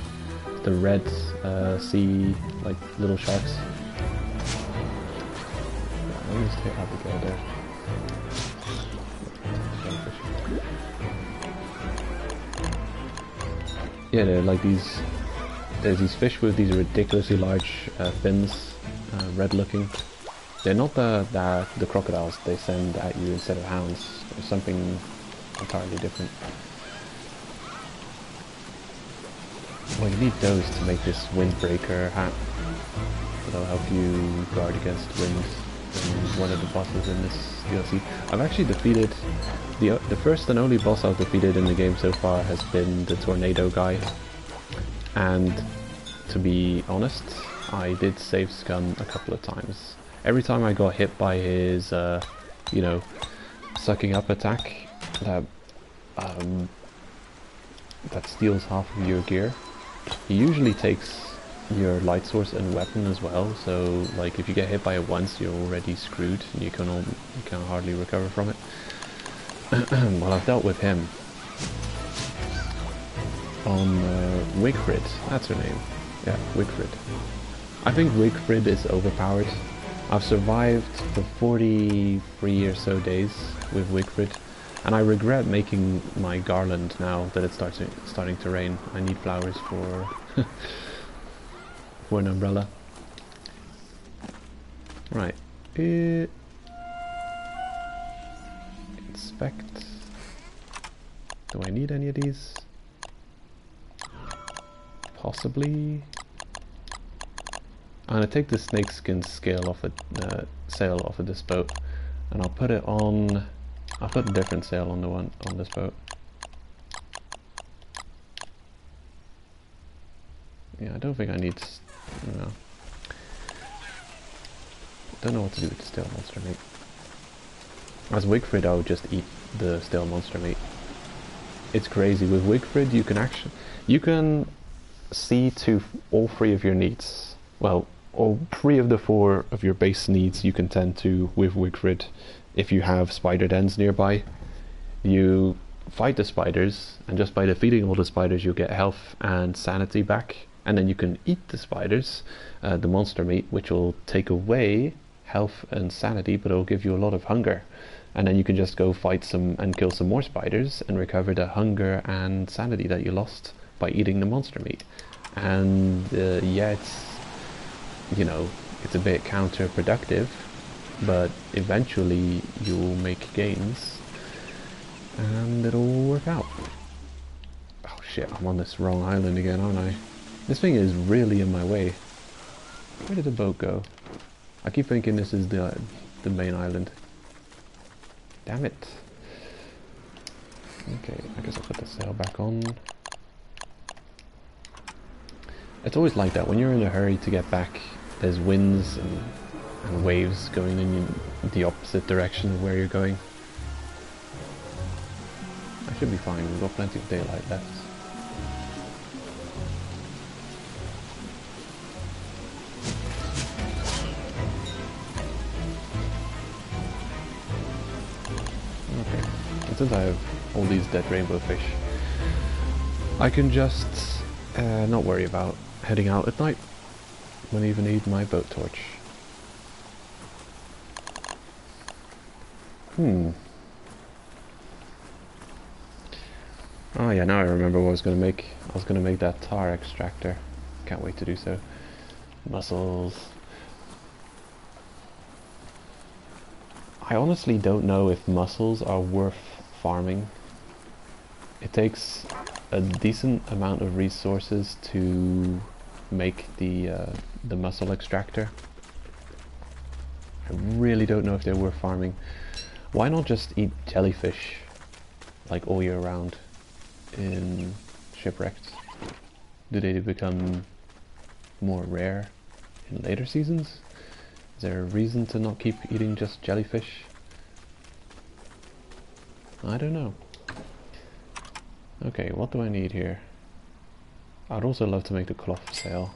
The red sea, like little sharks. Let me just hit Abigail there. Yeah, they're like these. There's these fish with these ridiculously large fins, red looking. They're not the crocodiles they send at you instead of hounds. There's something entirely different. Well, you need those to make this windbreaker hat. That'll help you guard against wind. And one of the bosses in this DLC. I've actually defeated the first and only boss I've defeated in the game so far has been the tornado guy. And to be honest, I did save Scum a couple of times. Every time I got hit by his, you know, sucking up attack that steals half of your gear. He usually takes your light source and weapon as well, so like if you get hit by it once, you're already screwed and you can hardly recover from it. Well, I've dealt with him on Wigfrid, that's her name. Yeah, Wigfrid. I think Wigfrid is overpowered. I've survived for 43 or so days with Wigfrid, and I regret making my garland now that it's starting to rain. I need flowers for for an umbrella. Right. Inspect. Do I need any of these? Possibly. I'm gonna take the snakeskin sail off of this boat, and I'll put it on. I'll put a different sail on the one on this boat. Yeah, I don't think I need No. Don't know what to do with the stale monster meat. As Wigfrid, I would just eat the stale monster meat. It's crazy. With Wigfrid, you can see to all 3 of your needs. Well, all 3 of the 4 of your base needs you can tend to with Wigfrid. If you have spider dens nearby, you fight the spiders, and just by defeating all the spiders you'll get health and sanity back, and then you can eat the spiders, the monster meat, which will take away health and sanity, but it'll give you a lot of hunger, and then you can just go fight some and kill some more spiders and recover the hunger and sanity that you lost by eating the monster meat. And yeah, it's, you know, it's a bit counterproductive, but eventually you'll make gains and it'll work out. Oh shit, I'm on this wrong island again, aren't I? This thing is really in my way. Where did the boat go? I keep thinking this is the main island. Damn it. Okay, I guess I'll put the sail back on. It's always like that, when you're in a hurry to get back, there's winds and waves going in the opposite direction of where you're going. I should be fine, we've got plenty of daylight left. Okay, and since I have all these dead rainbow fish, I can just not worry about heading out at night. Won't even need my boat torch. Oh yeah, now I remember what I was going to make. I was going to make that tar extractor. Can't wait to do so. Mussels. I honestly don't know if mussels are worth farming. It takes a decent amount of resources to make the mussel extractor. I really don't know if they're worth farming. Why not just eat jellyfish like all year round in shipwrecks? Do they become more rare in later seasons? Is there a reason to not keep eating just jellyfish? I don't know. Okay, what do I need here? I'd also love to make the cloth sail.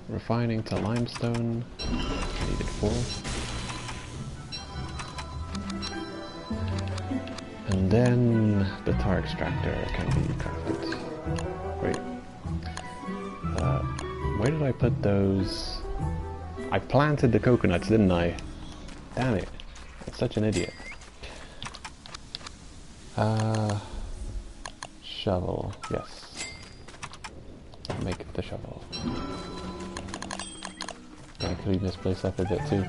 Refining to limestone. Needed 4. And then the tar extractor can be crafted. Great. Where did I put those? I planted the coconuts, didn't I? Damn it. I'm such an idiot. Shovel. Yes. I'll make the shovel. Gonna clean this place up a bit too.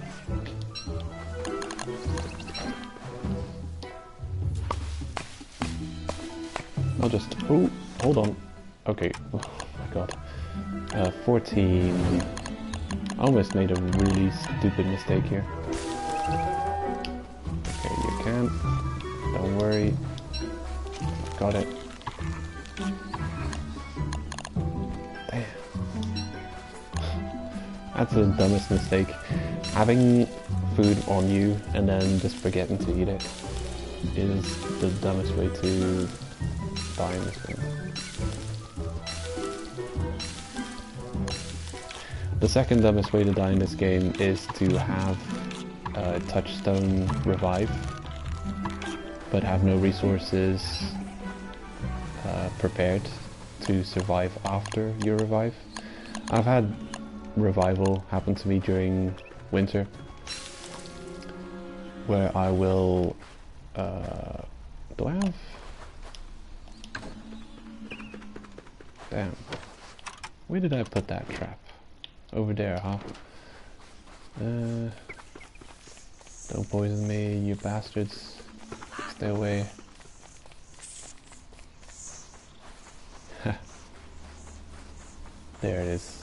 I'll just... Oh, hold on. Okay. Oh my god. 14. I almost made a really stupid mistake here. Okay, you can. Don't worry. Got it. Damn. That's the dumbest mistake. Having food on you and then just forgetting to eat it is the dumbest way to die in this game. The second dumbest way to die in this game is to have touchstone revive, but have no resources prepared to survive after your revive. I've had revival happen to me during winter, where I will... do I have... Damn. Where did I put that trap? Over there, huh? Don't poison me, you bastards. Stay away. There it is.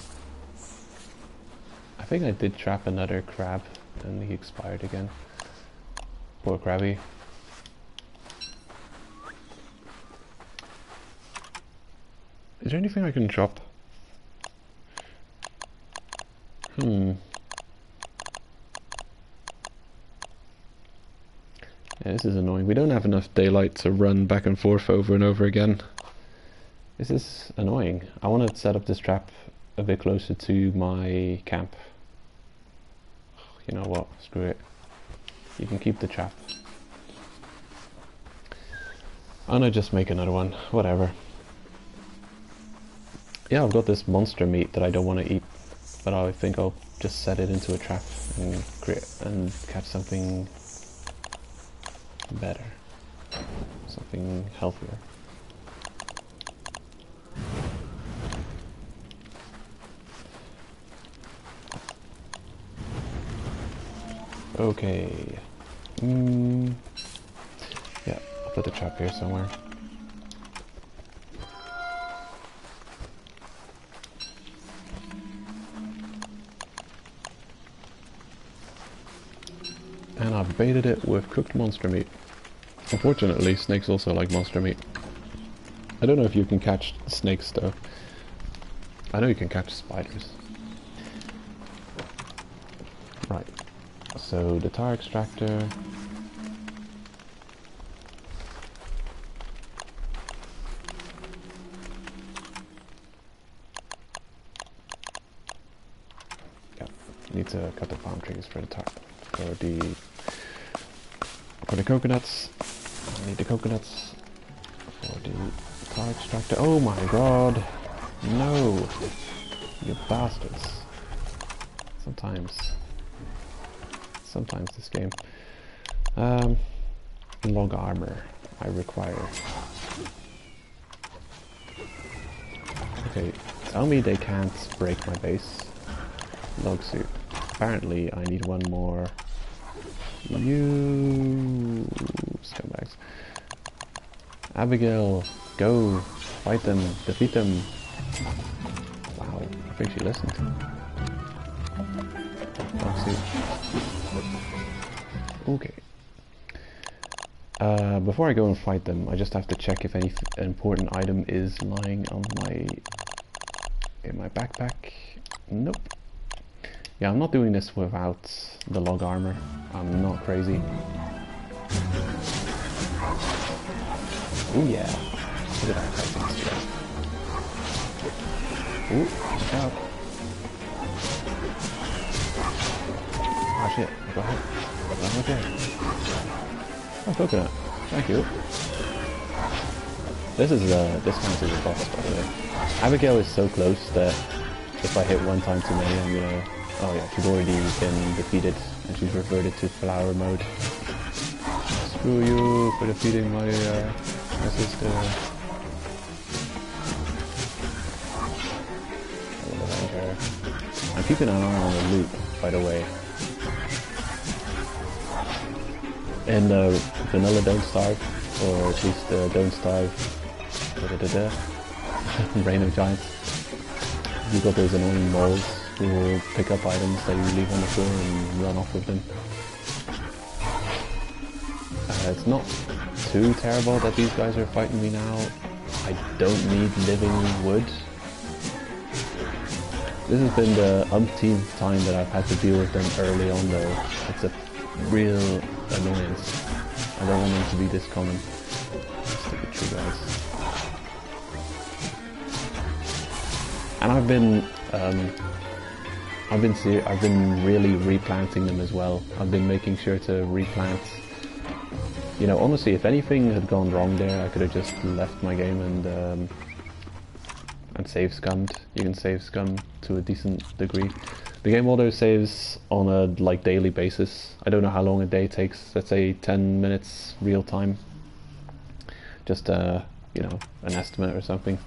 I think I did trap another crab, and he expired again. Poor crabby. Is there anything I can drop? Yeah, this is annoying. We don't have enough daylight to run back and forth over and over again. This is annoying. I want to set up this trap a bit closer to my camp. You know what? Screw it. You can keep the trap. I'm gonna just make another one. Whatever. Yeah, I've got this monster meat that I don't want to eat, but I think I'll just set it into a trap and catch something better, something healthier. Okay. Yeah, I'll put the trap here somewhere. And I've baited it with cooked monster meat. Unfortunately, snakes also like monster meat. I don't know if you can catch snakes though. I know you can catch spiders. Right. So the tar extractor. Yeah, need to cut the palm trees for the tar. For the coconuts. I need the coconuts for the tar extractor. Oh my god! No! You bastards. Sometimes this game. Log armor I require. Okay, tell me they can't break my base. Log suit. Apparently I need one more. You scumbags. Abigail, go! Fight them, defeat them. Wow, I think she listened. Okay. Before I go and fight them, I just have to check if any important item is lying on in my backpack. Nope. Yeah, I'm not doing this without the log armor. I'm not crazy. Oh yeah. Look at that fighting stuff. Ooh, watch out. Oh shit, I got hit. I'm okay. Oh, coconut. Thank you. This counts as a boss, by the way. Abigail is so close that if I hit one time too many, I'm gonna... Oh yeah, she's already been defeated and she's reverted to flower mode. Screw you for defeating my sister. I will avenge her. I'm keeping an eye on the loot, by the way. In vanilla Don't Starve, or at least Don't Starve, Reign of Giants, you've got those annoying moles who will pick up items that you leave on the floor and run off with them. It's not too terrible that these guys are fighting me now. I don't need living wood. This has been the umpteenth time that I've had to deal with them early on though. It's a real annoyance. I don't want them to be this common. Stupid tree guys. And I've been really replanting them as well. I've been making sure to replant. You know, honestly, if anything had gone wrong there, I could have just left my game and save scummed. You can save scum to a decent degree. The game auto saves on a daily basis. I don't know how long a day takes. Let's say 10 minutes real time. Just you know, an estimate or something.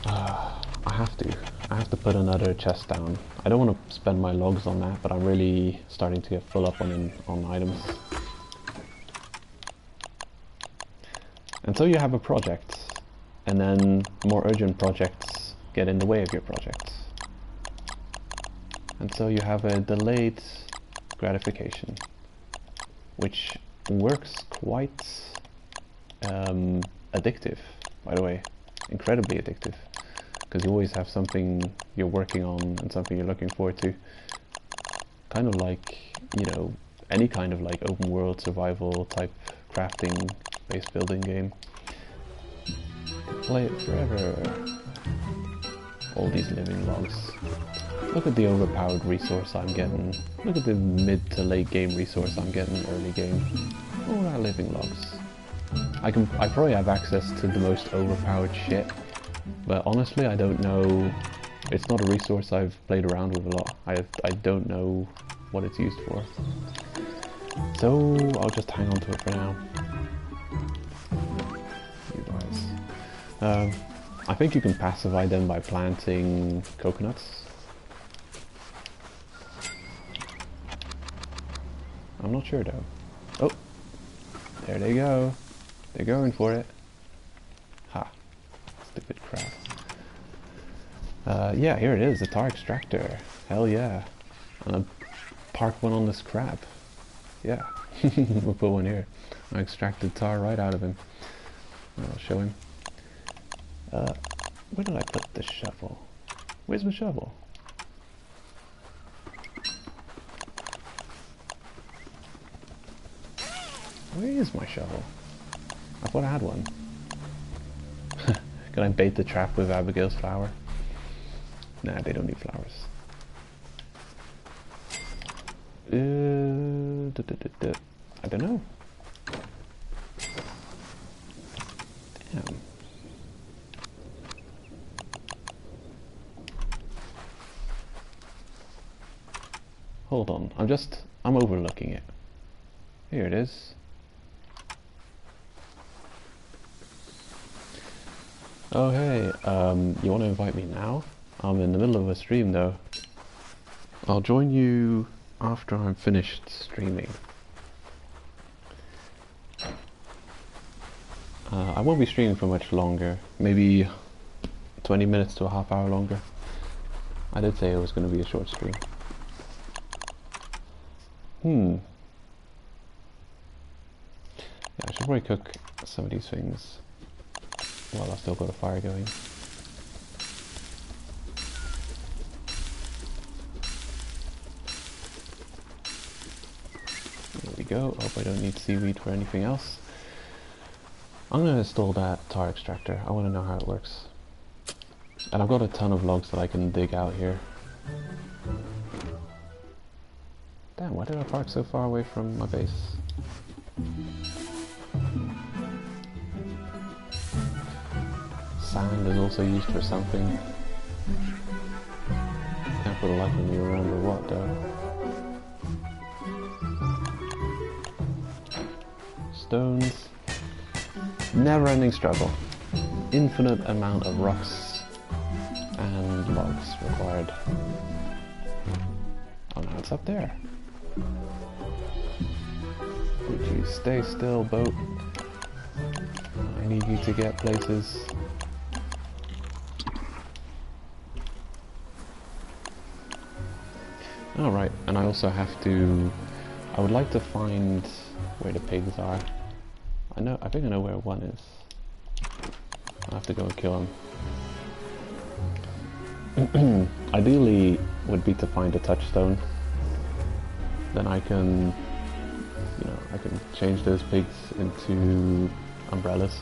I have to put another chest down. I don't want to spend my logs on that, but I'm really starting to get full up on items. And so you have a project, and then more urgent projects get in the way of your project. And so you have a delayed gratification, which works quite addictive, by the way. incredibly addictive, because you always have something you're working on and something you're looking forward to. Kind of like, you know, any kind of like open world survival type crafting base building game. Play it forever. All these living logs. Look at the overpowered resource I'm getting. Look at the mid to late game resource I'm getting early game. All that living logs. I probably have access to the most overpowered shit, but honestly I don't know. It's not a resource I've played around with a lot. I don't know what it's used for. So I'll just hang on to it for now. You guys. I think you can pacify them by planting coconuts. I'm not sure though. Oh, there they go. They're going for it. Ha. Stupid crap. Yeah, here it is, the tar extractor. Hell yeah. And I'll park one on this crab. Yeah. We'll put one here. I extracted tar right out of him. I'll show him. Where did I put the shovel? Where's my shovel? Where is my shovel? I thought I had one. Can I bait the trap with Abigail's flower? Nah, they don't need flowers. I don't know. Damn. Hold on, I'm overlooking it. Here it is. Oh hey, you want to invite me now? I'm in the middle of a stream though. I'll join you after I'm finished streaming. I won't be streaming for much longer, maybe 20 minutes to a half hour longer. I did say it was going to be a short stream. Yeah, I should probably cook some of these things while I've still got a fire going. There we go. Hope I don't need seaweed for anything else. I'm going to install that tar extractor. I want to know how it works. And I've got a ton of logs that I can dig out here. Damn, why did I park so far away from my base? Sand is also used for something. Can't for the life of me remember what though. Stones. Never-ending struggle. Infinite amount of rocks and logs required. Oh no, it's up there. Would you stay still, boat? I need you to get places. Alright, and I also have to... I would like to find where the pigs are. I think I know where one is. I'll have to go and kill him. Ideally would be to find a touchstone. Then I can, you know, I can change those pigs into umbrellas.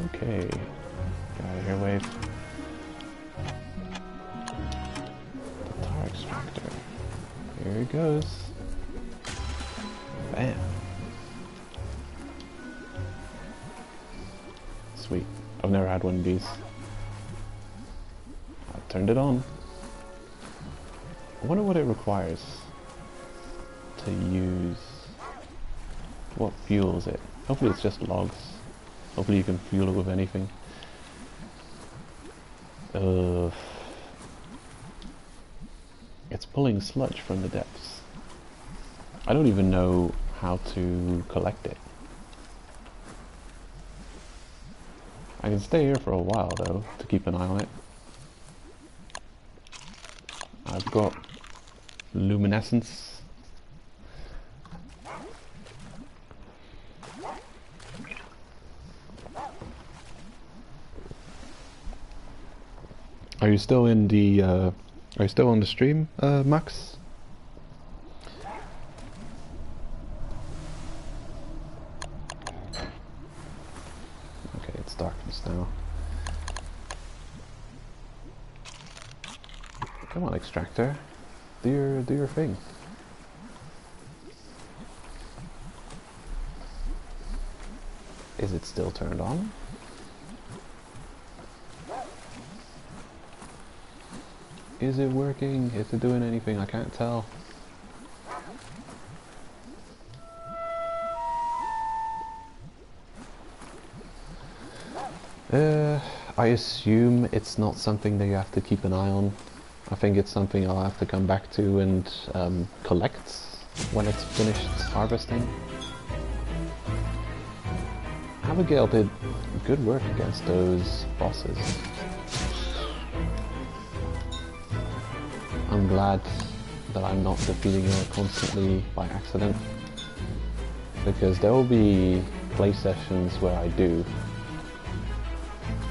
Okay, get out of here, wave. The tar extractor. Here it goes. Bam. Sweet. I've never had one of these. I turned it on. I wonder what it requires to use. What fuels it? Hopefully it's just logs. Hopefully you can fuel it with anything. It's pulling sludge from the depths. I don't even know how to collect it. I can stay here for a while though, to keep an eye on it. I've got luminescence. Are you still in the are you still on the stream, Max? Okay, it's darkness now. Come on, Extractor. Do your thing. Is it still turned on? Is it working? Is it doing anything? I can't tell. I assume it's not something that you have to keep an eye on. I think it's something I'll have to come back to and collect when it's finished harvesting. Abigail did good work against those bosses. I'm glad that I'm not defeating her constantly by accident, because there will be play sessions where I do,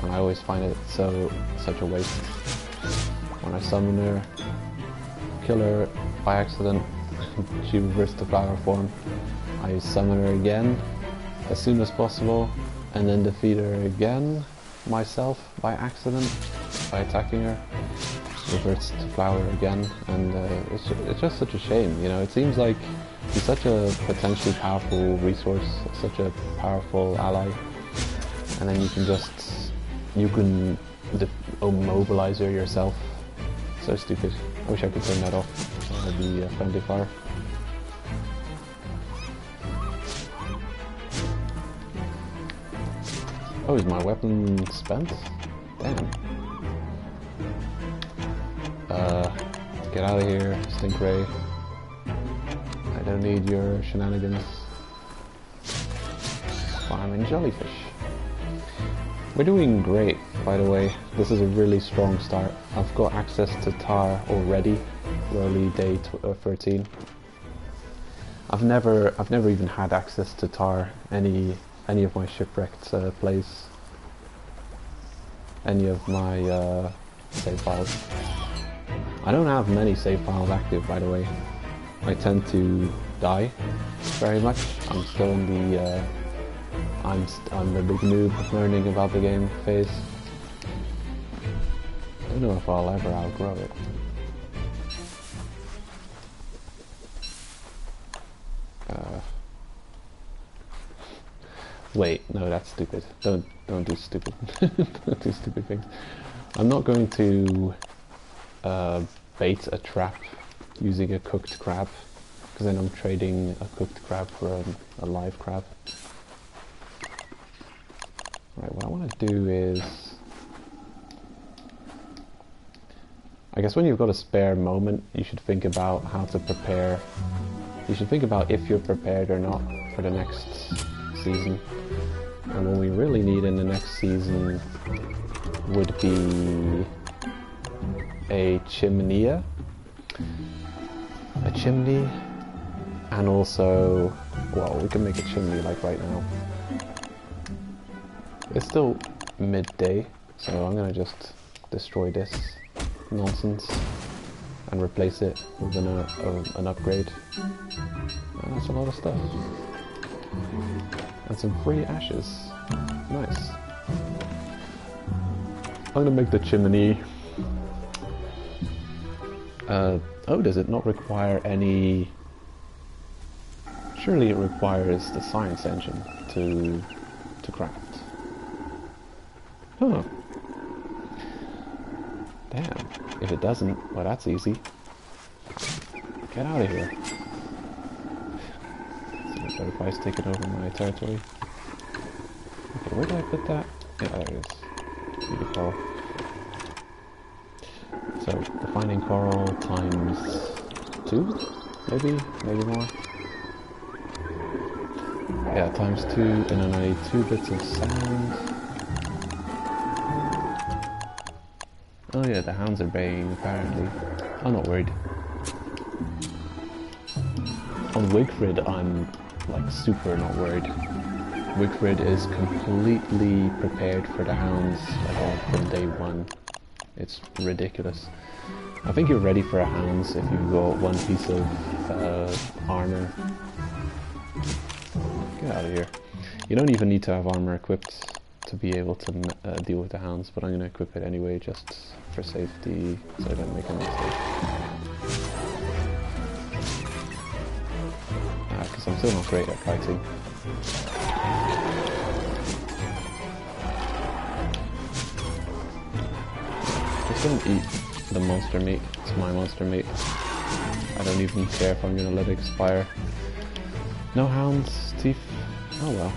and I always find it such a waste. When I summon her, kill her by accident, she reversed the flower form, I summon her again as soon as possible, and then defeat her again myself by accident by attacking her, reverts to flower again, and it's just such a shame, you know. It seems like she's such a potentially powerful resource, such a powerful ally, and then you can immobilize her yourself. So stupid. I wish I could turn that off. The friendly fire. Oh, is my weapon spent? Damn. Get out of here, Stinkray. I don't need your shenanigans. Farming jellyfish. We're doing great, by the way. This is a really strong start. I've got access to tar already. We're only day 13. I've never even had access to tar any of my shipwrecked plays. Any of my save files. I don't have many save files active, by the way. I tend to die very much. I'm still in the I'm the big noob learning about the game phase. I don't know if I'll ever outgrow it. Wait, no, that's stupid. Don't do stupid. Don't do stupid things. I'm not going to bait a trap using a cooked crab, because then I'm trading a cooked crab for a live crab. Right, what I want to do is, I guess when you've got a spare moment, you should think about how to prepare. You should think about if you're prepared or not for the next season. And what we really need in the next season would be a chimney, and also, well, we can make a chimney like right now. It's still midday, so I'm gonna just destroy this nonsense and replace it with an upgrade. And that's a lot of stuff. And some free ashes. Nice. I'm gonna make the chimney. Oh, does it not require any... Surely it requires the science engine to craft. Huh. Damn. If it doesn't, well, that's easy. Get out of here. Butterfly's taking over my territory. Okay, where did I put that? Yeah, there it is. See the coral. So, defining coral times 2? Maybe more. Yeah, times 2, and then I need 2 bits of sand. Oh yeah, the hounds are baying, apparently. I'm not worried. On Wigfrid, I'm like super not worried. Wigfrid is completely prepared for the hounds like from day 1. It's ridiculous. I think you're ready for a hounds if you've got one piece of armor. Get out of here. You don't even need to have armor equipped to be able to deal with the hounds, but I'm going to equip it anyway just for safety so I don't make a mistake. Because I'm still not great at kiting. Just don't eat the monster meat. It's my monster meat. I don't even care if I'm going to let it expire. No hounds, teeth. Oh well.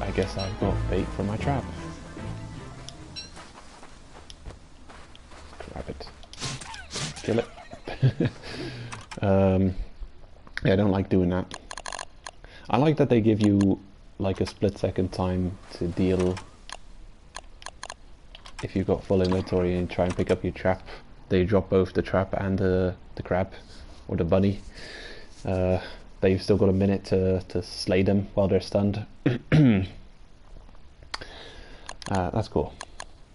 I guess I've got bait for my trap. Grab it. Kill it. Yeah, I don't like doing that. I like that they give you like a split-second time to deal. If you've got full inventory and try and pick up your trap, they drop both the trap and the crab or the bunny. They've still got a minute to slay them while they're stunned. That's cool.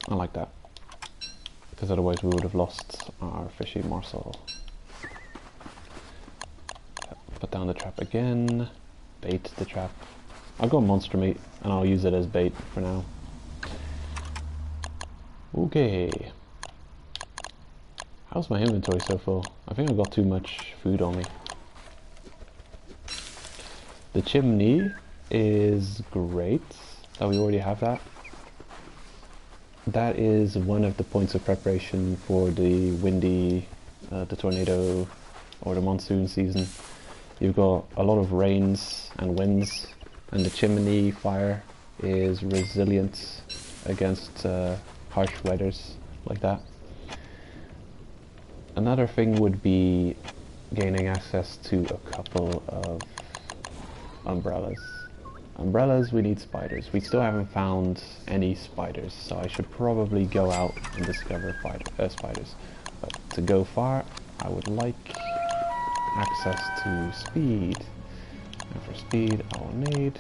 I like that. Because otherwise we would have lost our fishy morsel. Put down the trap again. Bait the trap. I've got monster meat and I'll use it as bait for now. Okay. How's my inventory so full? I think I've got too much food on me. The chimney is great that we already have that. That is one of the points of preparation for the windy, the tornado or the monsoon season. You've got a lot of rains and winds, and the chimney fire is resilient against harsh weathers like that. Another thing would be gaining access to a couple of umbrellas. Umbrellas, we need spiders. We still haven't found any spiders, so I should probably go out and discover spiders. But to go far, I would like access to speed. And for speed, I will need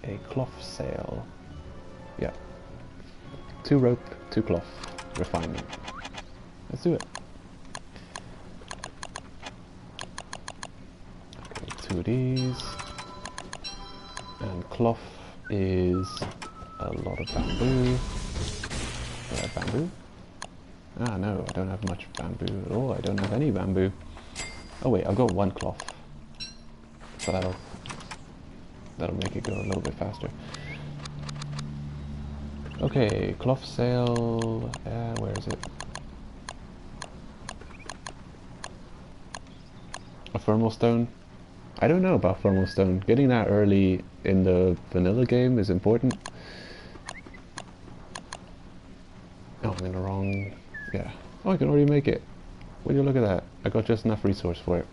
a cloth sail. Yeah. 2 rope, 2 cloth. Refinement. Let's do it. Okay, 2 of these. And cloth is a lot of bamboo. Do I have bamboo? Ah no, I don't have much bamboo at all. I don't have any bamboo. Oh wait, I've got 1 cloth. So that'll make it go a little bit faster. Okay, cloth sail. Where is it? A thermal stone. I don't know about thermal stone. Getting that early in the vanilla game is important. Oh, I'm in the wrong... Yeah. Oh, I can already make it. Would you look at that? I got just enough resource for it.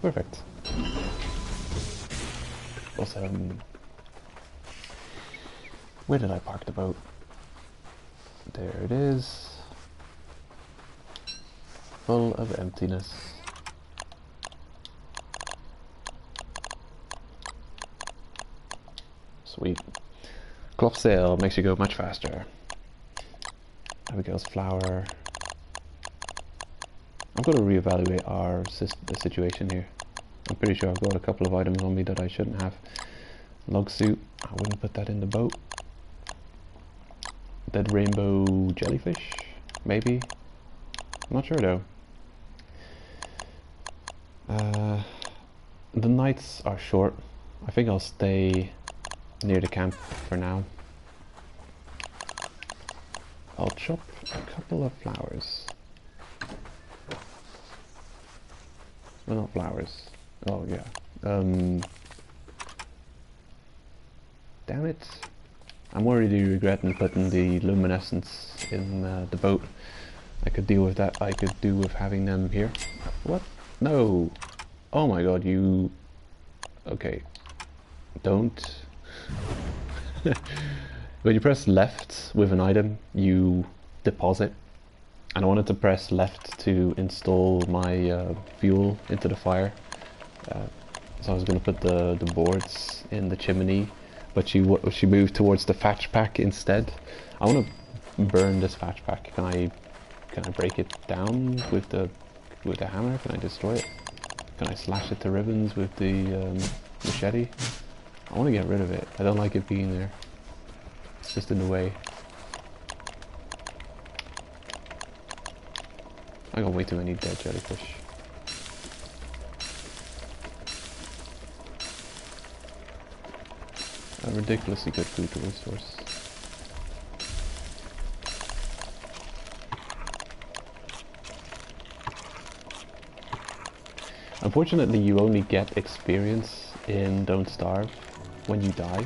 Perfect. Awesome. Where did I park the boat? There it is. Full of emptiness. Sweet. Cloth sail makes you go much faster. Abigail's flower. I've got to reevaluate the situation here. I'm pretty sure I've got a couple of items on me that I shouldn't have. Log suit. I wouldn't put that in the boat. Dead rainbow jellyfish? Maybe? I'm not sure though. The nights are short. I think I'll stay near the camp for now. I'll chop a couple of flowers. Well, not flowers. Oh yeah. Damn it. I'm already regretting putting the luminescence in the boat. I could deal with that. I could do with having them here. What? No. Oh my god, you... Okay. Don't. When you press left with an item, you deposit. And I wanted to press left to install my fuel into the fire. So I was going to put the boards in the chimney, but she moved towards the thatch pack instead. I want to burn this thatch pack. Can I break it down with the hammer? Can I destroy it? Can I slash it to ribbons with the machete? I want to get rid of it. I don't like it being there. It's just in the way. I got way too many dead jellyfish. A ridiculously good food resource. Unfortunately, you only get experience in Don't Starve when you die.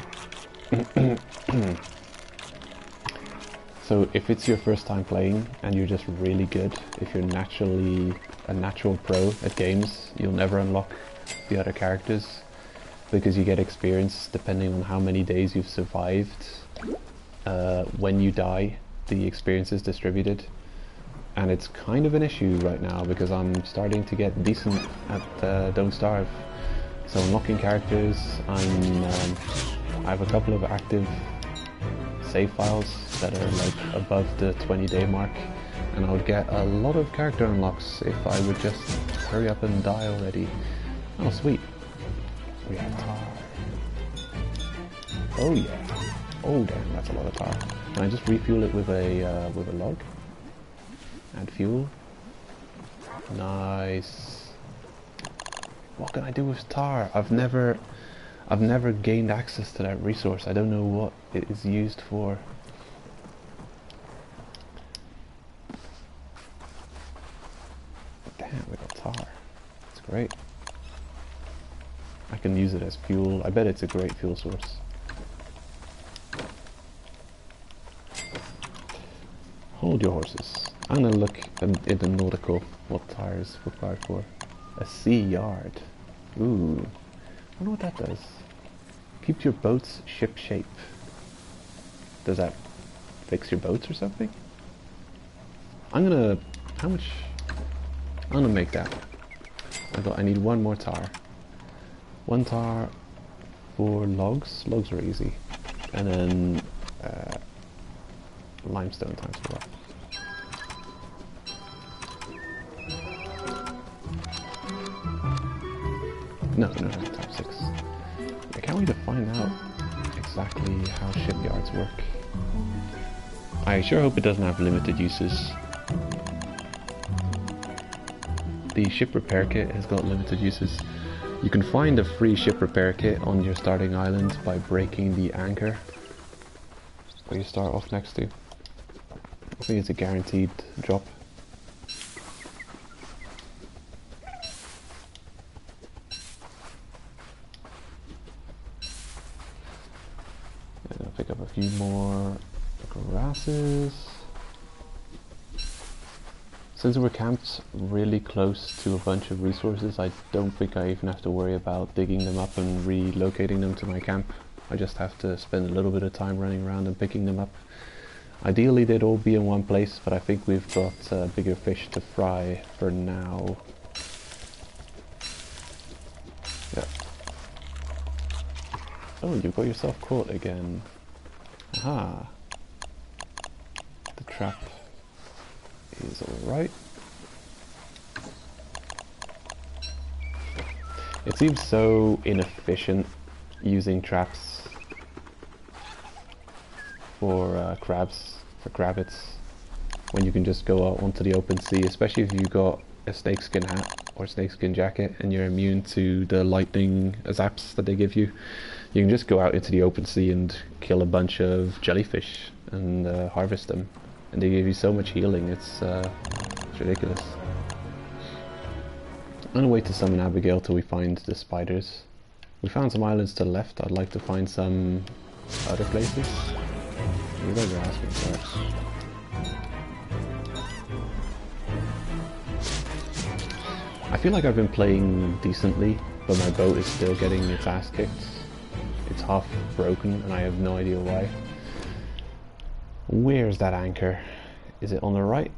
So if it's your first time playing and you're just really good, if you're naturally a natural pro at games, you'll never unlock the other characters because you get experience depending on how many days you've survived. When you die, the experience is distributed. And it's kind of an issue right now because I'm starting to get decent at Don't Starve. So unlocking characters, I have a couple of active save files that are like above the 20-day mark, and I would get a lot of character unlocks if I would just hurry up and die already. Oh sweet, we have tar. Oh yeah. Oh damn, that's a lot of tar. Can I just refuel it with a log? Add fuel. Nice. What can I do with tar? I've never gained access to that resource. I don't know what it is used for. Damn, we got tar. That's great. I can use it as fuel. I bet it's a great fuel source. Hold your horses. I'm gonna look in the nautical what tar is required for. A sea yard. Ooh. I wonder what that does. Keep your boats ship shape. Does that fix your boats or something? I'm gonna... How much... I'm gonna make that. I need one more tar. One tar for logs. Logs are easy. And then... limestone times 4. No, times 6. I can't wait to find out exactly how shipyards work. I sure hope it doesn't have limited uses. The ship repair kit has got limited uses. You can find a free ship repair kit on your starting island by breaking the anchor where you start off next to. I think it's a guaranteed drop. And I'll pick up a few more grasses. Since we're camped really close to a bunch of resources, I don't think I even have to worry about digging them up and relocating them to my camp. I just have to spend a little bit of time running around and picking them up. Ideally they'd all be in one place, but I think we've got bigger fish to fry for now. Yeah. Oh, you got yourself caught again. Aha. The trap is alright. It seems so inefficient using traps for crabs, for crabbits, when you can just go out onto the open sea, especially if you got a snakeskin hat or snakeskin jacket and you're immune to the lightning zaps that they give you. You can just go out into the open sea and kill a bunch of jellyfish and harvest them, and they give you so much healing. It's ridiculous. I'm gonna wait to summon Abigail till we find the spiders. We found some islands to the left. I'd like to find some other places. You guys are asking for it. I feel like I've been playing decently, but my boat is still getting its ass kicked. It's half broken and I have no idea why. Where's that anchor? Is it on the right?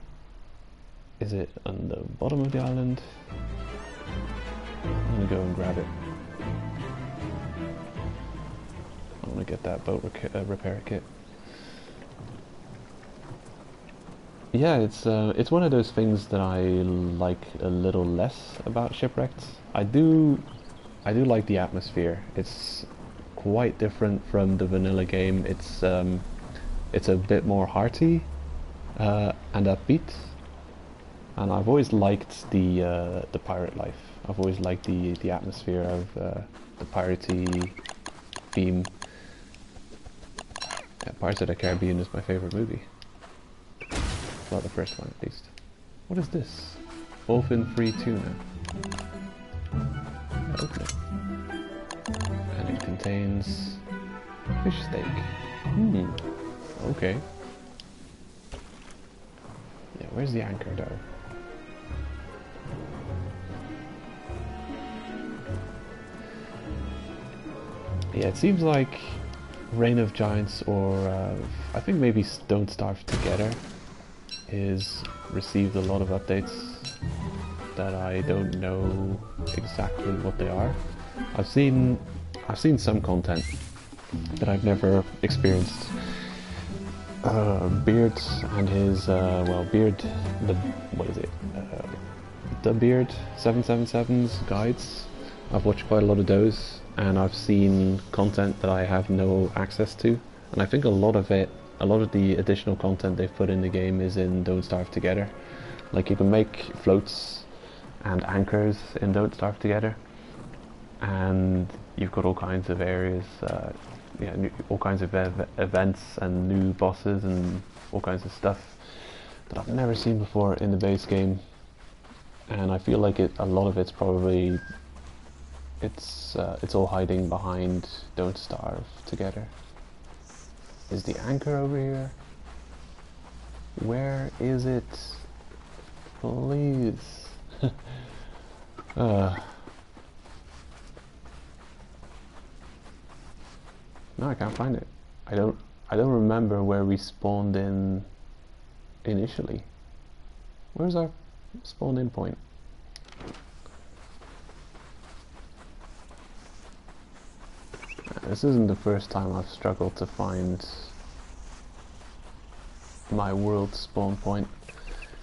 Is it on the bottom of the island? I'm gonna go and grab it. want to get that boat repair kit. Yeah, it's one of those things that I like a little less about Shipwrecked. I do like the atmosphere. It's quite different from the vanilla game. It's a bit more hearty and upbeat. And I've always liked the pirate life. I've always liked the atmosphere of the piratey theme. Yeah, Pirates of the Caribbean is my favorite movie. Well, the first one at least. What is this? Oven-free tuna. Open it. And it contains fish steak. Okay. Yeah, where's the anchor though? Yeah, it seems like Reign of Giants or I think maybe Don't Starve Together is received a lot of updates that I don't know exactly what they are. I've seen some content that I've never experienced. Beard and his Beard, the Beard 777's guides. I've watched quite a lot of those, and I've seen content that I have no access to, and I think a lot of the additional content they've put in the game is in Don't Starve Together. Like, you can make floats and anchors in Don't Starve Together, and you've got all kinds of areas, all kinds of events and new bosses and all kinds of stuff that I've never seen before in the base game. And I feel like a lot of it's probably it's all hiding behind Don't Starve Together. Is the anchor over here? Where is it? Please. No, I can't find it. I don't remember where we spawned in initially. Where's our spawn in point? This isn't the first time I've struggled to find my world spawn point,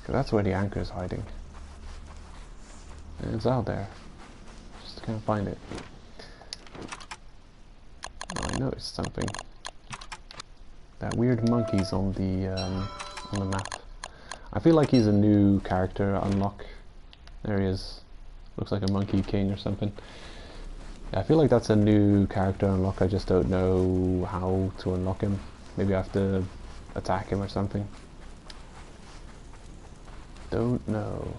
because that's where the anchor is hiding. And it's out there. Just can't find it. Oh, I noticed something. That weird monkey's on the map. I feel like he's a new character to unlock. There he is. Looks like a monkey king or something. Yeah, I feel like that's a new character unlock. I just don't know how to unlock him. Maybe I have to attack him or something. Don't know.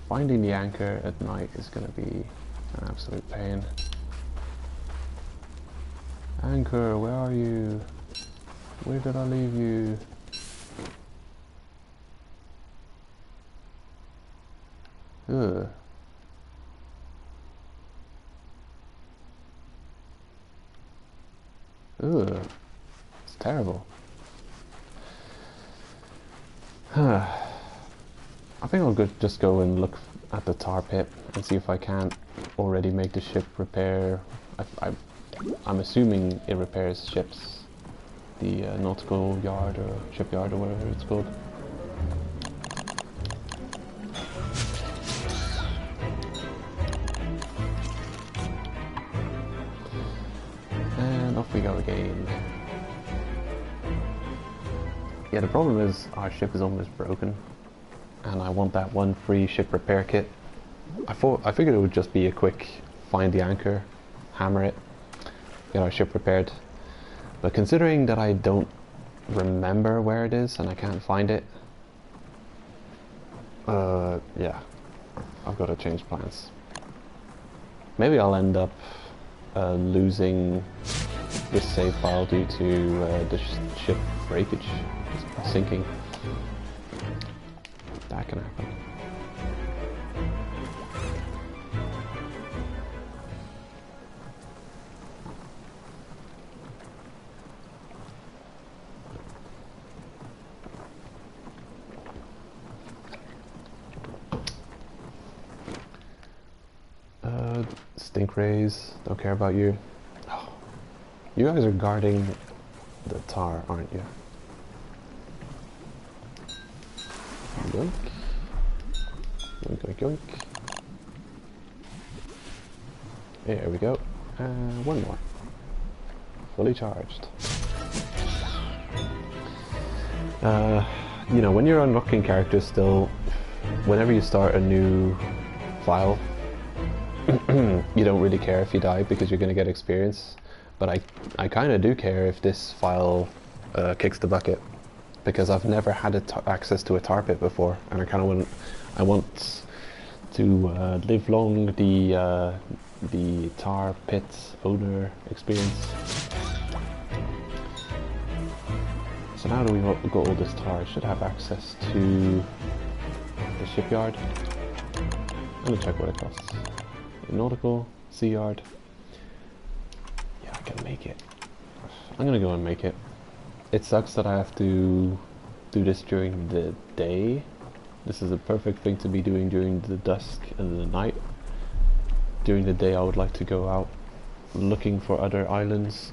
Finding the anchor at night is going to be an absolute pain. Anchor, where are you? Where did I leave you? Ugh. Ugh. It's terrible. I think I'll just go and look at the tar pit and see if I can't already make the ship repair. I'm assuming it repairs ships. The nautical yard or shipyard or whatever it's called. And off we go again. Yeah, the problem is our ship is almost broken, and I want that one free ship repair kit. I figured it would just be a quick find the anchor, hammer it, get our ship repaired. But considering that I don't remember where it is and I can't find it, yeah, I've got to change plans. Maybe I'll end up losing this save file due to the ship breakage, sinking. That can happen. stink rays. Don't care about you. Oh, you guys are guarding the tar, aren't you? Yoink. Yoink, yoink, yoink. There we go. One more. Fully charged. You know, when you're unlocking characters still, whenever you start a new file, you don't really care if you die because you're going to get experience. But I kind of do care if this file kicks the bucket, because I've never had access to a tar pit before, and I want to live long the tar pit owner experience. So now that we've got all this tar, I should have access to the shipyard. I'm gonna check what it costs. Nautical, sea yard. Yeah, I can make it. I'm gonna go and make it. It sucks that I have to do this during the day. This is a perfect thing to be doing during the dusk and the night. During the day I would like to go out looking for other islands,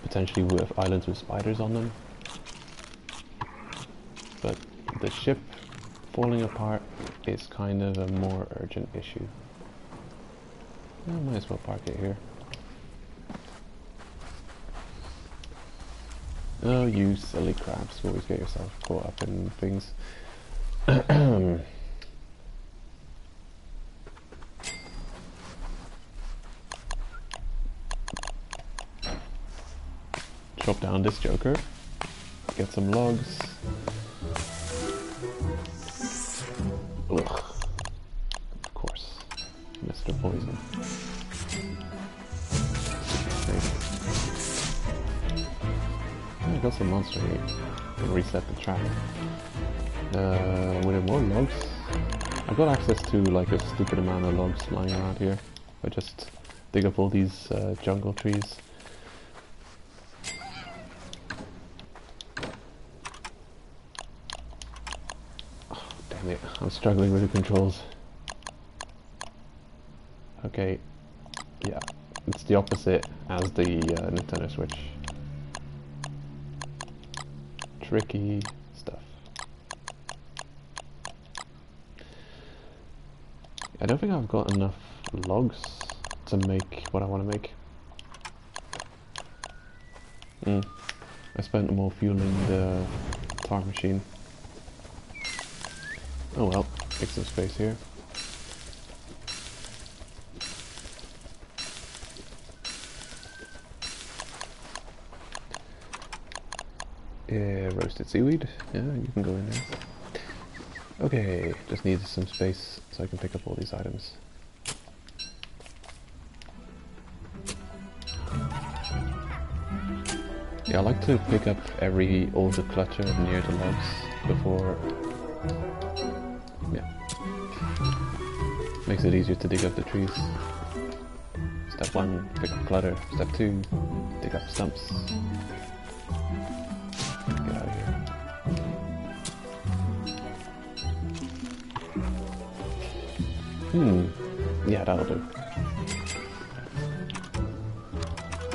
potentially with islands with spiders on them. But the ship falling apart is kind of a more urgent issue. I might as well park it here. Oh, you silly crabs, you always get yourself caught up in things. Chop down this joker, get some logs. Ugh. Of course, Mr. Poison. I got some monster meat. Can reset the trap. We have more logs. I've got access to like a stupid amount of logs lying around here. I just dig up all these jungle trees. Oh, damn it, I'm struggling with the controls. Okay, yeah, it's the opposite as the Nintendo Switch. Tricky stuff. I don't think I've got enough logs to make what I want to make. I spent them all fueling the tar machine. Oh well, take some space here. Roasted seaweed, yeah, you can go in there. Okay, just need some space so I can pick up all these items. Yeah, I like to pick up all the clutter near the logs before, yeah, makes it easier to dig up the trees. Step 1, pick up clutter. Step 2, dig up stumps. Get out of here. Yeah, that'll do.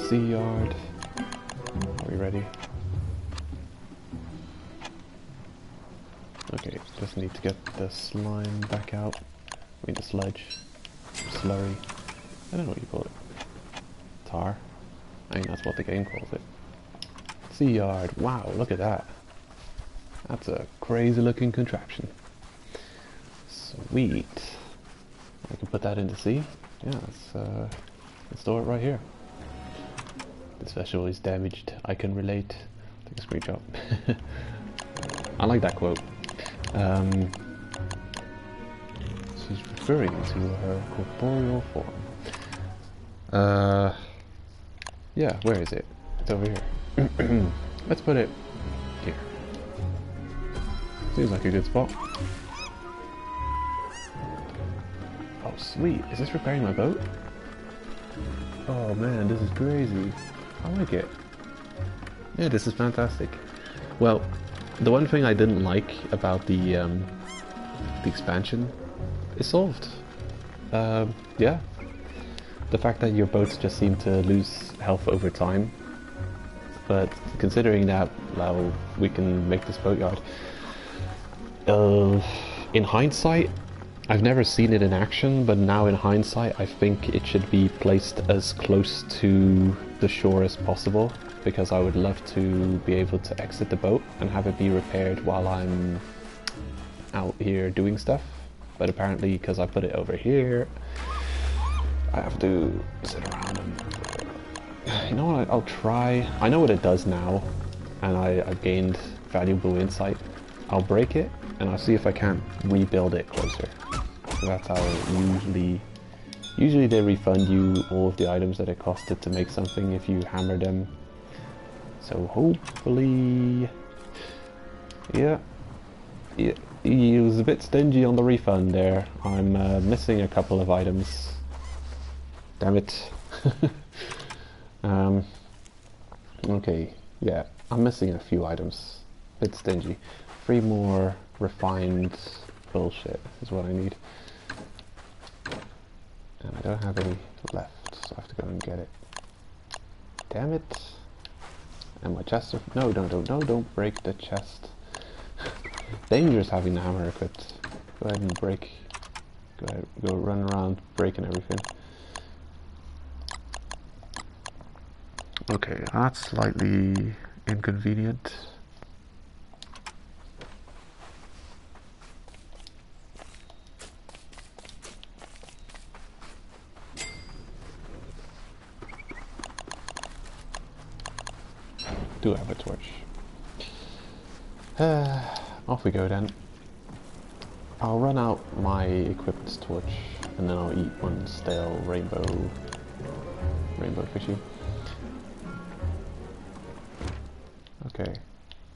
Sea yard. Are we ready? Okay, just need to get the slime back out. I mean the sludge. Slurry. I don't know what you call it. Tar. I think that's what the game calls it. Sea yard. Wow, look at that. That's a crazy looking contraption. Sweet. I can put that in the sea. Yeah, let's store it right here. This vessel is damaged. I can relate. Take a screenshot. I like that quote. She's referring to her corporeal form. Yeah, where is it? It's over here. Let's put it here. Seems like a good spot. Oh sweet, is this repairing my boat? Oh man, this is crazy. I like it. Yeah, this is fantastic. Well, the one thing I didn't like about the expansion is solved. Yeah. the fact that your boats just seem to lose health over time. But considering that, well, we can make this boatyard. In hindsight, I've never seen it in action, but now in hindsight, I think it should be placed as close to the shore as possible, because I would love to be able to exit the boat and have it be repaired while I'm out here doing stuff. But apparently, because I put it over here, I have to sit around and... You know what, I'll try... I know what it does now, and I've gained valuable insight. I'll break it, and I'll see if I can't rebuild it closer. So that's how usually they refund you all of the items that it costed to make something if you hammer them. So hopefully... Yeah, he was a bit stingy on the refund there. I'm missing a couple of items. Damn it. Okay, yeah, I'm missing a few items. Bit stingy. 3 more refined bullshit is what I need. And I don't have any left, so I have to go and get it. Damn it. And my chest of... No, don't break the chest. Dangerous having the hammer equipped. Go ahead and break. Go run around breaking everything. Okay, that's slightly inconvenient. Do have a torch. Off we go then. I'll run out my equipped torch and then I'll eat one stale rainbow fishy. Okay,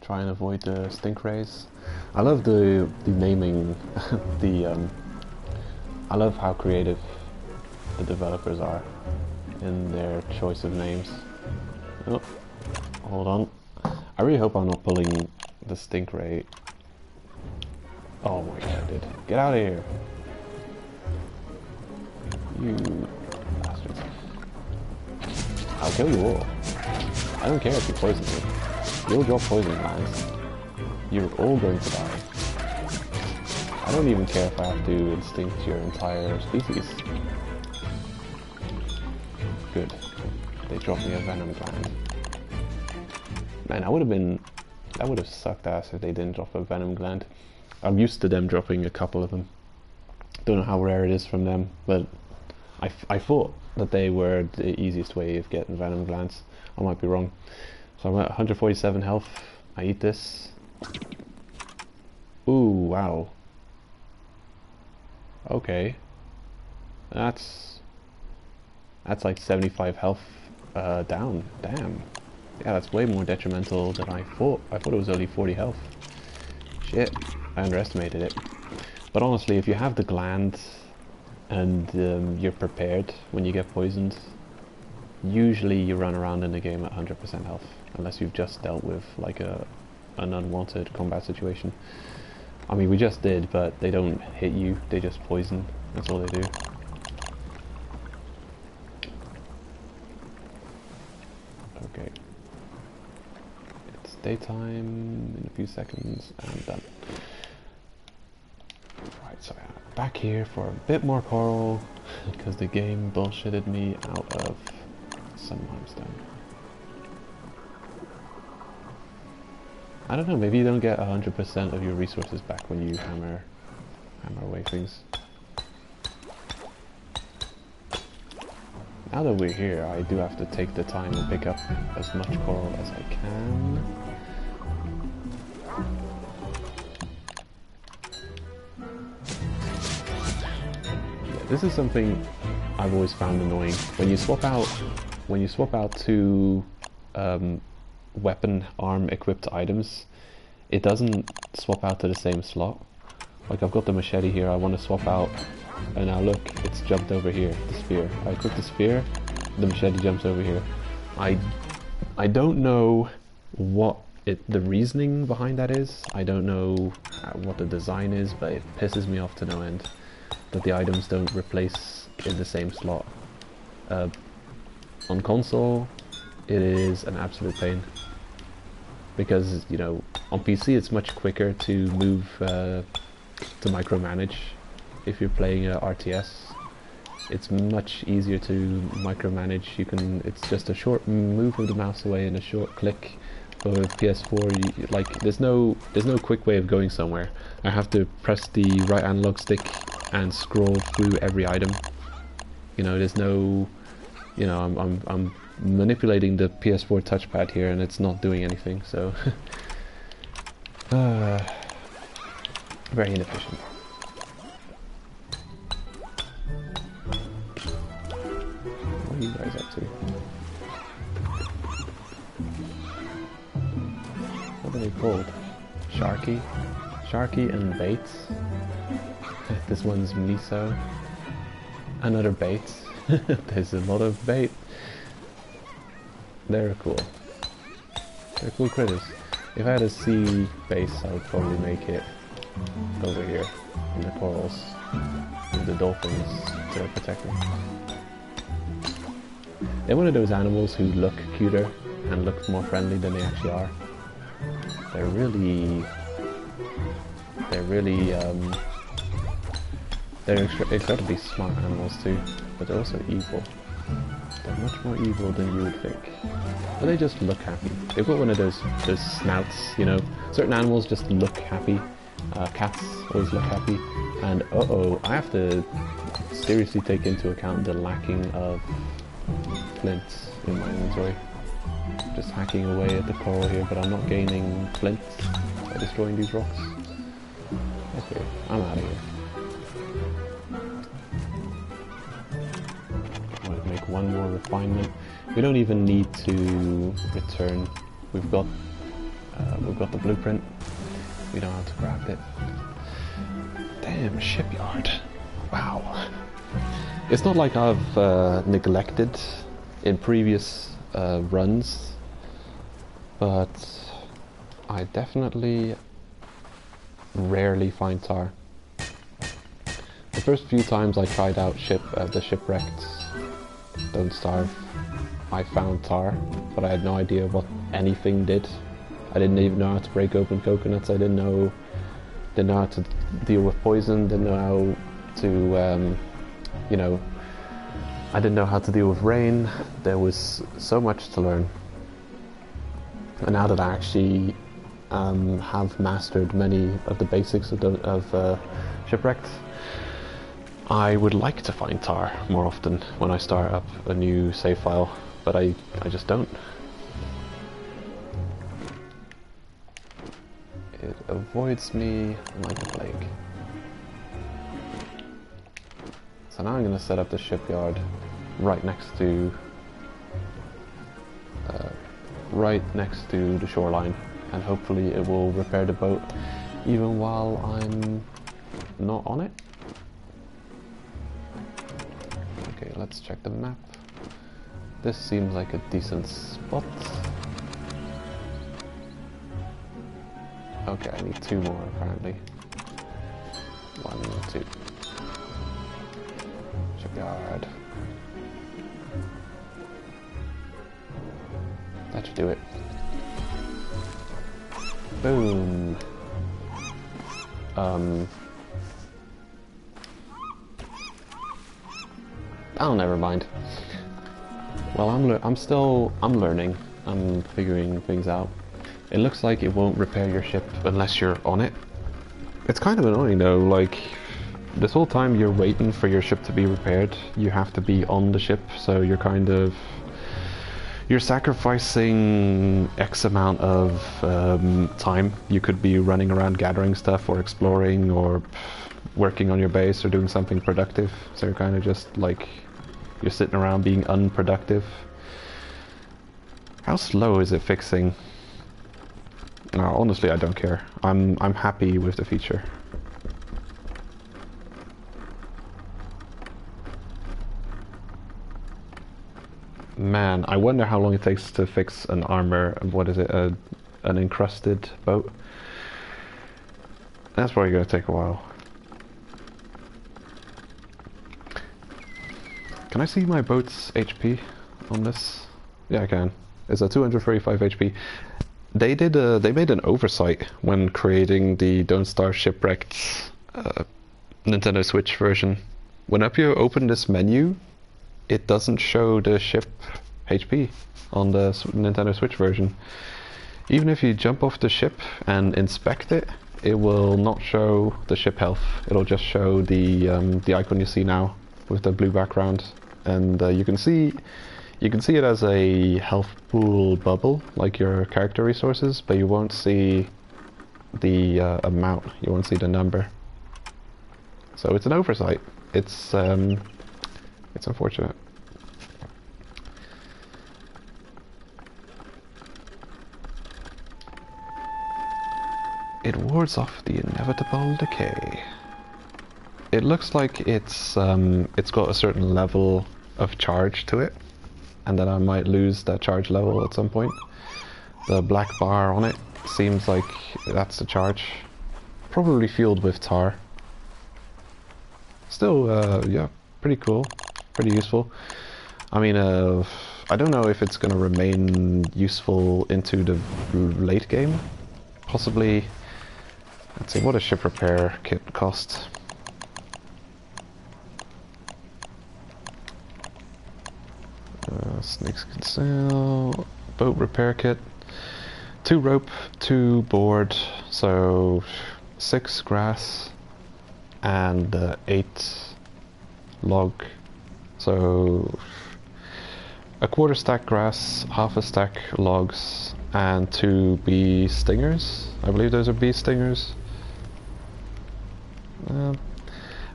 try and avoid the stingrays. I love the naming. I love how creative the developers are in their choice of names. Oh, hold on. I really hope I'm not pulling the stingray. Oh my god, I did. Get out of here! You bastards. I'll kill you all. I don't care if you poison me. You'll drop poison lines. You're all going to die. I don't even care if I have to instinct your entire species. Good. They dropped me a venom gland. Man, that would have sucked ass if they didn't drop a venom gland. I'm used to them dropping a couple of them. Don't know how rare it is from them, but I thought that they were the easiest way of getting venom glands. I might be wrong. So I'm at 147 health. I eat this. Ooh, wow. Okay. That's like 75 health down. Damn. Yeah, that's way more detrimental than I thought. I thought it was only 40 health. Shit, I underestimated it. But honestly, if you have the gland and you're prepared when you get poisoned, usually you run around in the game at 100% health, unless you've just dealt with like an unwanted combat situation. I mean, we just did, but they don't hit you, they just poison. That's all they do. Okay. It's daytime in a few seconds, and I'm done. Right, so I'm back here for a bit more coral, because the game bullshitted me out of some limestone. I don't know, maybe you don't get 100% of your resources back when you hammer away things. Now that we're here, I do have to take the time and pick up as much coral as I can. Yeah, this is something I've always found annoying. When you swap out two weapon arm equipped items, it doesn't swap out to the same slot. Like I've got the machete here, I want to swap out, and now look, it's jumped over here, the spear. I equip the spear, the machete jumps over here. I don't know what the reasoning behind that is. I don't know what the design is, but it pisses me off to no end that the items don't replace in the same slot. Uh, on console, it is an absolute pain. Because, you know, on PC it's much quicker to move, to micromanage. If you're playing a RTS, it's much easier to micromanage. It's just a short move of the mouse away and a short click. For PS4, like, there's no quick way of going somewhere. I have to press the right analog stick and scroll through every item. You know, there's no, you know, I'm manipulating the PS4 touchpad here and it's not doing anything, so very inefficient. What are you guys up to? What are they called? Sharky? Sharky and Bates. This one's Miso. Another Bates. There's a lot of bait. They're cool. They're cool critters. If I had a sea base, I would probably make it over here in the corals with the dolphins to protect them. They're one of those animals who look cuter and look more friendly than they actually are. They're incredibly smart animals too, but they're also evil. They're much more evil than you would think. But they just look happy. They've got one of those snouts, you know. Certain animals just look happy. Cats always look happy. And uh-oh, I have to seriously take into account the lacking of flint in my inventory. Just hacking away at the coral here, but I'm not gaining flint by destroying these rocks. Okay, I'm out of here. I'm gonna make one more refinement. We don't even need to return. We've got the blueprint. We know how to craft it. Damn, shipyard. Wow. It's not like I've neglected in previous runs, but I definitely rarely find tar. The first few times I tried out the shipwrecked Don't Starve, I found tar, but I had no idea what anything did. I didn't even know how to break open coconuts. I didn't know how to deal with poison. Didn't know how to, you know, I didn't know how to deal with rain. There was so much to learn. And now that I actually have mastered many of the basics of Shipwrecked, I would like to find tar more often when I start up a new save file, but I just don't. It avoids me like a plague. So now I'm going to set up the shipyard right next to the shoreline, and hopefully it will repair the boat even while I'm not on it. Okay, let's check the map. This seems like a decent spot. Okay, I need 2 more apparently. 1, 2. Shipyard. That should do it. Boom. Oh, never mind. Well, I'm learning. I'm figuring things out. It looks like it won't repair your ship unless you're on it. It's kind of annoying though, like, this whole time you're waiting for your ship to be repaired, you have to be on the ship, so you're sacrificing X amount of time. You could be running around gathering stuff or exploring or working on your base or doing something productive, so you're kind of just like, you're sitting around being unproductive. How slow is it fixing? Honestly, I don't care. I'm happy with the feature. Man, I wonder how long it takes to fix an armor. What is it? An encrusted boat? That's probably gonna take a while. Can I see my boat's HP on this? Yeah, I can. It's a 235 HP. They made an oversight when creating the Don't Starve Shipwrecked Nintendo Switch version. Whenever you open this menu, it doesn't show the ship HP on the Nintendo Switch version. Even if you jump off the ship and inspect it, it will not show the ship health. It'll just show the icon you see now with the blue background, and you can see it as a health pool bubble, like your character resources, but you won't see the amount. You won't see the number. So it's an oversight. It's unfortunate. It wards off the inevitable decay. It looks like it's got a certain level of charge to it, and then I might lose that charge level at some point. The black bar on it seems like that's the charge. Probably fueled with tar. Still, yeah, pretty cool, pretty useful. I mean, I don't know if it's going to remain useful into the late game. Possibly. Let's see, what does ship repair kit cost? Snakes can sell. Boat repair kit. 2 rope, 2 board, so 6 grass and 8 log. So a quarter stack grass, half a stack logs, and 2 bee stingers. I believe those are bee stingers.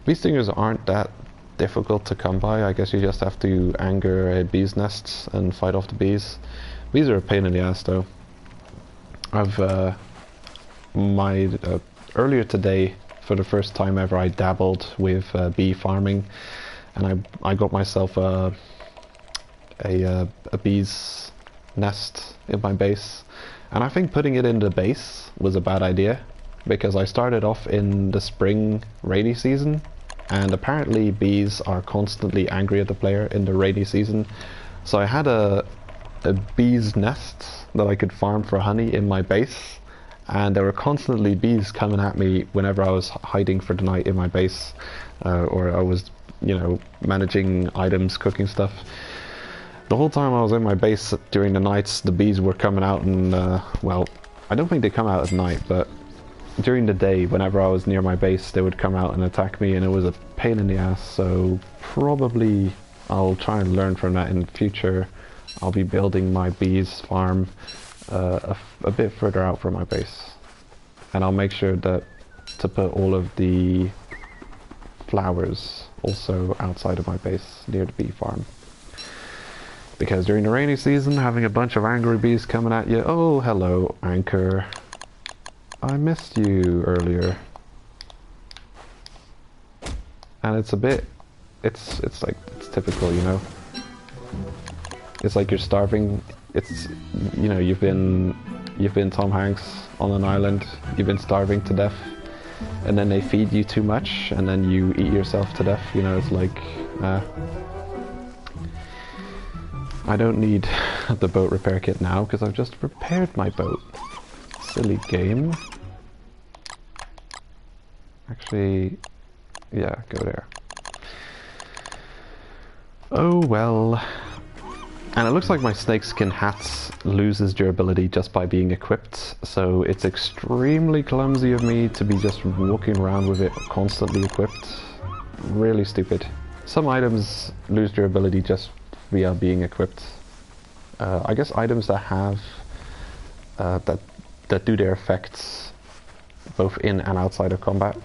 Bee stingers aren't that difficult to come by. I guess you just have to anger a bee's nest and fight off the bees. Bees are a pain in the ass though. I've earlier today, for the first time ever, I dabbled with bee farming, and I got myself a bee's nest in my base, and I think putting it in the base was a bad idea, because I started off in the spring rainy season, and apparently bees are constantly angry at the player in the rainy season. So I had a bee's nest that I could farm for honey in my base, and there were constantly bees coming at me whenever I was hiding for the night in my base, or I was, you know, managing items, cooking stuff. The whole time I was in my base during the nights, the bees were coming out, and well, I don't think they come out at night, but during the day, whenever I was near my base, they would come out and attack me, and it was a pain in the ass. So probably I'll try and learn from that in the future. I'll be building my bees farm a bit further out from my base, and I'll make sure that to put all of the flowers also outside of my base near the bee farm, because during the rainy season, having a bunch of angry bees coming at you, oh hello Anchor, I missed you earlier. And it's a bit, it's typical, you know. It's like you're starving. It's, you know, you've been Tom Hanks on an island. You've been starving to death, and then they feed you too much, and then you eat yourself to death. You know, it's like, I don't need the boat repair kit now because I've just repaired my boat. Silly game. Actually, yeah, go there. Oh well. And it looks like my snakeskin hat loses durability just by being equipped, so it's extremely clumsy of me to be just walking around with it constantly equipped. Really stupid. Some items lose durability just via being equipped. I guess items that have that do their effects both in and outside of combat.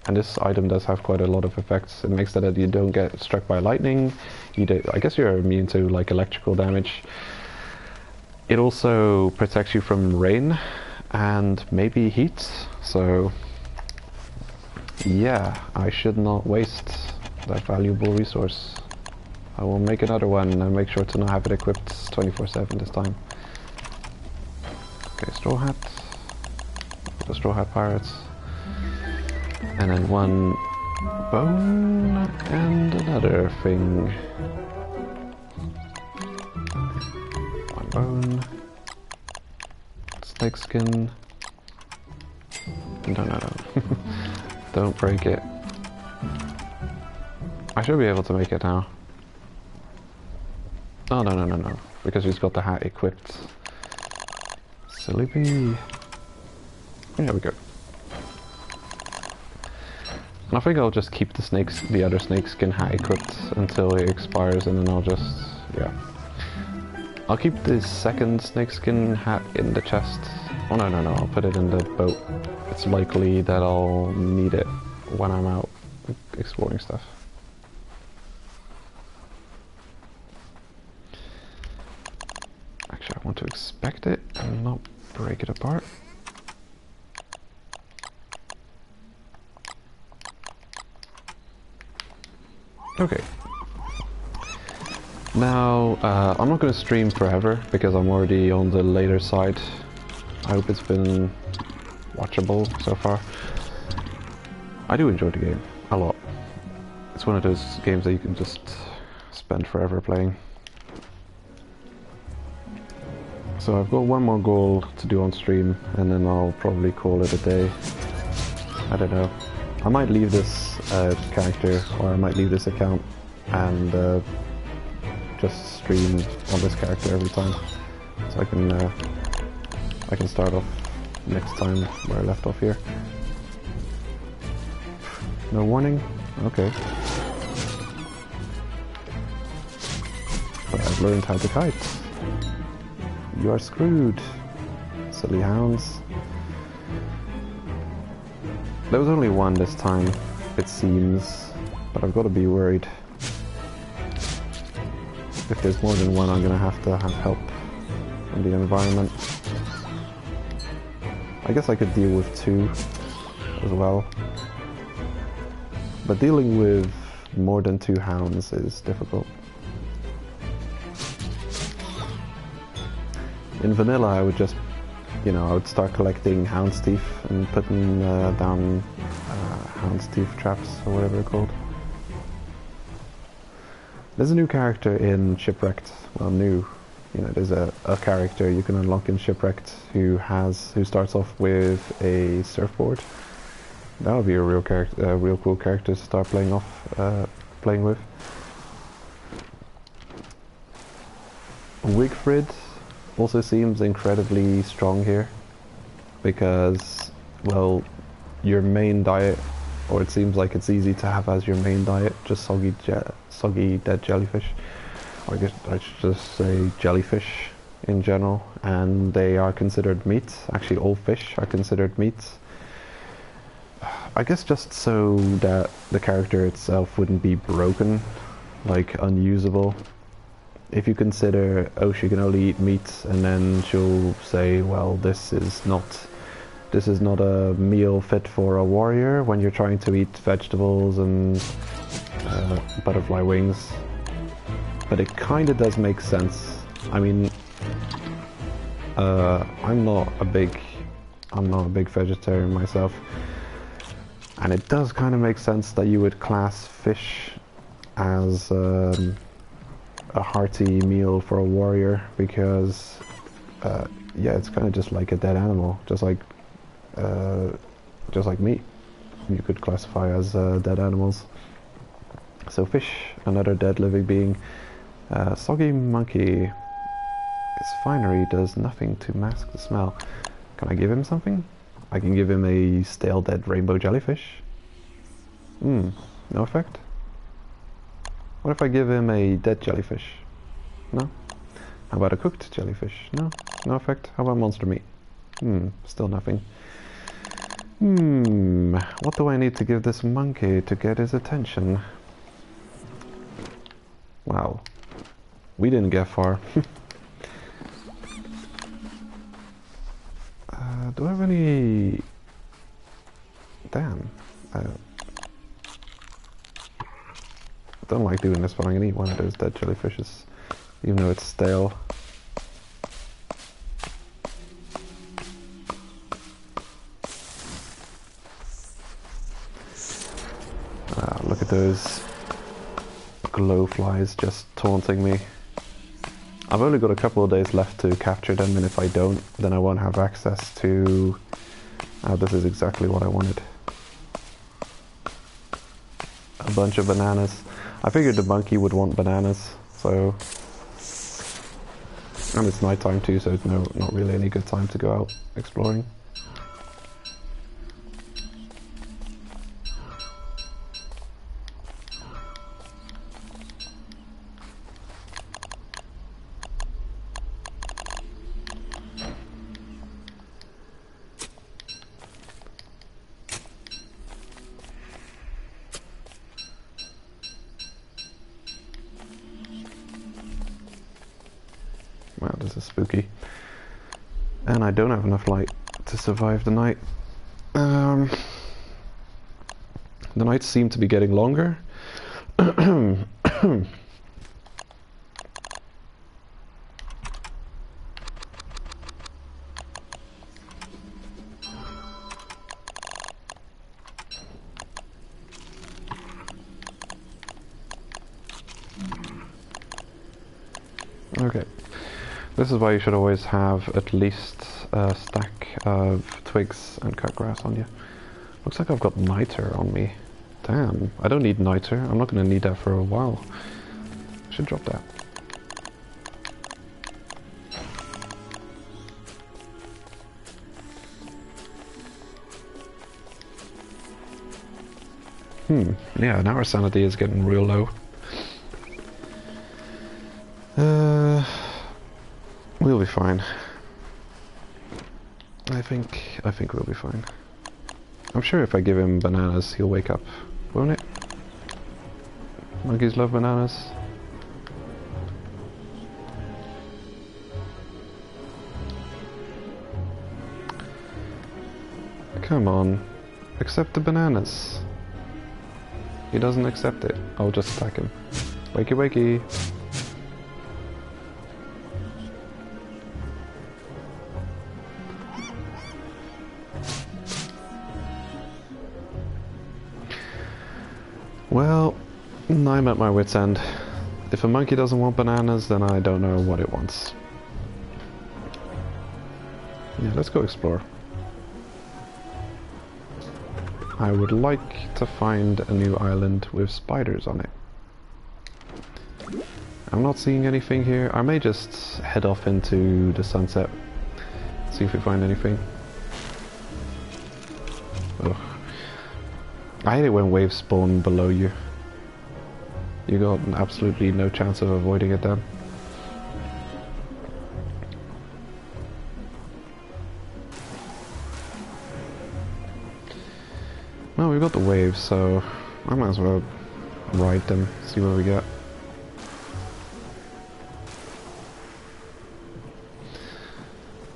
And this item does have quite a lot of effects. It makes it that you don't get struck by lightning. I guess you're immune to like electrical damage. It also protects you from rain and maybe heat. So yeah, I should not waste that valuable resource. I will make another one and make sure to not have it equipped 24/7 this time. Okay, straw hat. The straw hat pirates. And then one bone and another thing. bone. Snake skin. No. Don't break it. I should be able to make it now. Oh, no. Because he's got the hat equipped. Silly bee. There we go. And I think I'll just keep the other snakeskin hat equipped until it expires, and then I'll just, yeah. I'll keep the second snakeskin hat in the chest. Oh no, I'll put it in the boat. It's likely that I'll need it when I'm out exploring stuff. Actually, I want to inspect it and not break it apart. Okay. Now, I'm not going to stream forever because I'm already on the later side. I hope it's been watchable so far. I do enjoy the game a lot. It's one of those games that you can just spend forever playing. So I've got one more goal to do on stream, and then I'll probably call it a day. I don't know. I might leave this character, or I might leave this account and just stream on this character every time, so I can start off next time where I left off here. No warning? Okay. But I've learned how to kite. You are screwed, silly hounds. There was only one this time, it seems, but I've got to be worried. If there's more than one, I'm gonna have to have help from the environment. I guess I could deal with two as well. But dealing with more than two hounds is difficult. In vanilla, I would just, I would start collecting hound's teeth and putting down hound's teeth traps, or whatever they're called. There's a new character in Shipwrecked. Well, new. There's a character you can unlock in Shipwrecked who starts off with a surfboard. That would be a real cool character to start playing with. Wigfrid also seems incredibly strong here, because, well, your main diet, or it seems like it's easy to have as your main diet, just soggy dead jellyfish. Or I guess I should just say jellyfish in general, and they are considered meat. Actually, all fish are considered meat. I guess just so that the character itself wouldn't be broken, like unusable. If you consider, oh, she can only eat meat, and then she'll say, well, this is not a meal fit for a warrior when you're trying to eat vegetables and butterfly wings. But it kind of does make sense. I mean, I'm not a big vegetarian myself, and it does kind of make sense that you would class fish as a hearty meal for a warrior, because yeah, it's kind of just like a dead animal, just like meat. You could classify as dead animals. So fish, another dead living being. Soggy monkey. Its finery does nothing to mask the smell. Can I give him something? I can give him a stale dead rainbow jellyfish. No effect? What if I give him a dead jellyfish? No? How about a cooked jellyfish? No? No effect? How about monster meat? Still nothing. What do I need to give this monkey to get his attention? Wow. We didn't get far. Do I have any... Damn. I don't like doing this, but I'm gonna eat one of those dead jellyfishes, even though it's stale. Look at those glowflies just taunting me. I've only got a couple of days left to capture them, and if I don't, then I won't have access to... this is exactly what I wanted. A bunch of bananas. I figured the monkey would want bananas, so... And it's nighttime too, so it's not really any good time to go out exploring. Wow, this is spooky. And I don't have enough light to survive the night. The nights seem to be getting longer. Okay. This is why you should always have at least a stack of twigs and cut grass on you. Looks like I've got niter on me. Damn, I don't need niter. I'm not going to need that for a while. I should drop that. Yeah, now our sanity is getting real low. We'll be fine. I think we'll be fine. I'm sure if I give him bananas, he'll wake up, won't it? Monkeys love bananas. Come on, accept the bananas. He doesn't accept it. I'll just attack him. Wakey wakey. Well, I'm at my wit's end. If a monkey doesn't want bananas, then I don't know what it wants. Yeah, let's go explore. I would like to find a new island with spiders on it. I'm not seeing anything here. I may just head off into the sunset, see if we find anything. Ugh. I hate it when waves spawn below you. You got absolutely no chance of avoiding it then. Well, we've got the waves, so I might as well ride them, see what we get.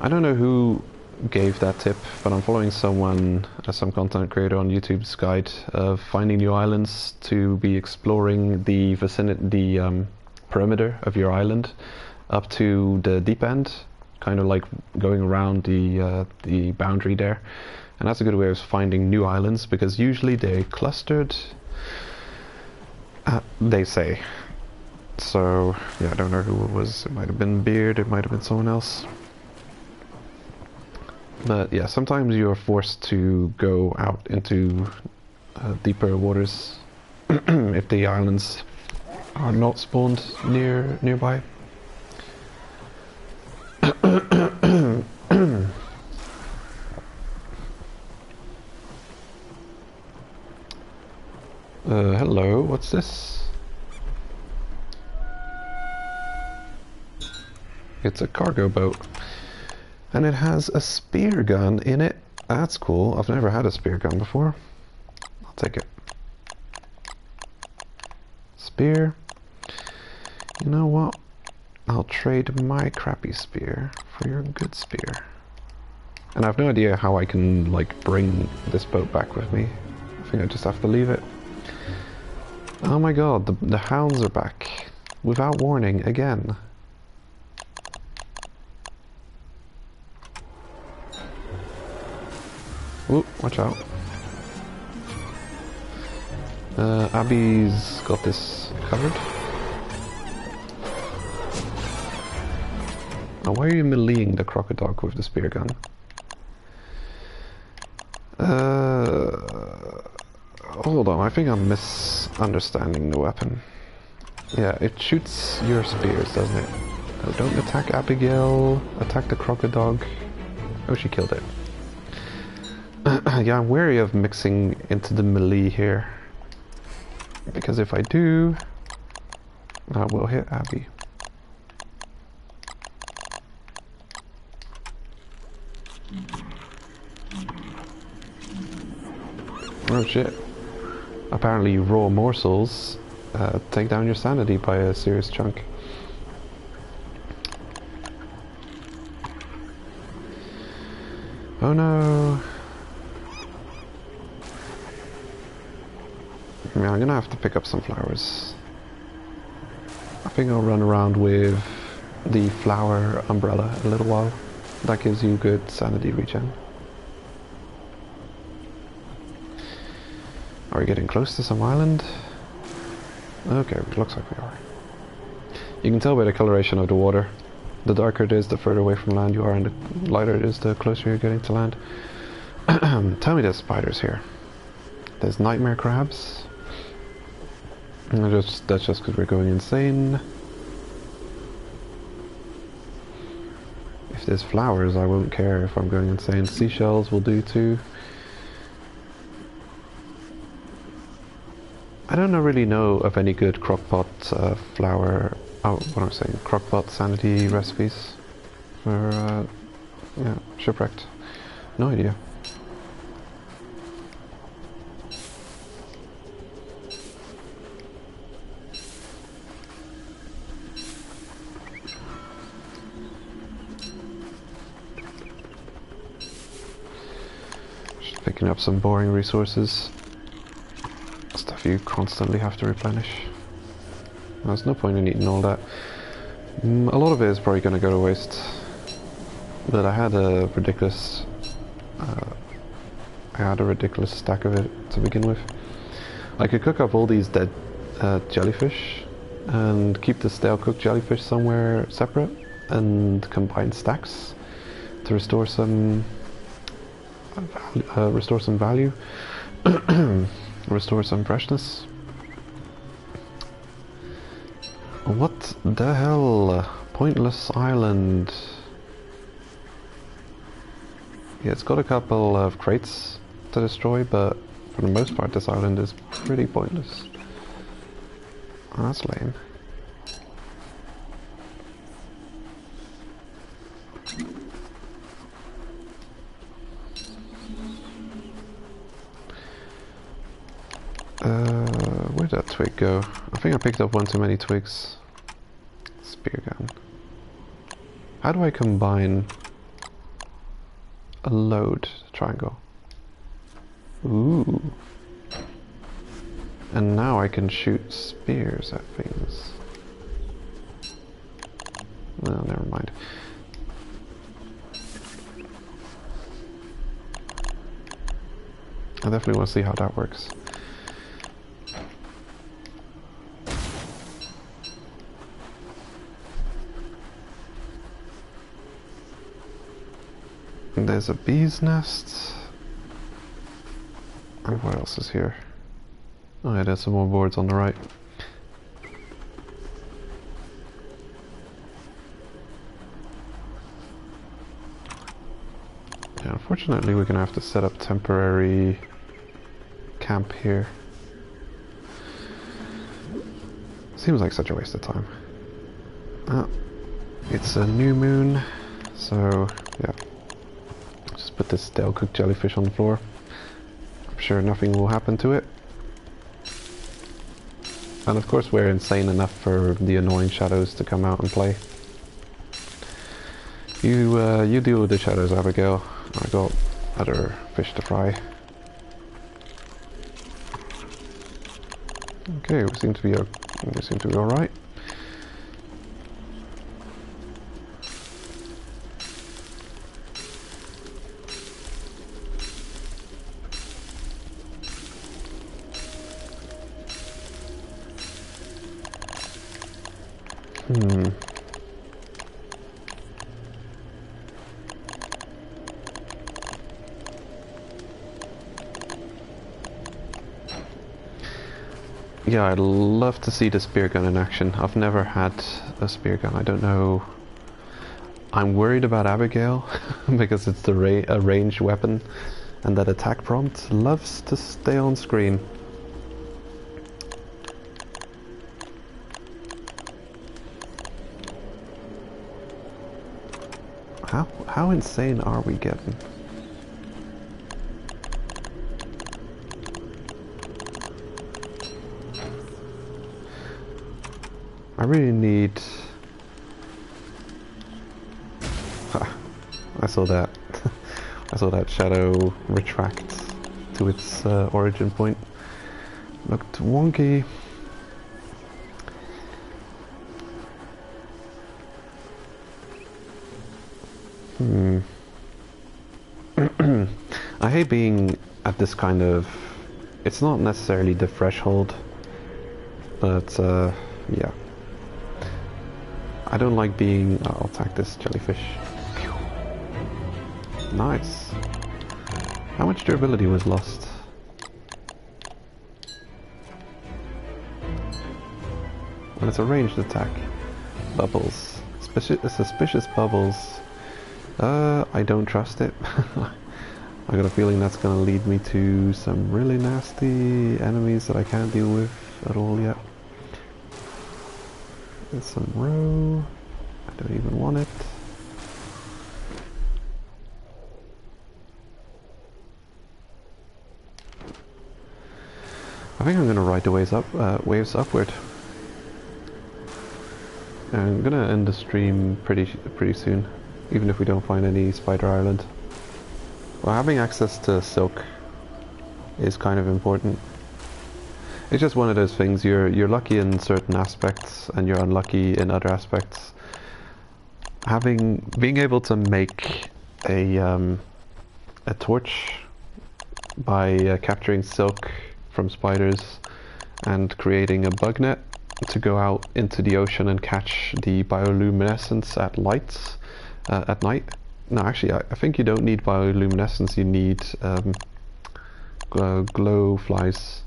I don't know who gave that tip, but I'm following someone, some content creator on YouTube's guide of finding new islands to be exploring the vicinity, the perimeter of your island up to the deep end, kind of like going around the boundary there. And that's a good way of finding new islands, because usually they're clustered, they say. So, yeah, I don't know who it was. It might have been Beard, it might have been someone else. But yeah, sometimes you're forced to go out into deeper waters if the islands are not spawned nearby. Hello, what's this? It's a cargo boat. And it has a spear gun in it. That's cool. I've never had a spear gun before. I'll take it. Spear. You know what? I'll trade my crappy spear for your good spear. And I have no idea how I can, like, bring this boat back with me. I think I just have to leave it. Oh my god, the hounds are back. Without warning, again. Ooh, watch out. Abby's got this covered. Now, why are you meleeing the crocodile with the spear gun? Hold on, I think I'm misunderstanding the weapon. Yeah, it shoots your spears, doesn't it? Don't attack Abigail, attack the crocodile. Oh, she killed it. Yeah, I'm wary of mixing into the melee here. Because if I do, I will hit Abby. Oh shit. Apparently raw morsels take down your sanity by a serious chunk. Oh no. Yeah, I'm gonna have to pick up some flowers. I think I'll run around with the flower umbrella a little while. That gives you good sanity regen. Are we getting close to some island? Okay, looks like we are. You can tell by the coloration of the water. The darker it is, the further away from land you are, and the lighter it is, the closer you're getting to land. Tell me there's spiders here. There's nightmare crabs. That's just because we're going insane. If there's flowers, I won't care if I'm going insane. Seashells will do too. I don't really know of any good crockpot flower. Oh, what am I saying? Crockpot sanity recipes for yeah, shipwrecked. No idea. Just picking up some boring resources. Stuff you constantly have to replenish. There's no point in eating all that. A lot of it is probably going to go to waste. But I had a ridiculous stack of it to begin with. I could cook up all these dead jellyfish and keep the stale cooked jellyfish somewhere separate and combine stacks to restore some value. Restore some freshness. What the hell? Pointless island. Yeah, it's got a couple of crates to destroy, but for the most part this island is pretty pointless. Oh, that's lame. Where'd that twig go? I think I picked up one too many twigs. Spear gun. How do I combine a load triangle? Ooh. And now I can shoot spears at things. No, never mind. I definitely want to see how that works. There's a bee's nest. And what else is here? Oh yeah, there's some more boards on the right. Yeah, unfortunately we're gonna have to set up temporary camp here. Seems like such a waste of time. It's a new moon, so yeah. Put this stale cooked jellyfish on the floor. I'm sure nothing will happen to it. And of course we're insane enough for the annoying shadows to come out and play. You deal with the shadows, Abigail. I got other fish to fry. Okay, we seem to be alright. Yeah, I'd love to see the spear gun in action. I've never had a spear gun. I don't know. I'm worried about Abigail because it's a ranged weapon, and that attack prompt loves to stay on screen. How insane are we getting? I really need... I saw that. I saw that shadow retract to its origin point. Looked wonky. I hate being at this kind of... It's not necessarily the threshold, but yeah. I don't like being... I'll attack this jellyfish. Nice. How much durability was lost? Well, it's a ranged attack. Bubbles. Suspicious bubbles. I don't trust it. I got a feeling that's gonna lead me to some really nasty enemies that I can't deal with at all yet. There's some roe. I don't even want it. I think I'm gonna ride the waves upward. I'm gonna end the stream pretty soon, even if we don't find any Spider Island. Well, having access to silk is kind of important. It's just one of those things. You're lucky in certain aspects, and you're unlucky in other aspects. Being able to make a torch by capturing silk from spiders and creating a bug net to go out into the ocean and catch the bioluminescence at night. No, actually, I think you don't need bioluminescence. You need glow flies.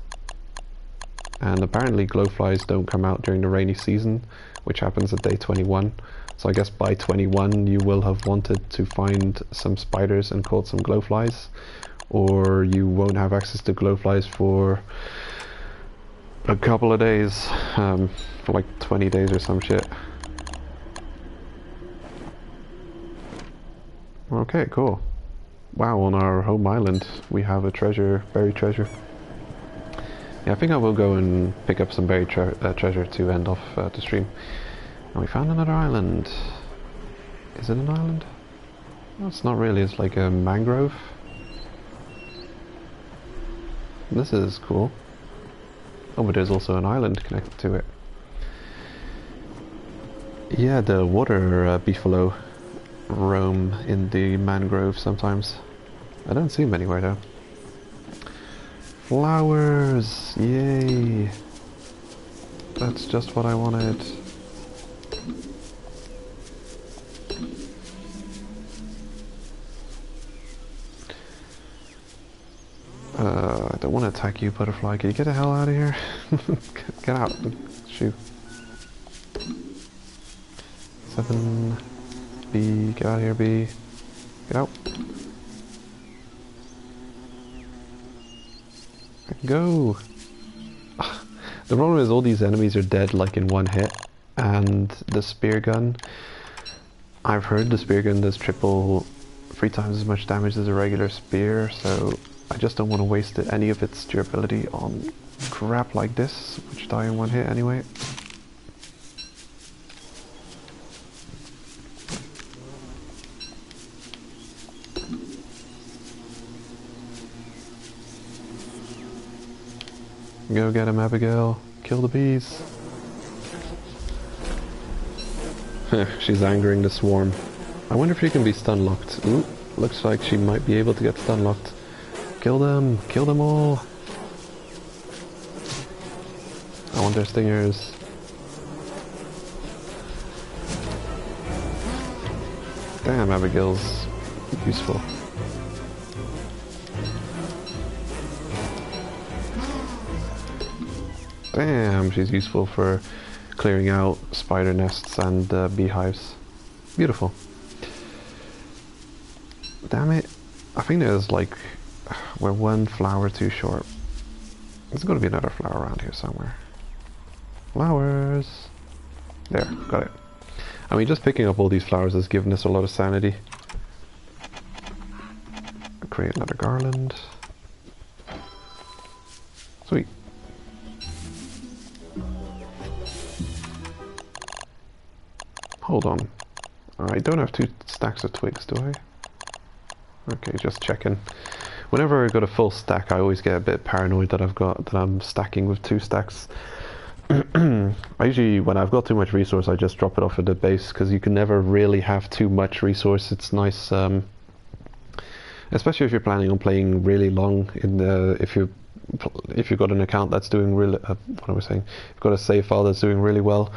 And apparently glow flies don't come out during the rainy season, which happens at day 21. So I guess by 21 you will have wanted to find some spiders and caught some glow flies, or you won't have access to glow flies for a couple of days, for like 20 days or some shit. Okay, cool. Wow, on our home island we have a buried treasure. Yeah, I think I will go and pick up some buried treasure to end off the stream. And we found another island. Is it an island? No, it's not really, it's like a mangrove. This is cool. Oh, but there's also an island connected to it. Yeah, the water beefalo roam in the mangrove sometimes. I don't see them anywhere though. Flowers! Yay! That's just what I wanted. I don't want to attack you, butterfly. Can you get the hell out of here? Get out. Shoot. 7. B. Get out of here, B. Get out. Go! The problem is all these enemies are dead like in one hit, and the spear gun, I've heard the spear gun does 3 times as much damage as a regular spear, so I just don't want to waste any of its durability on crap like this, which die in one hit anyway. Go get him, Abigail. Kill the bees. She's angering the swarm. I wonder if she can be stun locked. Ooh, looks like she might be able to get stun locked. Kill them! Kill them all! I want their stingers. Damn, Abigail's useful. Damn, she's useful for clearing out spider nests and beehives. Beautiful. Damn it. I think there's like, we're one flower too short. There's got to be another flower around here somewhere. Flowers. There, got it. I mean, just picking up all these flowers has given us a lot of sanity. Create another garland. Sweet. Hold on. I don't have 2 stacks of twigs, do I? Okay, just checking. Whenever I've got a full stack, I always get a bit paranoid that I'm stacking with 2 stacks. I usually, when I've got too much resource, I just drop it off at the base, because you can never really have too much resource. It's nice, especially if you're planning on playing really long. If you've got an account that's doing really, what am I saying? If you've got a save file that's doing really well.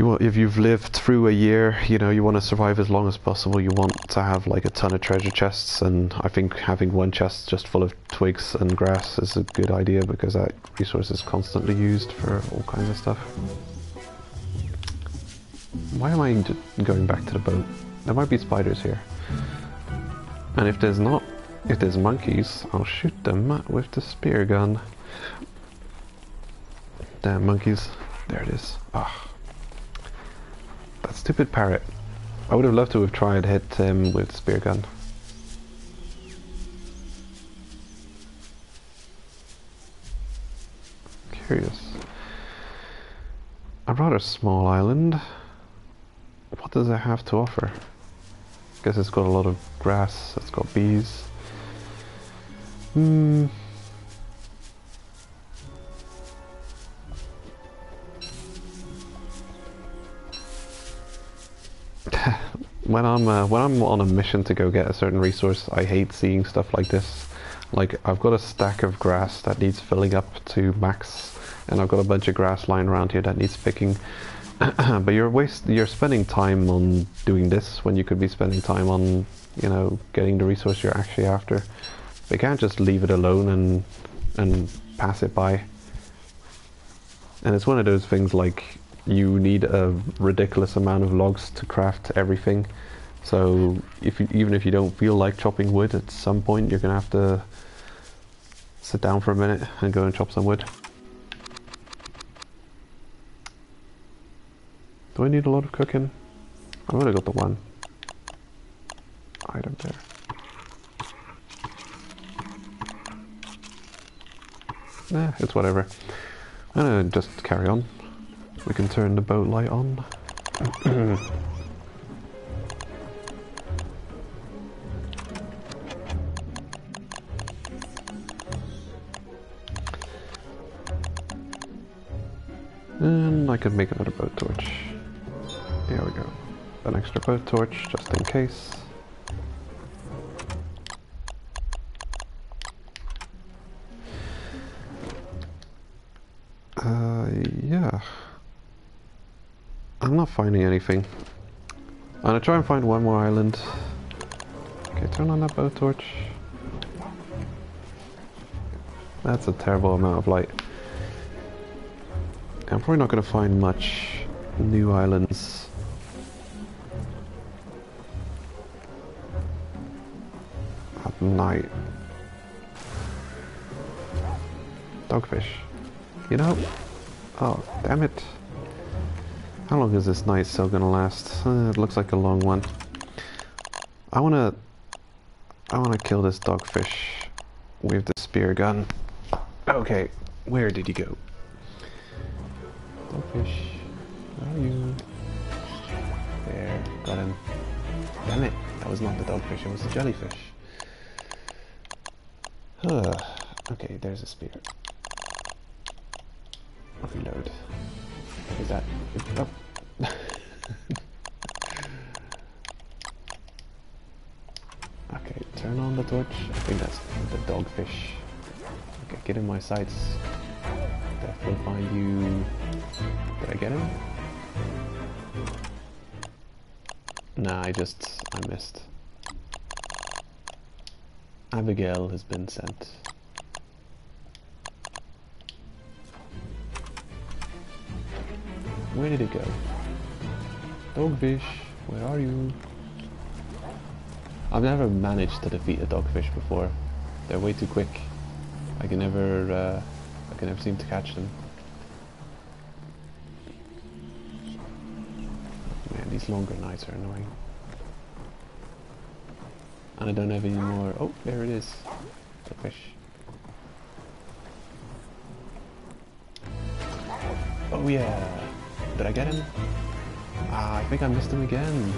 If you've lived through a year, you know, you want to survive as long as possible. You want to have like a ton of treasure chests, and I think having 1 chest just full of twigs and grass is a good idea, because that resource is constantly used for all kinds of stuff. Why am I going back to the boat? There might be spiders here. And if there's not, if there's monkeys, I'll shoot them with the spear gun. Damn monkeys. There it is. Ah. That stupid parrot. I would have loved to have tried hit him with spear gun. Curious. A rather small island. What does it have to offer? Guess it's got a lot of grass, it's got bees. When I'm on a mission to go get a certain resource, I hate seeing stuff like this. Like, I've got a stack of grass that needs filling up to max, and I've got a bunch of grass lying around here that needs picking. But you're spending time on doing this when you could be spending time on, you know, getting the resource you're actually after. They can't just leave it alone and pass it by. And it's one of those things like, you need a ridiculous amount of logs to craft everything. So even if you don't feel like chopping wood, at some point you're gonna have to sit down for a minute and go and chop some wood. Do I need a lot of cooking? I've only got the 1 item there. Nah, it's whatever. I'm gonna just carry on. We can turn the boat light on. And I could make another boat torch. There we go. An extra boat torch, just in case. Yeah. I'm not finding anything. I'm gonna try and find 1 more island. Okay, turn on that boat torch. That's a terrible amount of light. I'm probably not gonna find much new islands. At night. Dogfish. You know? Oh, damn it. How long is this night still gonna last? It looks like a long one. I wanna kill this dogfish with the spear gun. Okay, where did he go? Dogfish, where are you? There, got him. Damn it, that was not the dogfish, it was the jellyfish. Okay, there's a spear. Reload. Is that... Oh. Okay, turn on the torch. I think that's the dogfish. Okay, get in my sights. Death will find you. Did I get him? Nah, I missed. Abigail has been sent. Where did it go? Dogfish, where are you? I've never managed to defeat a dogfish before. They're way too quick. I can never seem to catch them. Man, these longer nights are annoying. And I don't have any more. Oh, there it is. The fish. Oh yeah. Did I get him? Ah, I think I missed him again.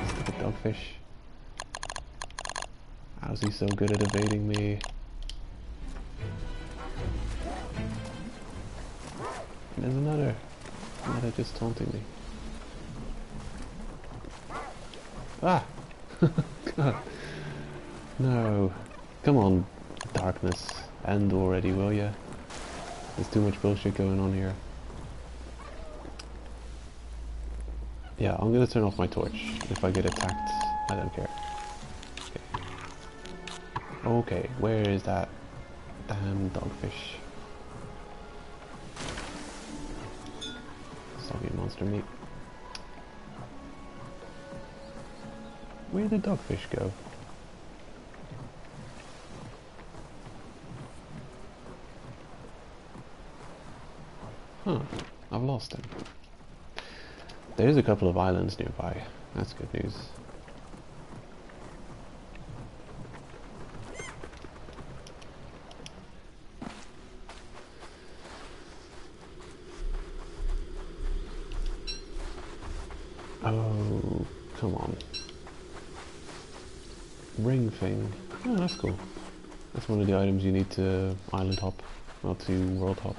Stupid dogfish. How's he so good at evading me? There's another just taunting me. Ah! God. No. Come on, darkness. End already, will ya? There's too much bullshit going on here. Yeah, I'm gonna turn off my torch. If I get attacked, I don't care. Okay, where is that damn dogfish? Soggy monster meat. Where did the dogfish go? Huh, I've lost him. There's a couple of islands nearby. That's good news. Oh, come on. Ring thing. Oh, that's cool. That's one of the items you need to island hop, not to world hop.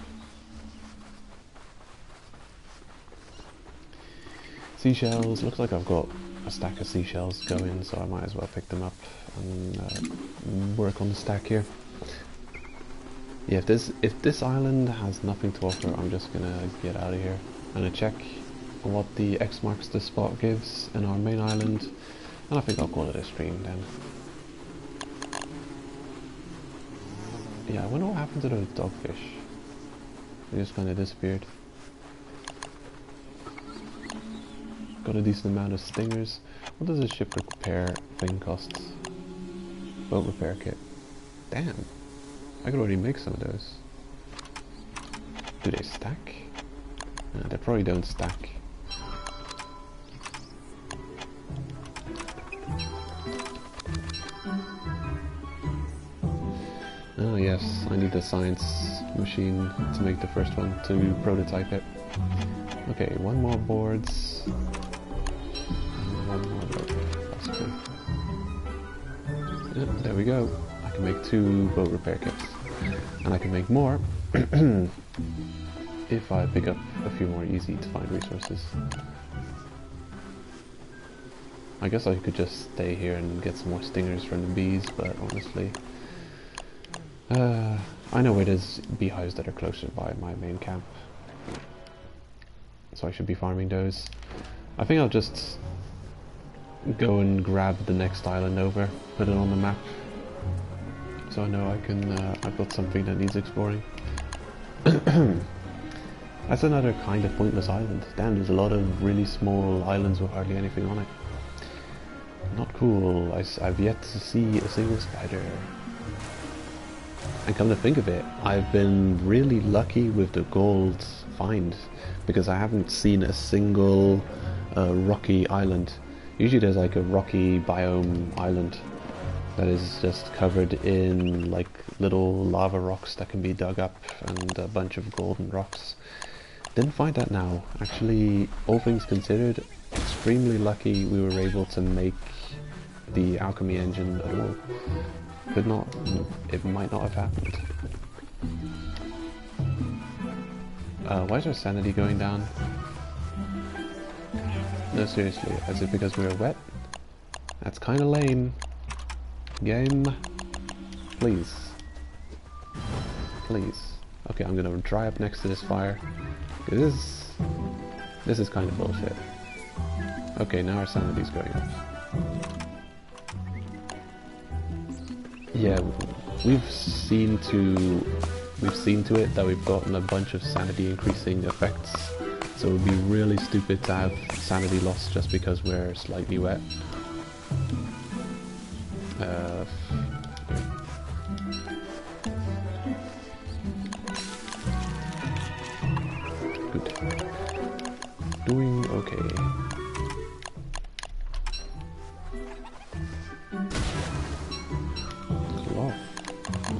Seashells. Looks like I've got a stack of seashells going, so I might as well pick them up and work on the stack here. Yeah, if this island has nothing to offer, I'm just gonna get out of here. I'm gonna check what the X marks the spot gives in our main island, and I think I'll call it a stream then. Yeah, I wonder what happened to those dogfish. They just kind of disappeared. Got a decent amount of stingers. What does a ship repair thing cost? Boat repair kit. Damn, I could already make some of those. Do they stack? They probably don't stack. Oh yes, I need the science machine to make the first one, to prototype it. Okay, one more boards. One more board, possibly. Yep, there we go. I can make 2 boat repair kits. And I can make more if I pick up a few more easy to find resources. I guess I could just stay here and get some more stingers from the bees, but honestly, I know where there's beehives that are closer by my main camp, so I should be farming those. I think I'll just go and grab the next island over, put it on the map, so I know I've got something that needs exploring. That's another kind of pointless island. Damn, there's a lot of really small islands with hardly anything on it. Not cool. I've yet to see a single spider. And come to think of it, I've been really lucky with the gold find, because I haven't seen a single rocky island. Usually there's like a rocky biome island that is just covered in like little lava rocks that can be dug up and a bunch of golden rocks. Didn't find that now. Actually, all things considered, extremely lucky we were able to make the alchemy engine at all. Could not, it might not have happened. Why is our sanity going down? No, seriously, is it because we were wet? That's kinda lame. Game, please. Please. Okay, I'm gonna dry up next to this fire. This is kind of bullshit. Okay, now our sanity's going up. Yeah, we've we've seen to it that we've gotten a bunch of sanity increasing effects. So it would be really stupid to have sanity loss just because we're slightly wet. Good. Doing okay. Cloth.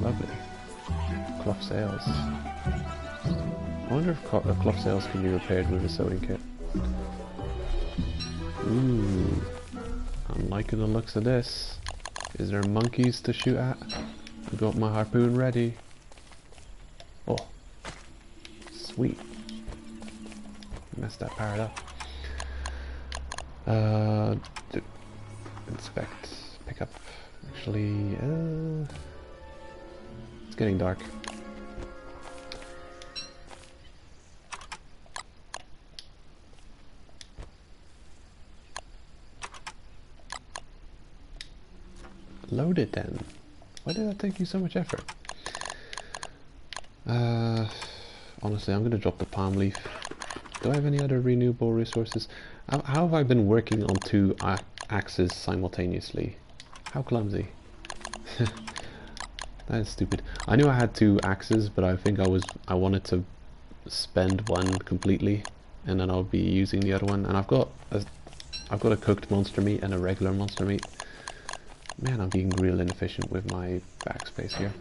Lovely. Cloth sails. I wonder if cloth sails can be repaired with a sewing kit. Ooh. I'm liking the looks of this. Is there monkeys to shoot at? I got my harpoon ready. Oh. Sweet. Messed that parrot up. Inspect. Pick up. Actually, it's getting dark. Load it then. Why did that take you so much effort? Honestly, I'm gonna drop the palm leaf. Do I have any other renewable resources? How have I been working on two axes simultaneously? How clumsy. That is stupid. I knew I had two axes, but I think I wanted to spend one completely, and then I'll be using the other one. And I've got a cooked monster meat and a regular monster meat. Man, I'm being real inefficient with my backspace here.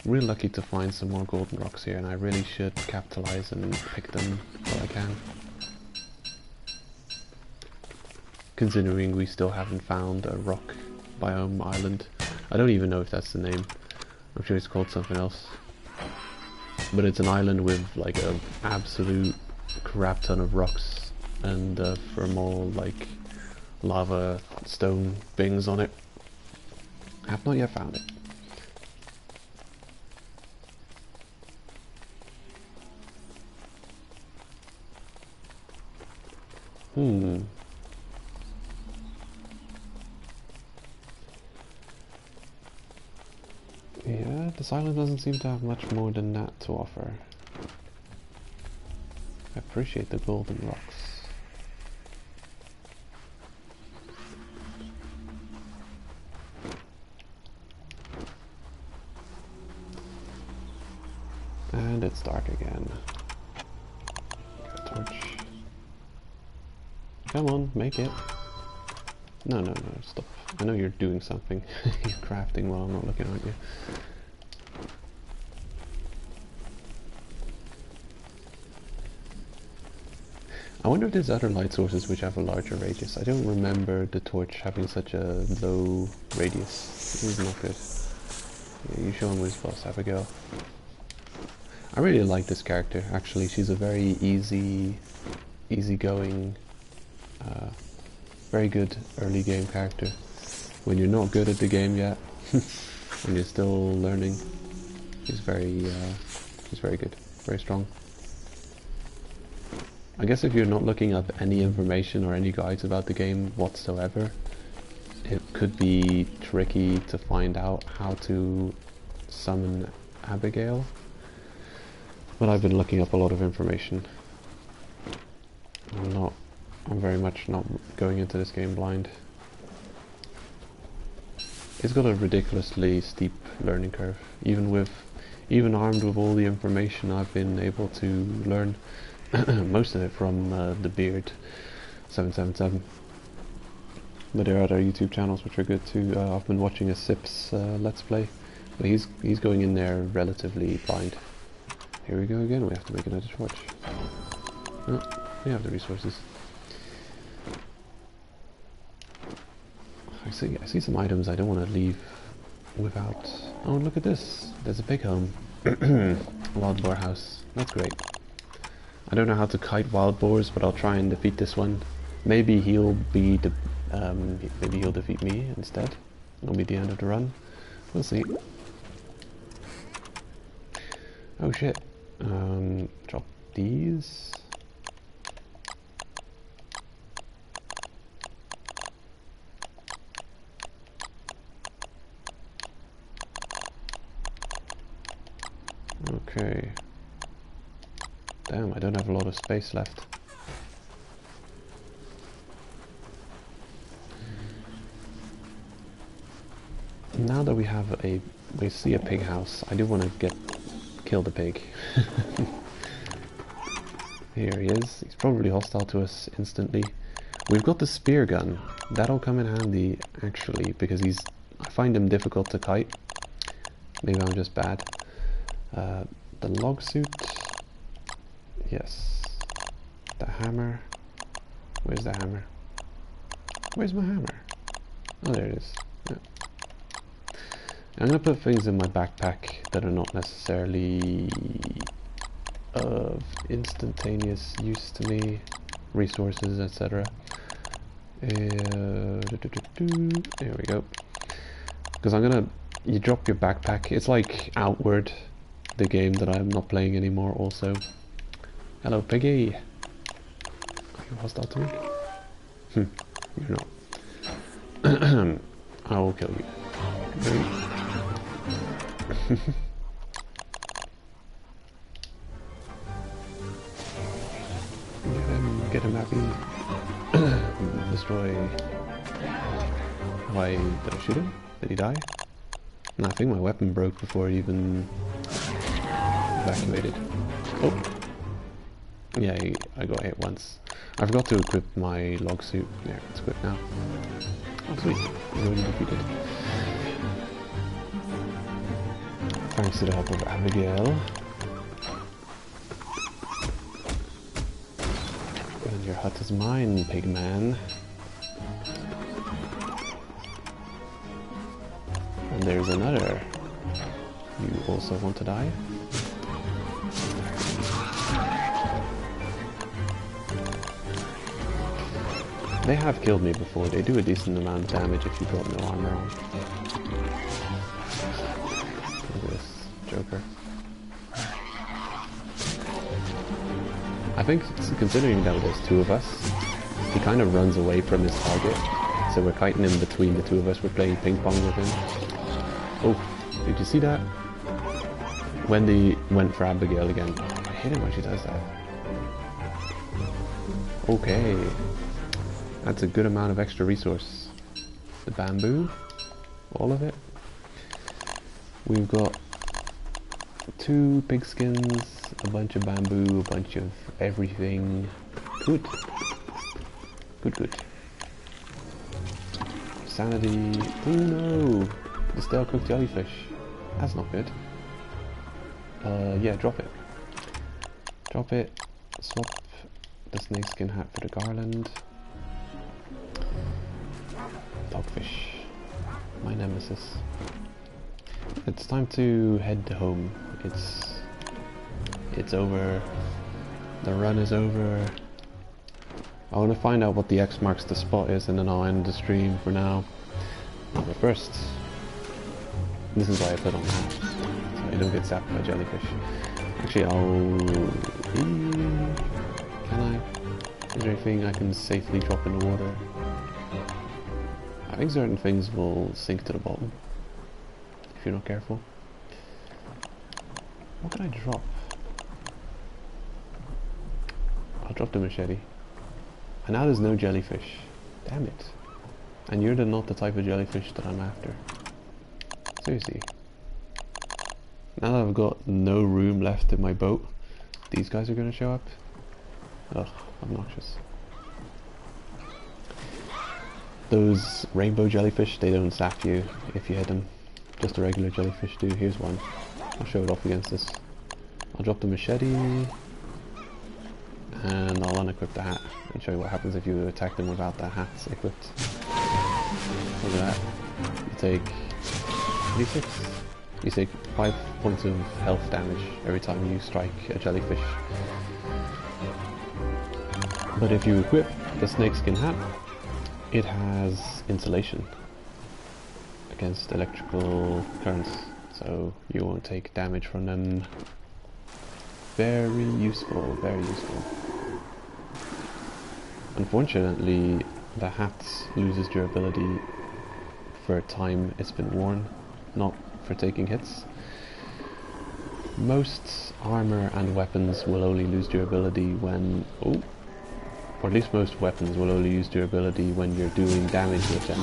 Real lucky to find some more golden rocks here, and I really should capitalize and pick them while I can. Considering we still haven't found a rock biome island. I don't even know if that's the name. I'm sure it's called something else. But it's an island with like an absolute crap ton of rocks and thermal like lava stone things on it. I have not yet found it. Yeah, this island doesn't seem to have much more than that to offer. I appreciate the golden rocks. And it's dark again. Got a torch. Come on, make it. No, stop. I know you're doing something. You're crafting while I'm not looking, aren't you? I wonder if there's other light sources which have a larger radius. I don't remember the torch having such a low radius. It was not good. Yeah, you show him his boss, have a go. I really like this character, actually. She's a very easygoing, very good early game character. When you're not good at the game yet, when you're still learning, she's very good, very strong. I guess if you're not looking up any information or any guides about the game whatsoever, it could be tricky to find out how to summon Abigail. But I've been looking up a lot of information. I'm very much not going into this game blind. It's got a ridiculously steep learning curve. Even armed with all the information I've been able to learn, most of it from the Beard 777. But there are other YouTube channels which are good too. I've been watching a Sips Let's Play, but he's going in there relatively blind. Here we go again. We have to make another torch. Oh, we have the resources. I see some items I don't want to leave without. Oh, look at this. There's a big home. Wild boar house. That's great. I don't know how to kite wild boars, but I'll try and defeat this one. Maybe he'll be maybe he'll defeat me instead. It'll be the end of the run. We'll see. Oh shit. Drop these. Okay. Damn, I don't have a lot of space left. Now that we see a pig house, I do want to kill the pig. Here he is. He's probably hostile to us instantly. We've got the spear gun. That'll come in handy actually, because I find him difficult to kite. Maybe I'm just bad. The log suit. Yes. The hammer. Where's the hammer? Where's my hammer? Oh, there it is. Yeah. I'm gonna put things in my backpack that are not necessarily of instantaneous use to me, resources, etc. There we go. Because you drop your backpack. It's like Outward, the game that I'm not playing anymore. Also, hello, piggy. Are you hostile to me? You're not. I will kill you. Get him happy. Destroy. Did I shoot him? Did he die? No, I think my weapon broke before it even evacuated. Oh! Yeah, I got hit once. I forgot to equip my log suit. There, it's equipped now. Oh sweet, he's already defeated. Thanks to the help of Abigail. And your hut is mine, pigman. And there's another. You also want to die? They have killed me before. They do a decent amount of damage if you've got no armor on. Look at this Joker. I think, considering that there's two of us, he kind of runs away from his target. So we're kiting him between the two of us. We're playing ping pong with him. Oh, did you see that? Wendy went for Abigail again. Oh, I hate it when she does that. Okay. That's a good amount of extra resource. The bamboo. All of it. We've got 2 pig skins, a bunch of bamboo, a bunch of everything. Good. Good, good. Sanity. Oh no! The stale cooked jellyfish. That's not good. Yeah, drop it. Drop it. Swap the snakeskin hat for the garland. Dogfish. My nemesis. It's time to head home. It's over. The run is over. I want to find out what the X marks the spot is, and then I'll end the stream for now. But first, this is why I put on the hat, so I don't get zapped by jellyfish. Actually, can I? Is there anything I can safely drop in the water? I think certain things will sink to the bottom if you're not careful. What can I drop? I'll drop the machete. And now there's no jellyfish. Damn it. And you're not the type of jellyfish that I'm after. Seriously. Now that I've got no room left in my boat, these guys are gonna show up? Ugh, obnoxious. Those rainbow jellyfish, they don't zap you if you hit them. Just a regular jellyfish do. Here's one. I'll show it off against this. I'll drop the machete. And I'll unequip the hat and show you what happens if you attack them without the hats equipped. Look at that. You take d6. You take 5 points of health damage every time you strike a jellyfish. But if you equip the snakeskin hat, it has insulation against electrical currents, so you won't take damage from them. Very useful, very useful. Unfortunately, the hat loses durability for time it's been worn, not for taking hits. Most armor and weapons will only lose durability when... oh, or at least most weapons will only lose durability when you're doing damage with them.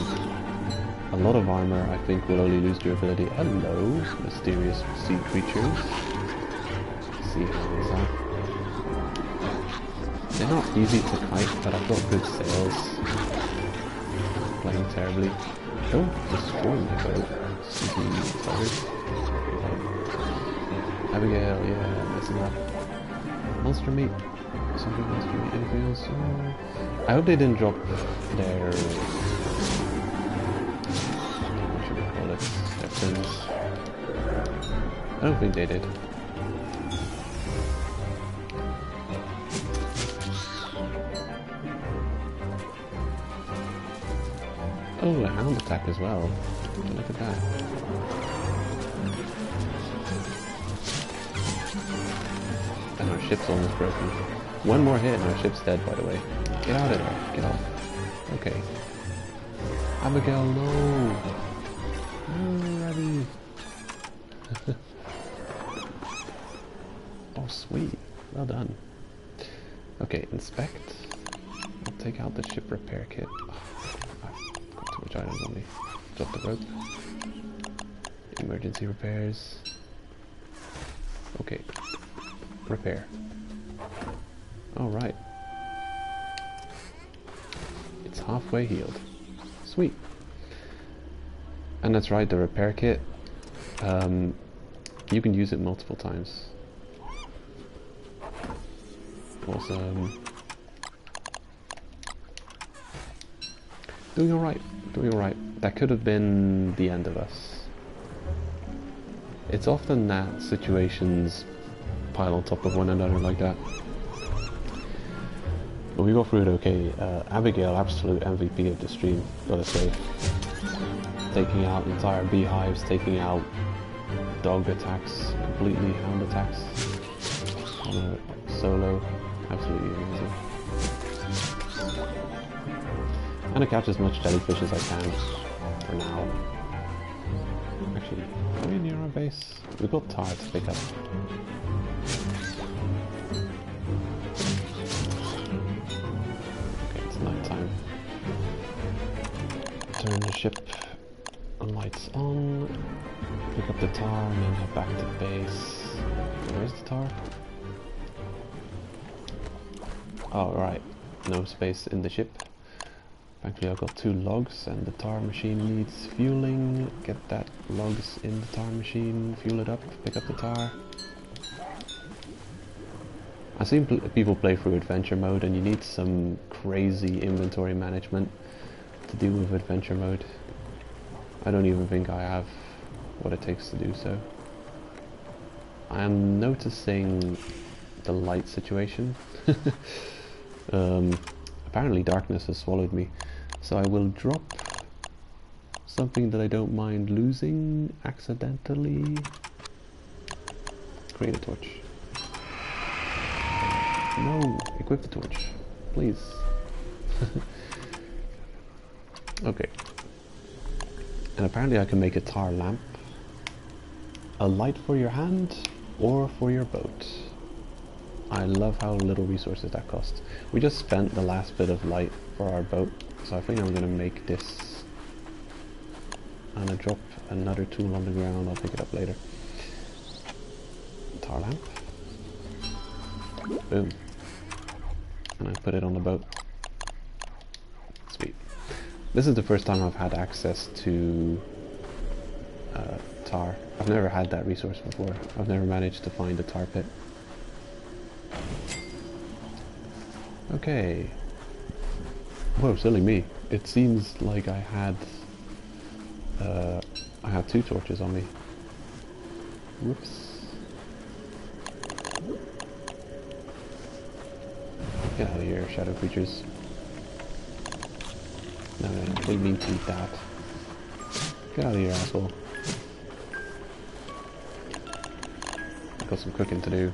A lot of armor, I think, will only lose durability. Hello, mysterious sea creatures. See how these are. They're not easy to kite, but I've got good sails. Playing terribly. Don't destroy my boat. Sneaky buggers. Abigail, yeah, messing up. Monster meat. Something monster meat. Anything else? I hope they didn't drop their... what should we call it? Their fins. I don't think they did. Oh, a hound attack as well. Look at that. And our ship's almost broken. One more hit and our ship's dead, by the way. Get out of there. Get off. Okay. Abigail, no! No, Rabbi! Oh, sweet. Well done. Okay, inspect. I'll take out the ship repair kit. Too much items on me. Drop the rope. Emergency repairs. Okay. Repair. Alright. It's halfway healed. Sweet. And that's right, the repair kit. You can use it multiple times. Awesome. Doing alright. Doing alright. That could have been the end of us. It's often that situations pile on top of one another like that. But we got through it okay. Abigail, absolute MVP of the stream, gotta say. Taking out entire beehives, taking out dog attacks, completely hound attacks. On a solo, absolutely amazing. I'm gonna catch as much jellyfish as I can for now. Actually, are we near our base? We've got tar to pick up. Okay, it's night time. Turn the ship lights on, pick up the tar, and then head back to base. Where's the tar? Oh, right. No space in the ship. Frankly, I've got 2 logs and the tar machine needs fueling. Get that logs in the tar machine, fuel it up, pick up the tar. I've seen people play through adventure mode and you need some crazy inventory management to deal with adventure mode. I don't even think I have what it takes to do so. I am noticing the light situation. Apparently darkness has swallowed me, so I will drop something that I don't mind losing accidentally. Create a torch. No, equip the torch, please. Okay. And apparently I can make a tar lamp, a light for your hand, or for your boat. I love how little resources that costs. We just spent the last bit of light for our boat, so I think I'm gonna make this. I'm gonna drop another tool on the ground, I'll pick it up later. Tar lamp. Boom. And I put it on the boat. Sweet. This is the first time I've had access to tar. I've never had that resource before. I've never managed to find a tar pit. Okay. Whoa, silly me. It seems like I had 2 torches on me. Whoops. Get out of here, shadow creatures. No, they mean to eat that. Get out of here, asshole. I've got some cooking to do.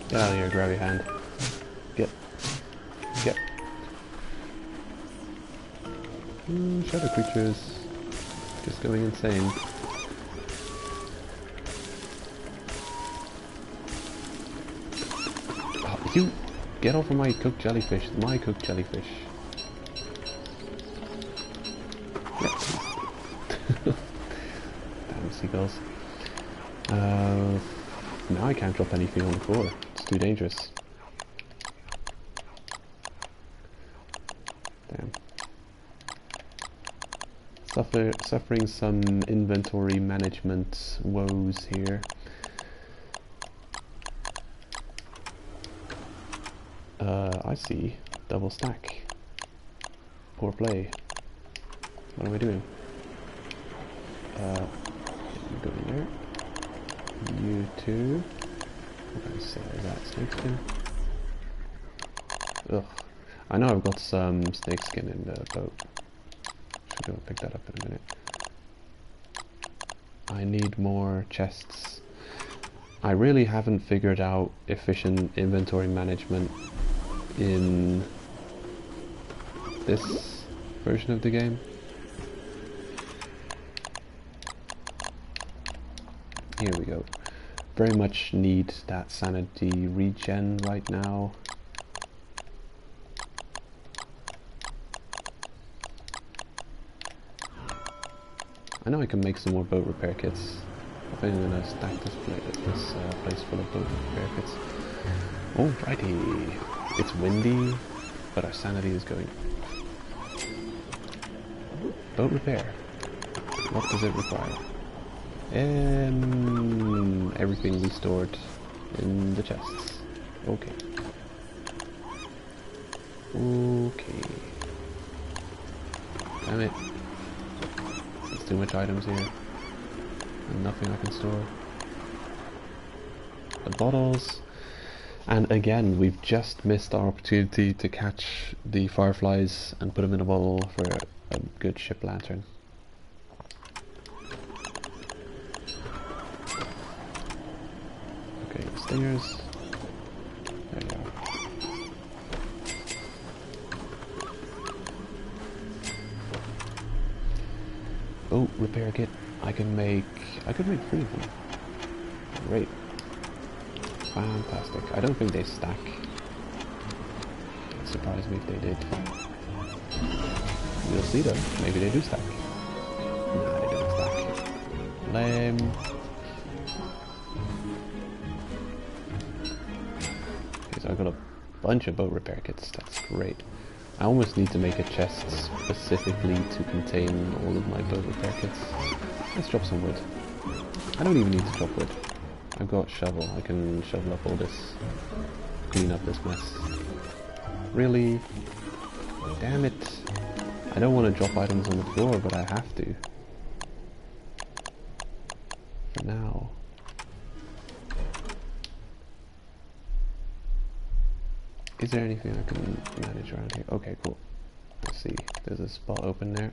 Get out of here, grab your hand. Get. Shadow creatures. Just going insane. Oh, you get off of my cooked jellyfish. It's my cooked jellyfish. Damn seagulls. Now I can't drop anything on the floor. It's too dangerous. Damn. Suffering some inventory management woes here. I see. Double stack. Poor play. What am I doing? You go in there. You too. What can I say? Is that snakeskin? Ugh. I know I've got some snakeskin in the boat. Should go and pick that up in a minute. I need more chests. I really haven't figured out efficient inventory management in this version of the game. Here we go. Very much need that sanity regen right now. I know I can make some more boat repair kits. I think I'm gonna stack this place full of boat repair kits. Alrighty. It's windy, but our sanity is going. Boat repair. What does it require? Everything we stored in the chests. Okay. Okay. Damn it. There's too much items here. And nothing I can store. The bottles. And again, we've just missed our opportunity to catch the fireflies and put them in a bottle for a good ship lantern. Okay, stingers. There you are. Oh, repair kit. I could make 3 of them. Great. Fantastic. I don't think they stack. It'd surprise me if they did. We'll see though. Maybe they do stack. Nah, they don't stack. Lame. Okay, so I've got a bunch of boat repair kits. That's great. I almost need to make a chest specifically to contain all of my boat repair kits. Let's drop some wood. I don't even need to drop wood. I've got shovel. I can shovel up all this. Clean up this mess. Really? Damn it. I don't want to drop items on the floor, but I have to. For now. Is there anything I can manage around here? Okay, cool. Let's see. There's a spot open there.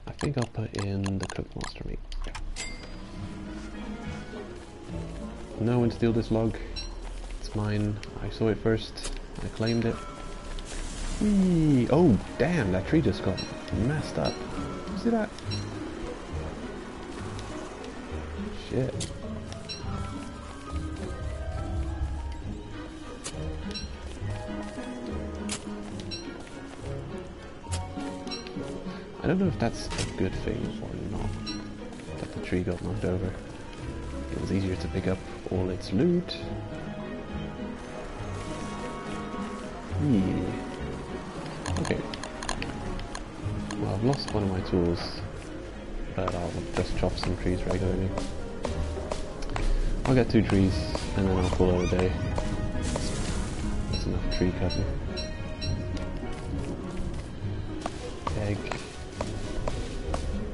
I think I'll put in the cooked monster meat. No one steal this log. It's mine. I saw it first. I claimed it. Whee! Oh, damn! That tree just got messed up. You see that? Shit. I don't know if that's a good thing or not, that the tree got knocked over. It was easier to pick up all its loot. Okay. Well, I've lost one of my tools, but I'll just chop some trees regularly. I'll get 2 trees, and then I'll call it a day. That's enough tree cutting. Egg.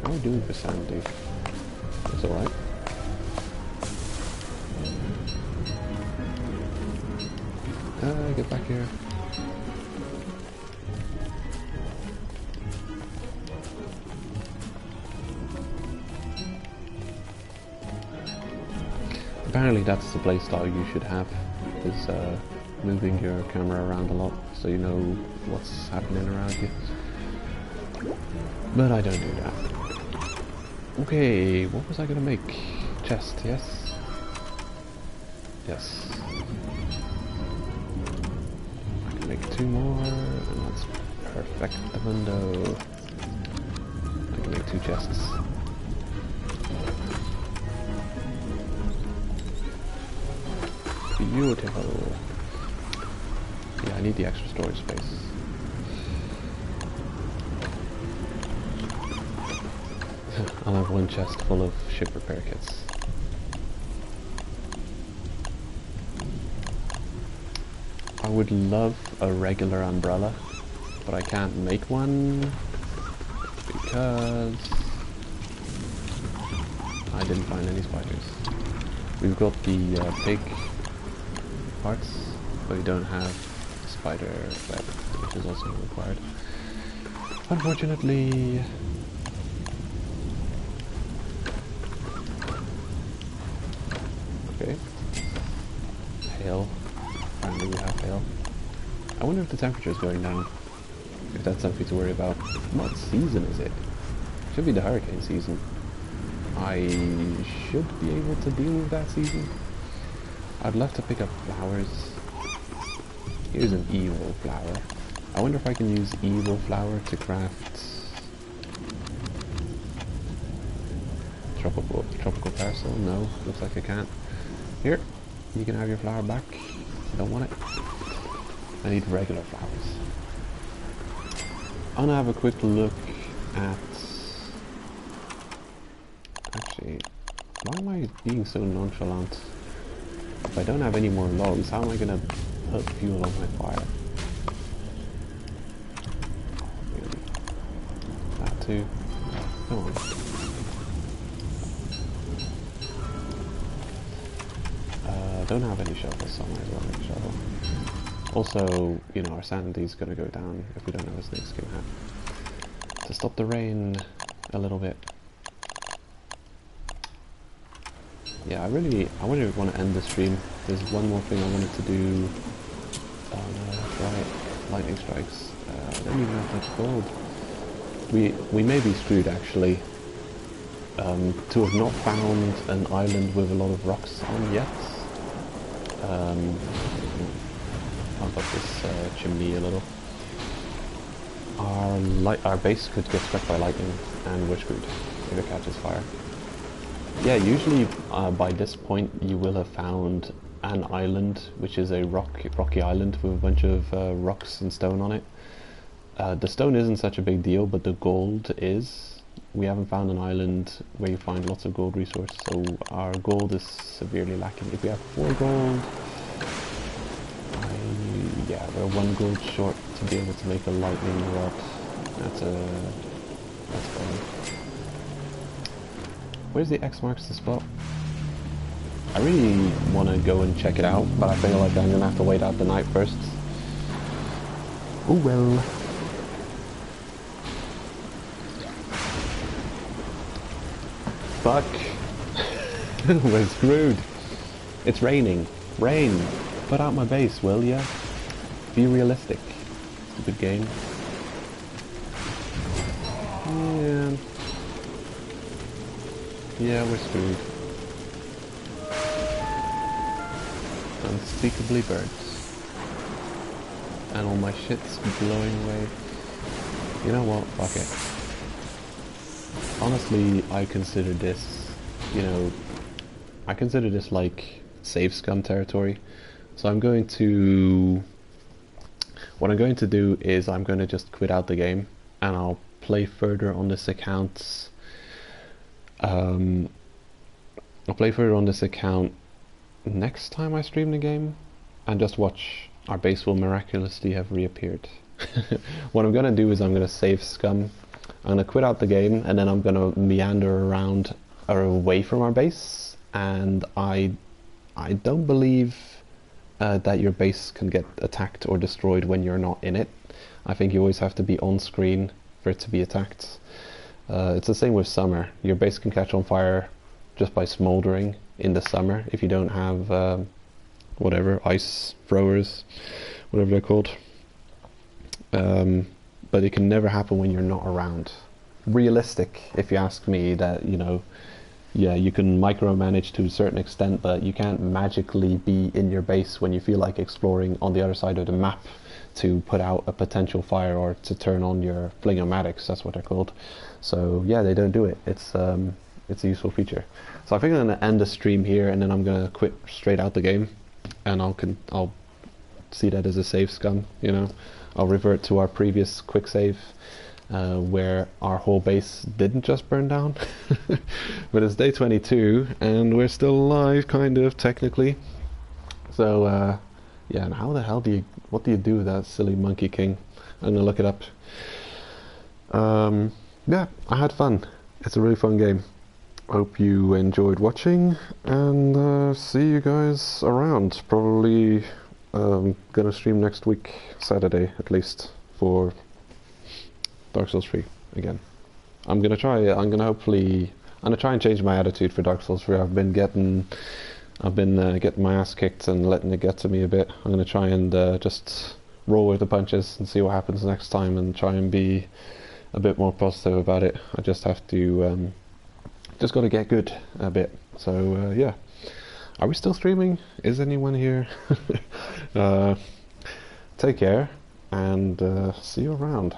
How are we doing for sand, dude? That's alright. Get back here. Apparently that's the playstyle you should have, is moving your camera around a lot so you know what's happening around you. But I don't do that. Okay, what was I gonna make? Chest, yes? Yes. I can make 2 more, and that's perfectamundo. I can make 2 chests. Beautiful. Yeah, I need the extra storage space. I'll have 1 chest full of ship repair kits. I would love a regular umbrella, but I can't make one because I didn't find any spiders. We've got the pig parts, but we don't have spider web, which is also required. Unfortunately. Okay. Hail. Apparently we have hail. I wonder if the temperature is going down. If that's something to worry about. What season is it? Should be the hurricane season. I should be able to deal with that season. I'd love to pick up flowers. Here's an evil flower. I wonder if I can use evil flower to craft tropical parasol. No, looks like I can't. Here, you can have your flower back. I don't want it. I need regular flowers. I'm gonna have a quick look at. Actually, why am I being so nonchalant? If I don't have any more logs, how am I gonna put fuel on my fire? Really? That too. Come on. Don't have any shovels, so I might as well make a shovel. Also, you know, our sanity's gonna go down if we don't have a snakeskin hat. To stop the rain a little bit. Yeah, I really want to end the stream. There's one more thing I wanted to do. Oh no, that's right. Lightning strikes. I don't even know if that's called. We may be screwed actually. To have not found an island with a lot of rocks on yet. I'll put this chimney a little. Our base could get struck by lightning, and we're screwed if it catches fire. Yeah, usually by this point you will have found an island, which is a rocky island with a bunch of rocks and stone on it. The stone isn't such a big deal, but the gold is. We haven't found an island where you find lots of gold resources, so our gold is severely lacking. If we have 4 gold, yeah, we're 1 gold short to be able to make a lightning rod. That's fine. Where's the X marks the spot? I really want to go and check it out, but I feel like I'm gonna have to wait out the night first. Oh well. Fuck. We're screwed. It's raining. Rain. Put out my base, will ya? Be realistic. Stupid game. Yeah. Yeah, we're screwed. Unspeakably burnt. And all my shit's blowing away. You know what? Fuck it. Honestly, I consider this, you know, I consider this like save scum territory. So I'm going to, what I'm going to do is I'm going to just quit out the game and I'll play further on this account. I'll play further on this account next time I stream the game and just watch our base will miraculously have reappeared. What I'm going to do is I'm going to save scum. I'm going to quit out the game and then I'm going to meander around or away from our base, and I don't believe that your base can get attacked or destroyed when you're not in it. I think you always have to be on screen for it to be attacked. It's the same with summer. Your base can catch on fire just by smoldering in the summer if you don't have whatever, ice throwers, whatever they're called. But it can never happen when you're not around. realistic, if you ask me. That, you know, yeah, you can micromanage to a certain extent, but you can't magically be in your base when you feel like exploring on the other side of the map to put out a potential fire or to turn on your fling-o-matics, that's what they're called. So yeah, they don't do it. It's a useful feature. So I think I'm going to end the stream here, and then I'm going to quit straight out the game, and I'll see that as a save scum, you know. I'll revert to our previous quick save, where our whole base didn't just burn down. But it's day 22 and we're still alive, kind of, technically. So yeah, and how the hell what do you do with that silly Monkey King? I'm gonna look it up. Yeah, I had fun. It's a really fun game. Hope you enjoyed watching, and see you guys around. Probably gonna stream next week, Saturday at least, for Dark Souls 3 again. I'm gonna try and change my attitude for Dark Souls 3. I've been getting my ass kicked and letting it get to me a bit. I'm gonna try and just roll with the punches and see what happens next time, and try and be a bit more positive about it. I just have to just gotta get good a bit. So yeah. Are we still streaming? Is anyone here? Take care, and see you around.